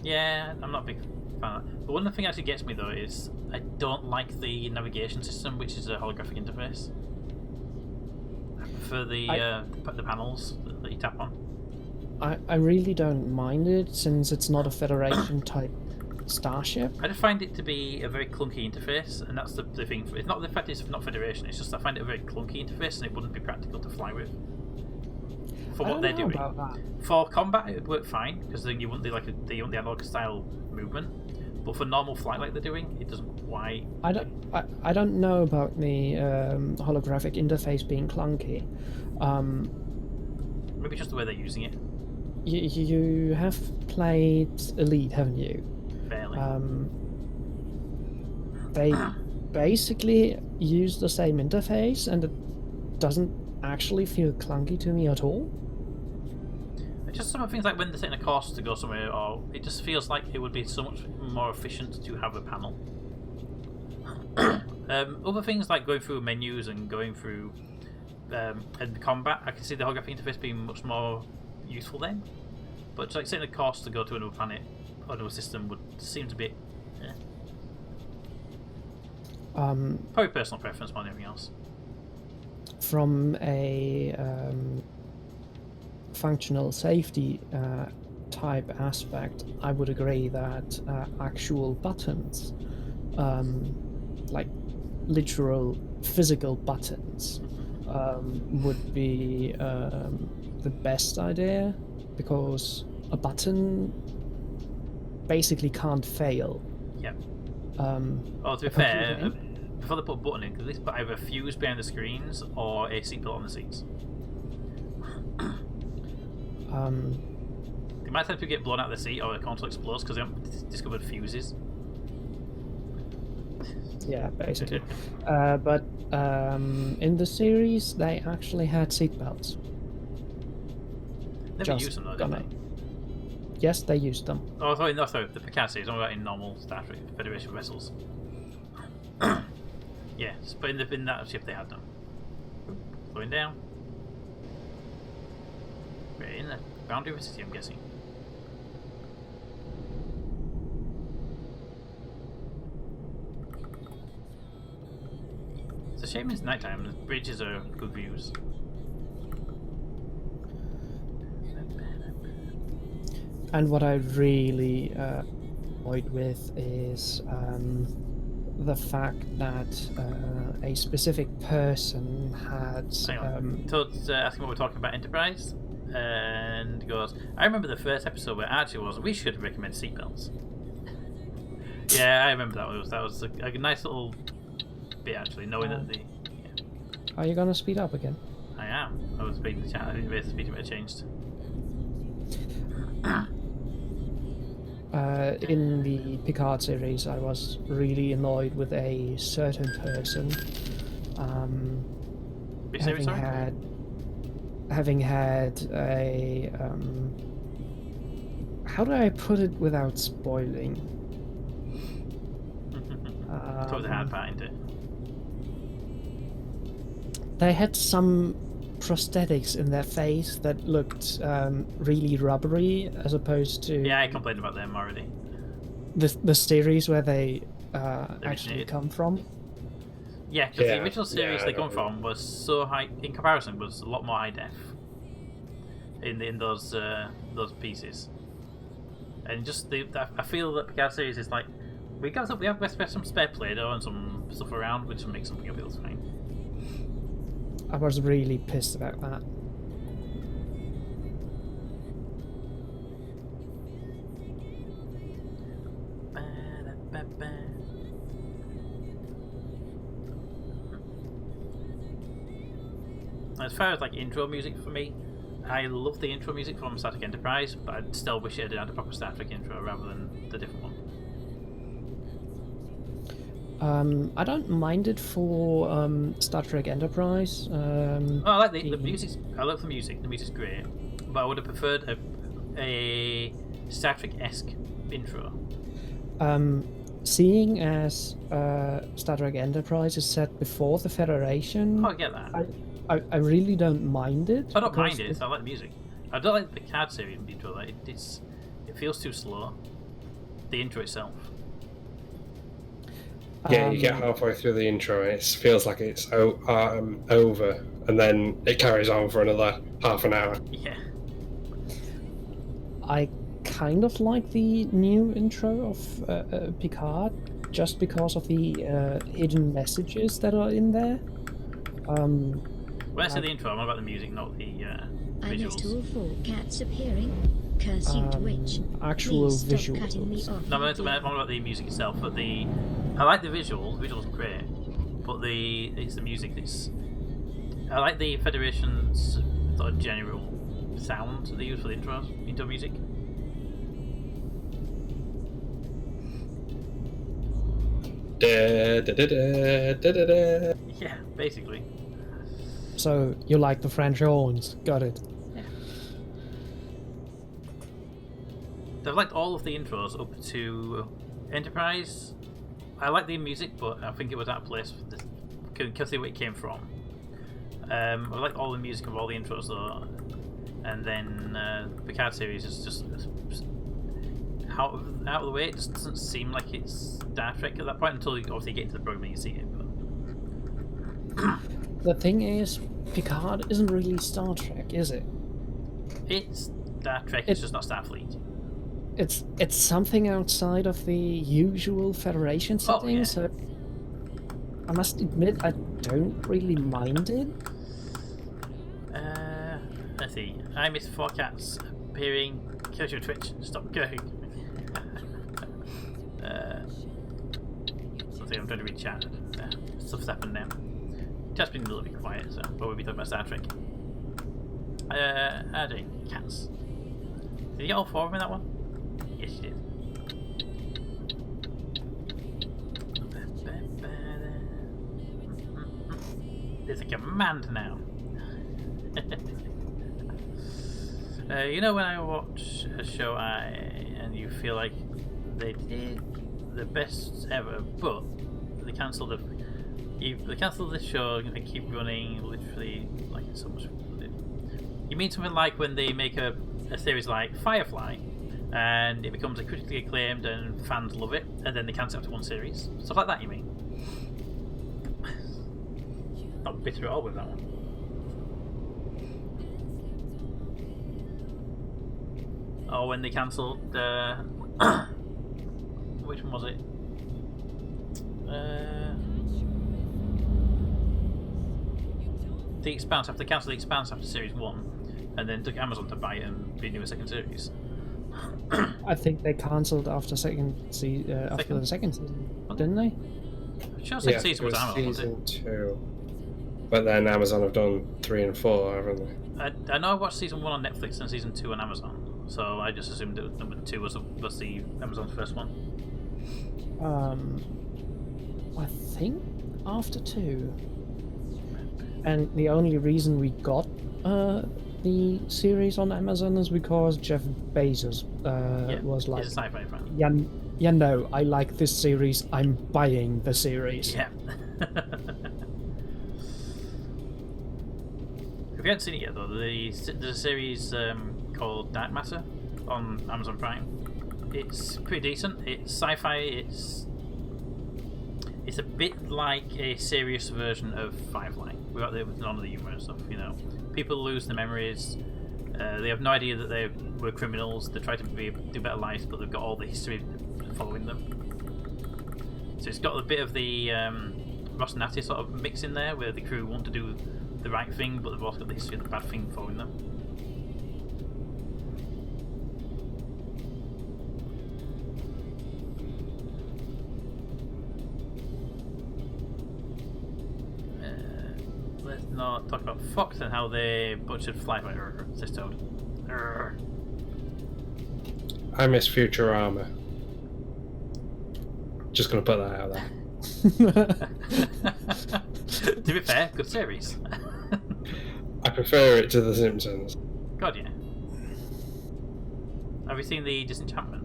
Yeah, I'm not a big fan of that. But one thing that actually gets me though is I don't like the navigation system, which is a holographic interface. I prefer the panels that you tap on. I really don't mind it, since it's not a Federation type Starship. I just find it to be a very clunky interface, and that's the thing. It's not the fact it's not Federation. It's just I find it a very clunky interface, and it wouldn't be practical to fly with. For what they're doing. About that. For combat, it would work fine because then you wouldn't do the analog style movement. But for normal flight, like they're doing, it doesn't quite. I don't know about the holographic interface being clunky. Maybe just the way they're using it. You have played Elite, haven't you? Barely. They basically use the same interface, and it doesn't actually feel clunky to me at all. It's just some of the things like when they're taking a course to go somewhere, or it just feels like it would be so much more efficient to have a panel. Other things like going through menus and going through and combat, I can see the holographic interface being much more useful then. But like setting a course to go to another planet or another system would seem a bit. Probably personal preference more than anything else. From a functional safety type aspect, I would agree that actual buttons, like literal physical buttons, would be the best idea, because a button basically can't fail. Yep. To be fair, before they put a button in, at least put either a fuse behind the screens or a seatbelt on the seats. They might have to get blown out of the seat or the console explodes because they haven't discovered fuses. Yeah, basically. But in the series, they actually had seatbelts. Never used them though, did they? Yes, they used them. Oh, sorry, the Picard series. I'm about in normal Star Trek Federation vessels. Yes, but in that ship they had them. Slowing down. We're in the boundary of a city, I'm guessing. It's a shame it's nighttime. The bridges are good views. And what I really annoyed with is the fact that a specific person had. Hang on. Todd's asking what we're talking about Enterprise, and goes, I remember the first episode where Archie was, we should recommend seatbelts. Yeah, I remember that one. That was a nice little bit, actually, knowing that the. Yeah. Are you going to speed up again? I am. I was reading the chat. I think the speed limit changed. In the Picard series, I was really annoyed with a certain person. Having had a how do I put it without spoiling? It's always a hard part, isn't it? They had some prosthetics in their face that looked really rubbery, as opposed to. Yeah, I complained about them already. The series where they actually come from. Yeah, because the original series they come from was so high in comparison, was a lot more high def in those pieces, and just I feel that Picard series is like we have some spare Play-Doh and some stuff around, which will make something of it feels fine. I was really pissed about that. As far as like intro music for me, I love the intro music from Star Trek Enterprise, but I still wish it had a proper Star Trek intro rather than the different one. I don't mind it for Star Trek Enterprise. I like the music. I love the music. The music's great, but I would have preferred a Star Trek-esque intro. Seeing as Star Trek Enterprise is set before the Federation, I get that. I really don't mind it. I don't mind it. I like the music. I don't like the Picard series intro. It feels too slow. The intro itself. Yeah, you get halfway through the intro and it feels like it's over, and then it carries on for another half an hour. Yeah. I kind of like the new intro of Picard, just because of the hidden messages that are in there. When I say the intro, I'm on about the music, not the I missed visuals. all 4 cats appearing. Curse you to witch. Actual Please stop visuals. cutting me off. No, I'm on about the music itself, but I like the visuals. The visuals are great, but it's the music that's. I like the Federation's sort of general sound that they use for the intro music. Da, da, da, da, da, da, da. Yeah, basically. So you like the French horns? Got it. I've liked all of the intros up to Enterprise. I like the music, but I think it was out of place for this, because of where it came from. I like all the music of all the intros though, and then the Picard series is just out of the way. It just doesn't seem like it's Star Trek at that point until you obviously get into the program and you see it. But The thing is, Picard isn't really Star Trek, is it? it's Star Trek. It's just not Starfleet. It's something outside of the usual Federation setting, so I must admit I don't really mind it. Let's see. I miss 4 cats appearing. Curse your Twitch. Stop going. Something I'm trying to read chat. Stuff's happened now. Just been a little bit quiet, so we'll be talking about Star Trek. How do cats? Did you get all 4 of them in that one? Yes, you did. There's a command now. You know when I watch a show and you feel like they did the best ever, but they cancelled this show and they keep running literally like so much. You mean something like when they make a series like Firefly and it becomes a critically acclaimed and fans love it, and then they cancel after 1 series. Stuff like that, you mean? Not bitter at all with that one. Or when they cancelled which one was it? The Expanse. After they cancelled The Expanse after series 1 and then took Amazon to buy it and renew a second series. I think they cancelled after the second season, didn't they? Sure, second season was Amazon, season wasn't it? 2. But then Amazon have done 3 and 4, haven't they? I know I watched season 1 on Netflix and season 2 on Amazon, so I just assumed that number 2 was the Amazon's first one. I think after 2. And the only reason we got the series on Amazon is because Jeff Bezos was like, he's a sci-fi fan. yeah, no, I like this series, I'm buying the series. Yeah. If you haven't seen it yet though, there's a series called Dark Matter on Amazon Prime. It's pretty decent. It's sci-fi. It's a bit like a serious version of Firefly. Without none of the humour and stuff, you know. People lose their memories. They have no idea that they were criminals. They try to do better lives, but they've got all the history following them. So it's got a bit of the Ross Natty sort of mix in there, where the crew want to do the right thing, but they've also got the history of the bad thing following them. Let's not talk about Fox and how they butchered Flyby, says Toad. I miss Futurama. Just gonna put that out there. To be fair, good series. I prefer it to The Simpsons. God, yeah. Have you seen the Disenchantment?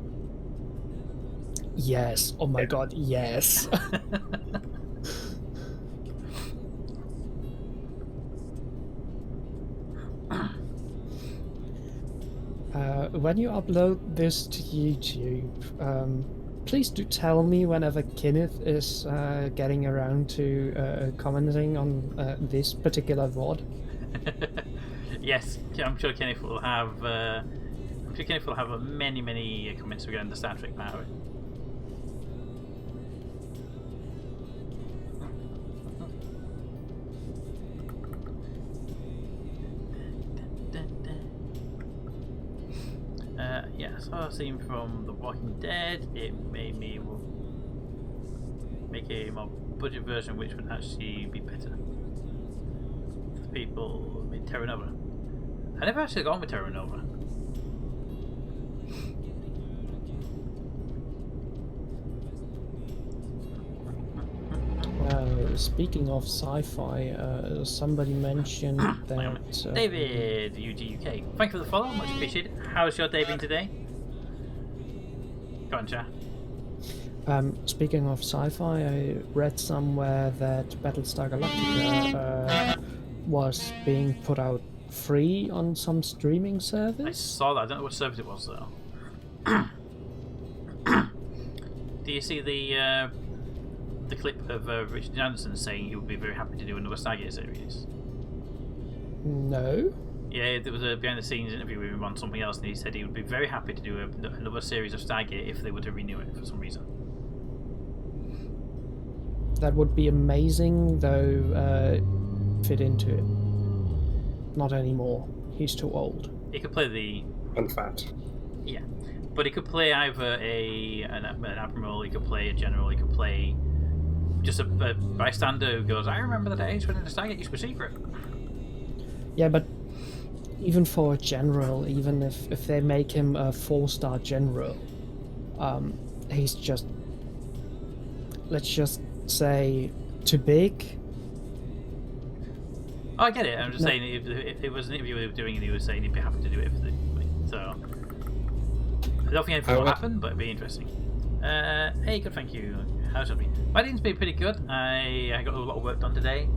Yes. Oh my god, yes. When you upload this to YouTube, please do tell me whenever Kenneth is getting around to commenting on this particular VOD. Yes, I'm sure Kenneth will have I'm pretty careful. Have many comments regarding the Star Trek part of it. Yeah, so I seen from The Walking Dead, it made me make a more budget version which would actually be better for people with Terra Nova. I never actually gone with Terra Nova. Speaking of sci-fi, somebody mentioned that... David, UGUK. Thank you for the follow, much appreciated. How's your day been today? Go on, chat. Speaking of sci-fi, I read somewhere that Battlestar Galactica was being put out free on some streaming service. I saw that. I don't know what service it was, though. Do you see the clip of Richard Anderson saying he would be very happy to do another Stargate series? No. Yeah, there was a behind-the-scenes interview with him on something else, and he said he would be very happy to do another series of Stargate if they were to renew it for some reason. That would be amazing, though. Fit into it. Not anymore. He's too old. He could play the... And fat. Yeah, but he could play either an admiral, he could play a general, he could play just a bystander who goes, I remember the days when the Stargate used to be secret. Yeah, but even for a general, even if they make him a 4-star general, he's just, let's just say, too big. Oh, I get it. I'm just saying, if it was an interview we were doing and he was saying he'd be happy to do it if they, so I don't think anything will happen, but it'd be interesting. Hey, good, thank you. How's it been? My day's been pretty good. I got a lot of work done today,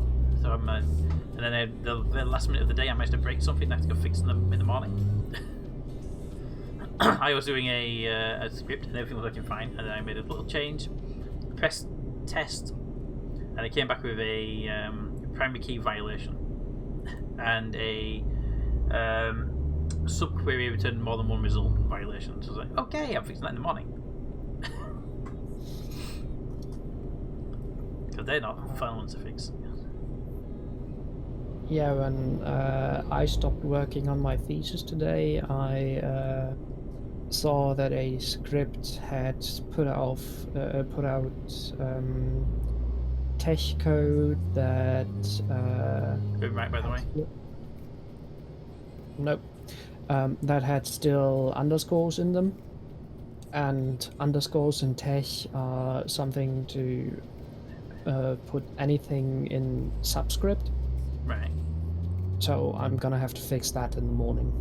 so I'm, and then the last minute of the day I managed to break something. I have to go fix them in the morning. I was doing a script and everything was working fine, and then I made a little change, pressed test, and it came back with a primary key violation and a subquery returned more than one result violation. So I was like, okay, I'm fixing that in the morning. Because they're not fun ones to fix. Yeah, when I stopped working on my thesis today, I saw that a script had put out tech code that Good right, by the way. Nope. That had still underscores in them, and underscores in tech are something to put anything in subscript. Right. So I'm gonna have to fix that in the morning.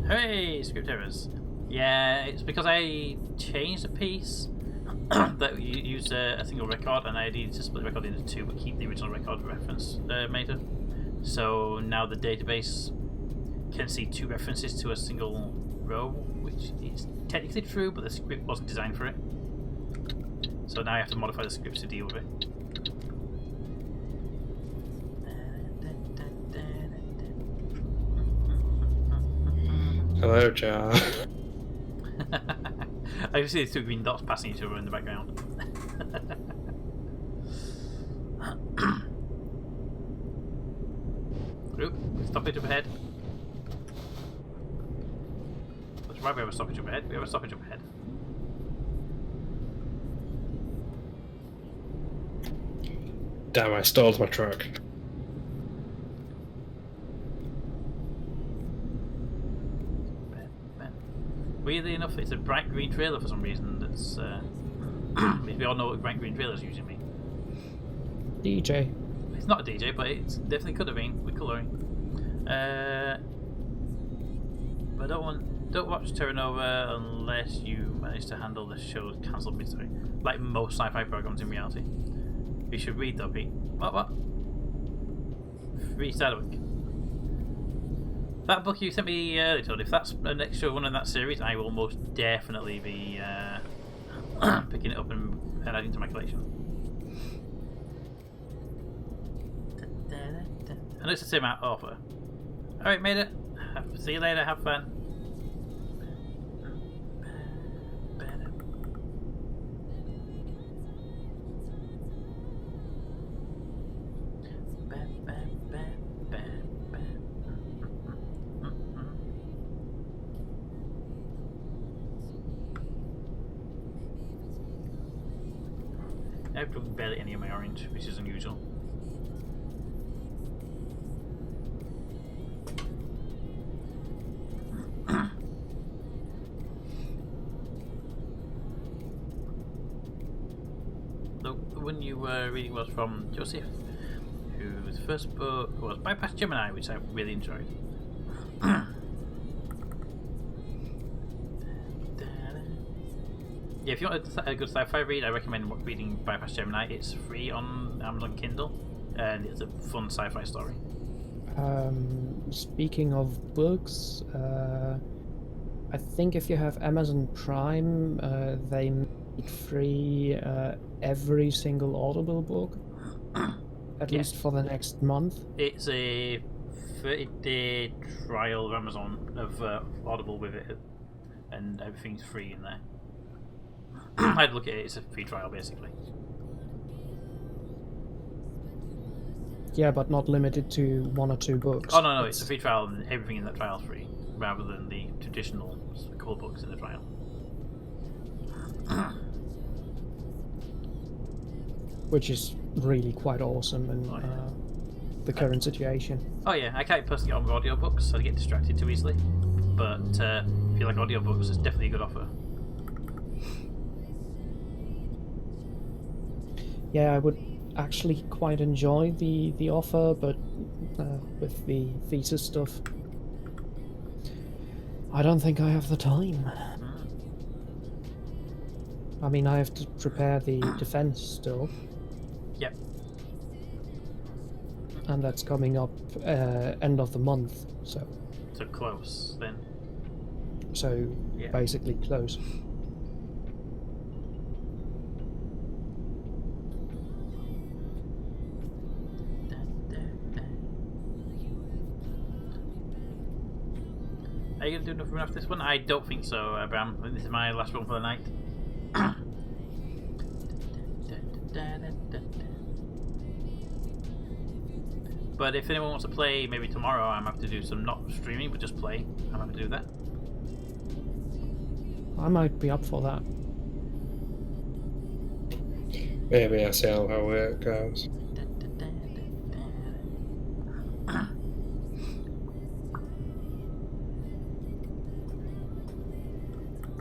Hey, script errors. Yeah, it's because I changed a piece that used a single record, and I needed to split the record into two, but keep the original record reference meter. So now the database can see two references to a single row, which is technically true, but the script wasn't designed for it. So now I have to modify the scripts to deal with it. Hello, Jar. I can see these two green dots passing each other in the background. Oop, stoppage up ahead. That's right, we have a stoppage up ahead. We have a stoppage up ahead. Damn, I stalled my truck. Weirdly enough, it's a bright green trailer for some reason. That's we all know what bright green trailers usually mean. DJ. It's not a DJ, but it definitely could have been with colouring. But don't watch Terra Nova unless you manage to handle the show's cancelled mystery, like most sci-fi programs in reality. You should read though, Pete. What? Free Starbuck. That book you sent me earlier, Todd, if that's an extra one in that series, I will most definitely be picking it up and adding to my collection. I know it's the same author. Alright, made it. See you later, have fun. I've drunk barely any of my orange, which is unusual. The one you were reading was from Joseph, whose first book was Bypass Gemini, which I really enjoyed. Yeah, if you want a good sci-fi read, I recommend reading Bypass Gemini. It's free on Amazon Kindle, and it's a fun sci-fi story. Speaking of books, I think if you have Amazon Prime, they make free every single Audible book, at least for the next month. It's a 30-day trial of Amazon of Audible with it, and everything's free in there. I'd look at it, it's a free trial basically. Yeah, but not limited to 1 or 2 books. Oh no, it's a free trial and everything in that trial is free, rather than the traditional couple books in the trial. Which is really quite awesome in the current situation. Oh yeah, I can't personally get on with audiobooks, so I get distracted too easily. But if you like audiobooks, it's definitely a good offer. Yeah, I would actually quite enjoy the offer, but with the thesis stuff, I don't think I have the time. I mean, I have to prepare the defense still. Yep. And that's coming up end of the month, so close then. So yeah. Basically close. Are you going to do enough run after this one? I don't think so, Bram. I think this is my last one for the night. But if anyone wants to play maybe tomorrow, I'm happy to do some not streaming, but just play. I'm happy to do that. I might be up for that. Maybe I'll see how it goes.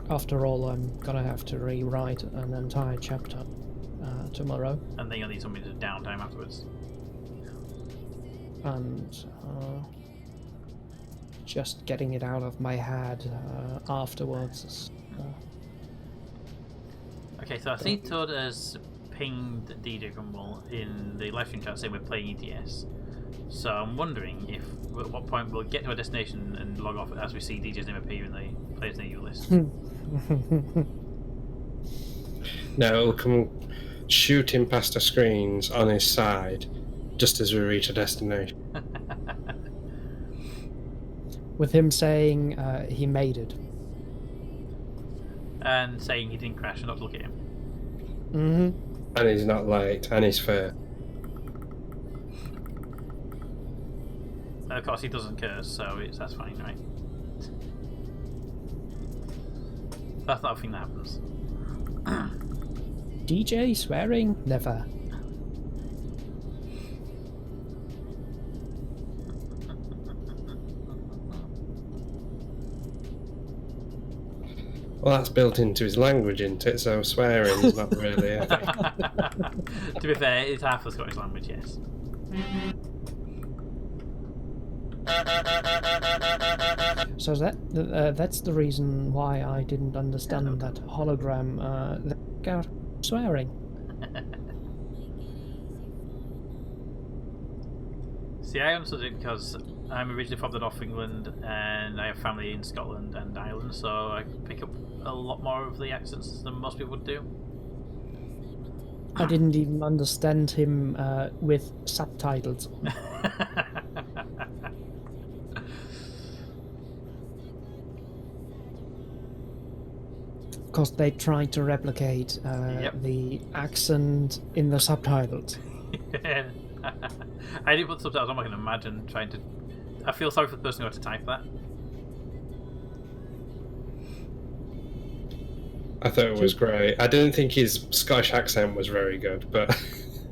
After all, I'm gonna have to rewrite an entire chapter tomorrow. And then you'll need somebody to downtime afterwards. And just getting it out of my head afterwards. Okay, so I see Todd has pinged DJ Grumble in the livestream chat saying we're playing ETS. So I'm wondering if at what point we'll get to our destination and log off as we see DJ's name appear in the players near you list. No, it'll come shooting past the screens on his side just as we reach a destination. With him saying he made it. And saying he didn't crash and not to look at him. Mm-hmm. And he's not late, and he's fair. And of course he doesn't curse, so that's fine, right? That's not a thing that happens. DJ swearing? Never. Well, that's built into his language, isn't it? So swearing is not really a thing. To be fair, it's half the Scottish language, yes. So that's the reason why I didn't understand that hologram out swearing. See, I understood it because I'm originally from the North of England and I have family in Scotland and Ireland, so I pick up a lot more of the accents than most people would do. I didn't even understand him with subtitles on. Because they tried to replicate the accent in the subtitles. I didn't put subtitles on. I can imagine trying to. I feel sorry for the person who had to type that. I thought it was great. I didn't think his Scottish accent was very good, but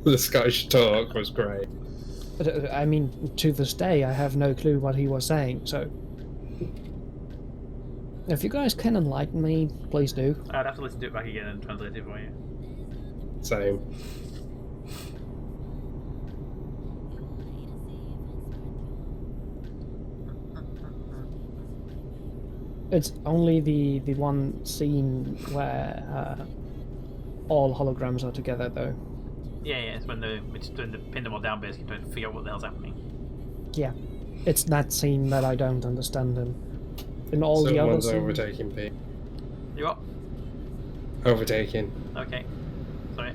the Scottish talk was great. I mean, to this day, I have no clue what he was saying, so... If you guys can enlighten me, please do. I'd have to listen to it back again and translate it for you. Same. It's only the one scene where all holograms are together, though. Yeah, it's when they pin them all down, basically trying to figure out what the hell's happening. Yeah, it's that scene that I don't understand, and in all the other scenes... Someone's overtaking Pete. You what? Overtaking. Okay. Sorry.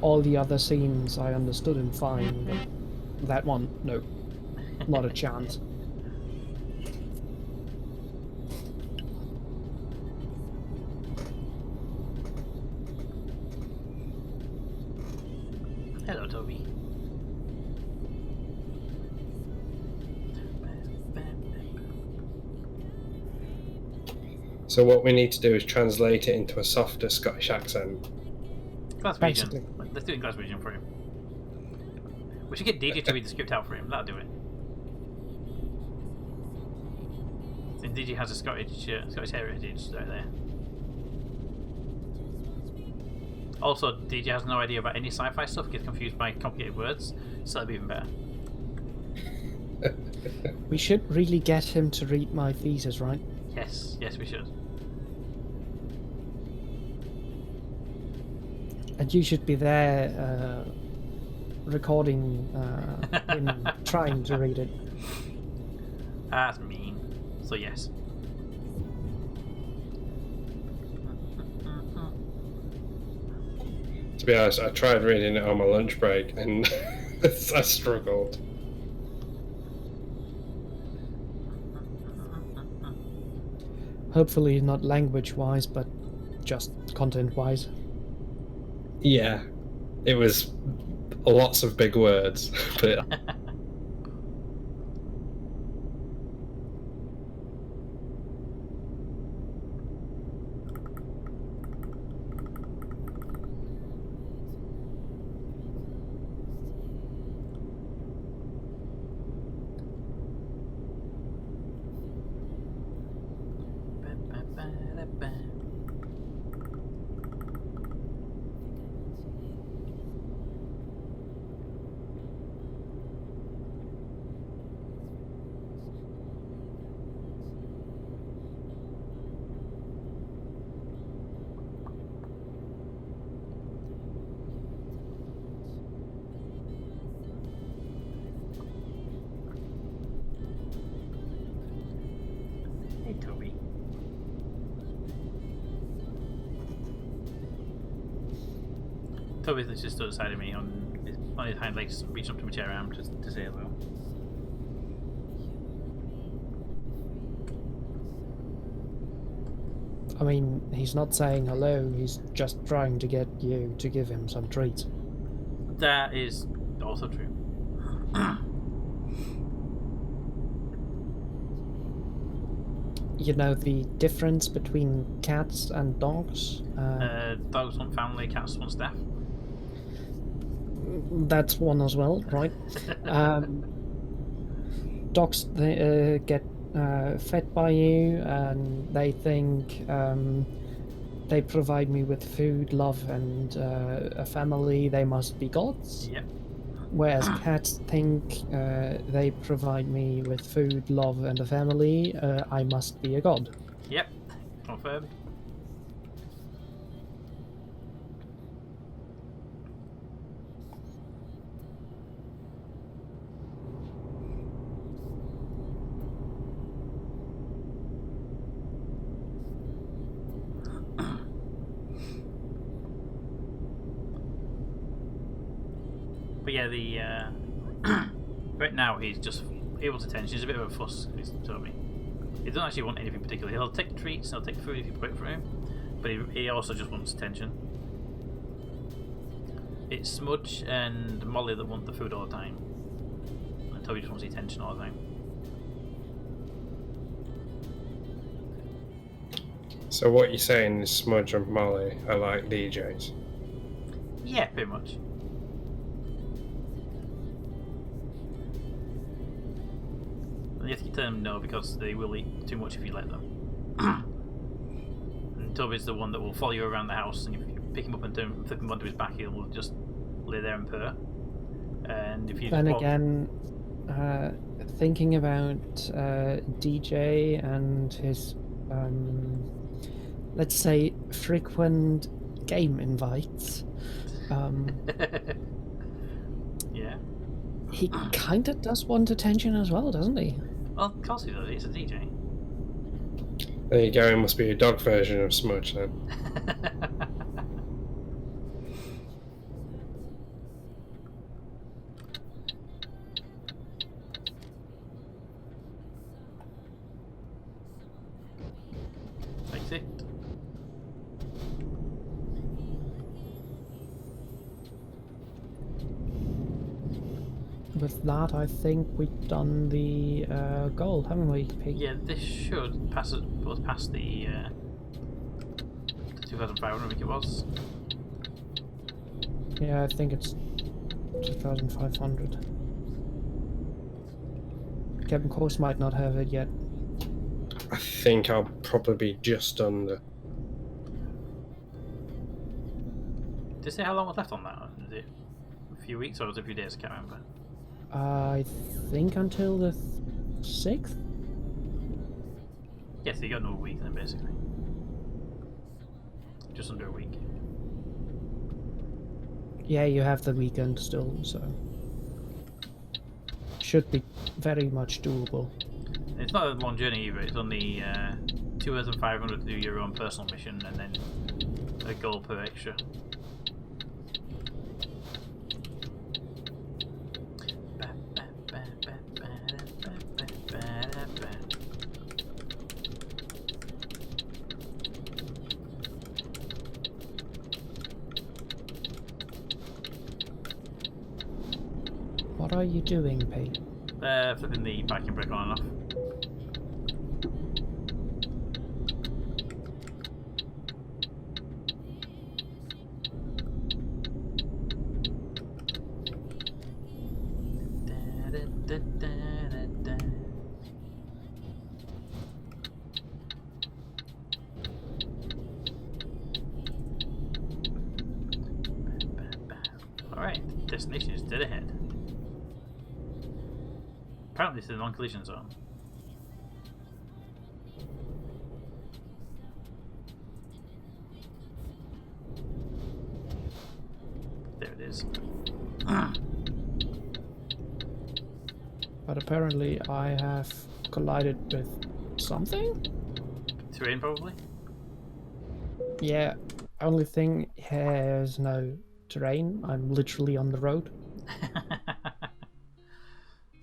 All the other scenes I understood him fine, but that one, no. Not a chance. Hello, Toby. So what we need to do is translate it into a softer Scottish accent. Glaswegian. Let's do it in Glaswegian for him. We should get DJ to read the script out for him. That'll do it. I think DJ has a Scottish heritage right there. Also, DJ has no idea about any sci-fi stuff, gets confused by complicated words, so that'd be even better. We should really get him to read my thesis, right? Yes, we should. And you should be there recording him trying to read it. That's mean. So yes. To be honest, I tried reading it on my lunch break and I struggled. Hopefully not language-wise, but just content-wise. Yeah, it was lots of big words, but... Hey, Toby. Toby's just stood beside of me on his hind legs, reaching up to my chair arm to say hello. I mean, he's not saying hello, he's just trying to get you to give him some treats. That is also true. You know the difference between cats and dogs? Dogs want family, cats want staff. That's one as well, right? Dogs they, get fed by you, and they think they provide me with food, love, and a family. They must be gods. Yep. Whereas cats think they provide me with food, love, and a family. I must be a god. Yep. Confirmed. But yeah, the right now he's just able to attention. He's a bit of a fuss, he's Toby. He doesn't actually want anything particular. He'll take treats, he'll take food if you put it for him, but he also just wants attention. It's Smudge and Molly that want the food all the time, and Toby just wants the attention all the time. So what you're saying is Smudge and Molly are like DJs? Yeah, pretty much. And you have to tell them no because they will eat too much if you let them. And Toby's the one that will follow you around the house, and if you pick him up and flip him onto his back, he'll just lay there and purr. And if you then again, thinking about DJ and his, let's say, frequent game invites, yeah, he kind of does want attention as well, doesn't he? Well, of course he does. He's a DJ. There you go, it must be a dog version of Smudge then. Takes it. With that, I think we've done the goal, haven't we, Pete? Yeah, this should pass it. Was past the 2,500, I think it was. Yeah, I think it's 2,500. Captain Course might not have it yet. I think I'll probably be just under. Did it say how long was left on that? Is it a few weeks or was it a few days? I can't remember. I think until the 6th? Yes, you got another week then, basically. Just under a week. Yeah, you have the weekend still, so should be very much doable. It's not a long journey either. It's only 2,500 to do your own personal mission and then a goal per extra. What are you doing, Pete? Flipping the parking brake on and off. Alright, destination is dead ahead. Apparently it's the non-collision zone. There it is. But apparently I have collided with something? Terrain, probably? Yeah, only thing has no terrain. I'm literally on the road.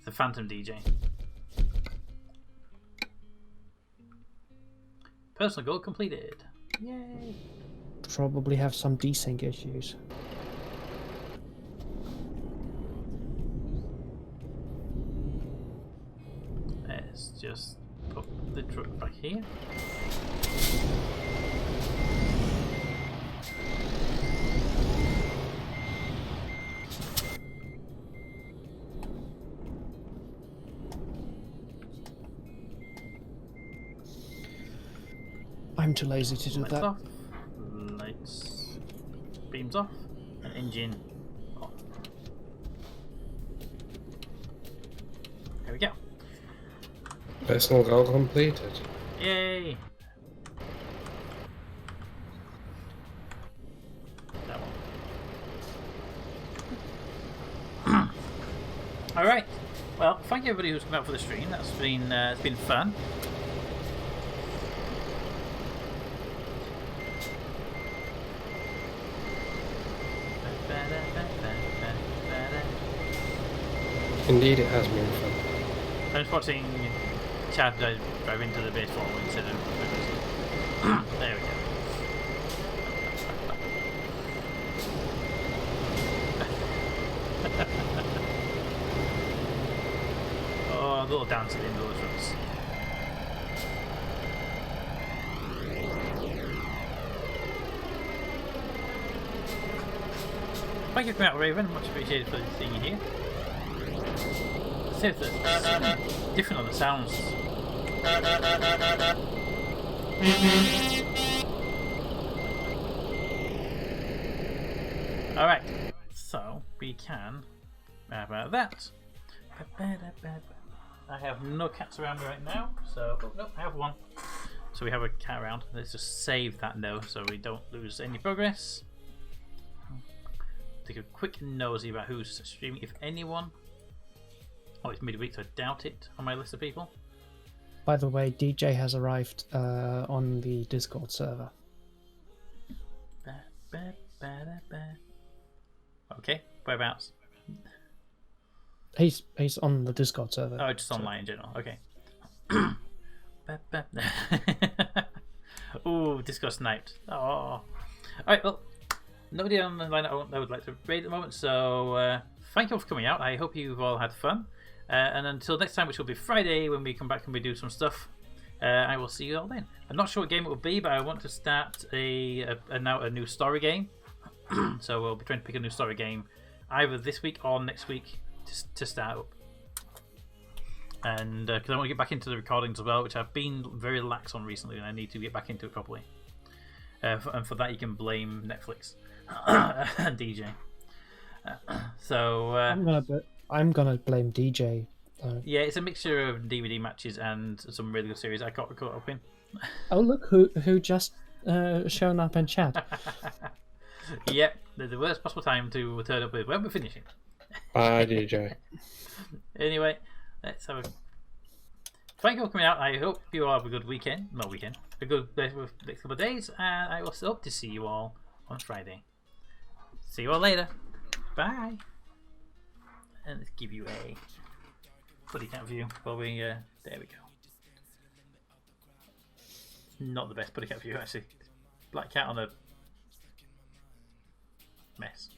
The Phantom DJ. Personal goal completed. Yay! Probably have some desync issues. Let's just put the truck back here. I'm too lazy to do Lights that. off. Lights. Beams off. And engine on. There we go. Personal goal completed. Yay! That one. Alright. Well, thank you everybody who's come out for the stream. That's been it's been fun. Indeed, it has been fun. Thanks for watching. Chad drive into the base forward instead of. There we go. Oh, a little dancing in those runs. Thank you for that, Raven. Much appreciated for seeing you here. See if there's something different on the sounds. Alright, so we can have that. I have no cats around me right now, so oh, no, I have one. So we have a cat around. Let's just save that note so we don't lose any progress. Take a quick nosy about who's streaming, if anyone. Oh, it's midweek, so I doubt it on my list of people. By the way, DJ has arrived on the Discord server. Okay, whereabouts? He's on the Discord server. Oh, just online in general. Okay. Ooh, Discord sniped. Oh. Alright, well, nobody on the line I would like to raid at the moment, so thank you all for coming out. I hope you've all had fun. And until next time, which will be Friday when we come back and we do some stuff, I will see you all then. I'm not sure what game it will be, but I want to start a new story game. So we'll be trying to pick a new story game either this week or next week to start up. And because I want to get back into the recordings as well, which I've been very lax on recently, and I need to get back into it properly. And for that, you can blame Netflix and DJ. So I'm gonna blame DJ. Yeah, it's a mixture of DVD matches and some really good series I got caught up in. Oh look who just shown up in chat. Yep, the worst possible time to turn up with when we're finishing. Bye, DJ. Anyway, let's have a. Thank you for coming out. I hope you all have a good weekend. A good next couple of days, and I will hope to see you all on Friday. See you all later. Bye. And let's give you a buddy count view while we. There we go. Not the best buddy count view actually. Black cat on a mess.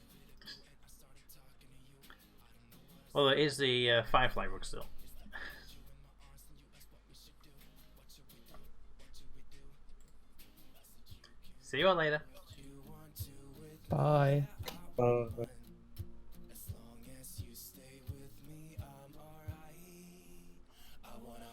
Well, it is the Firefly rug still. See you all later. Bye. Bye. As long as you stay with me, I'm alright. I wanna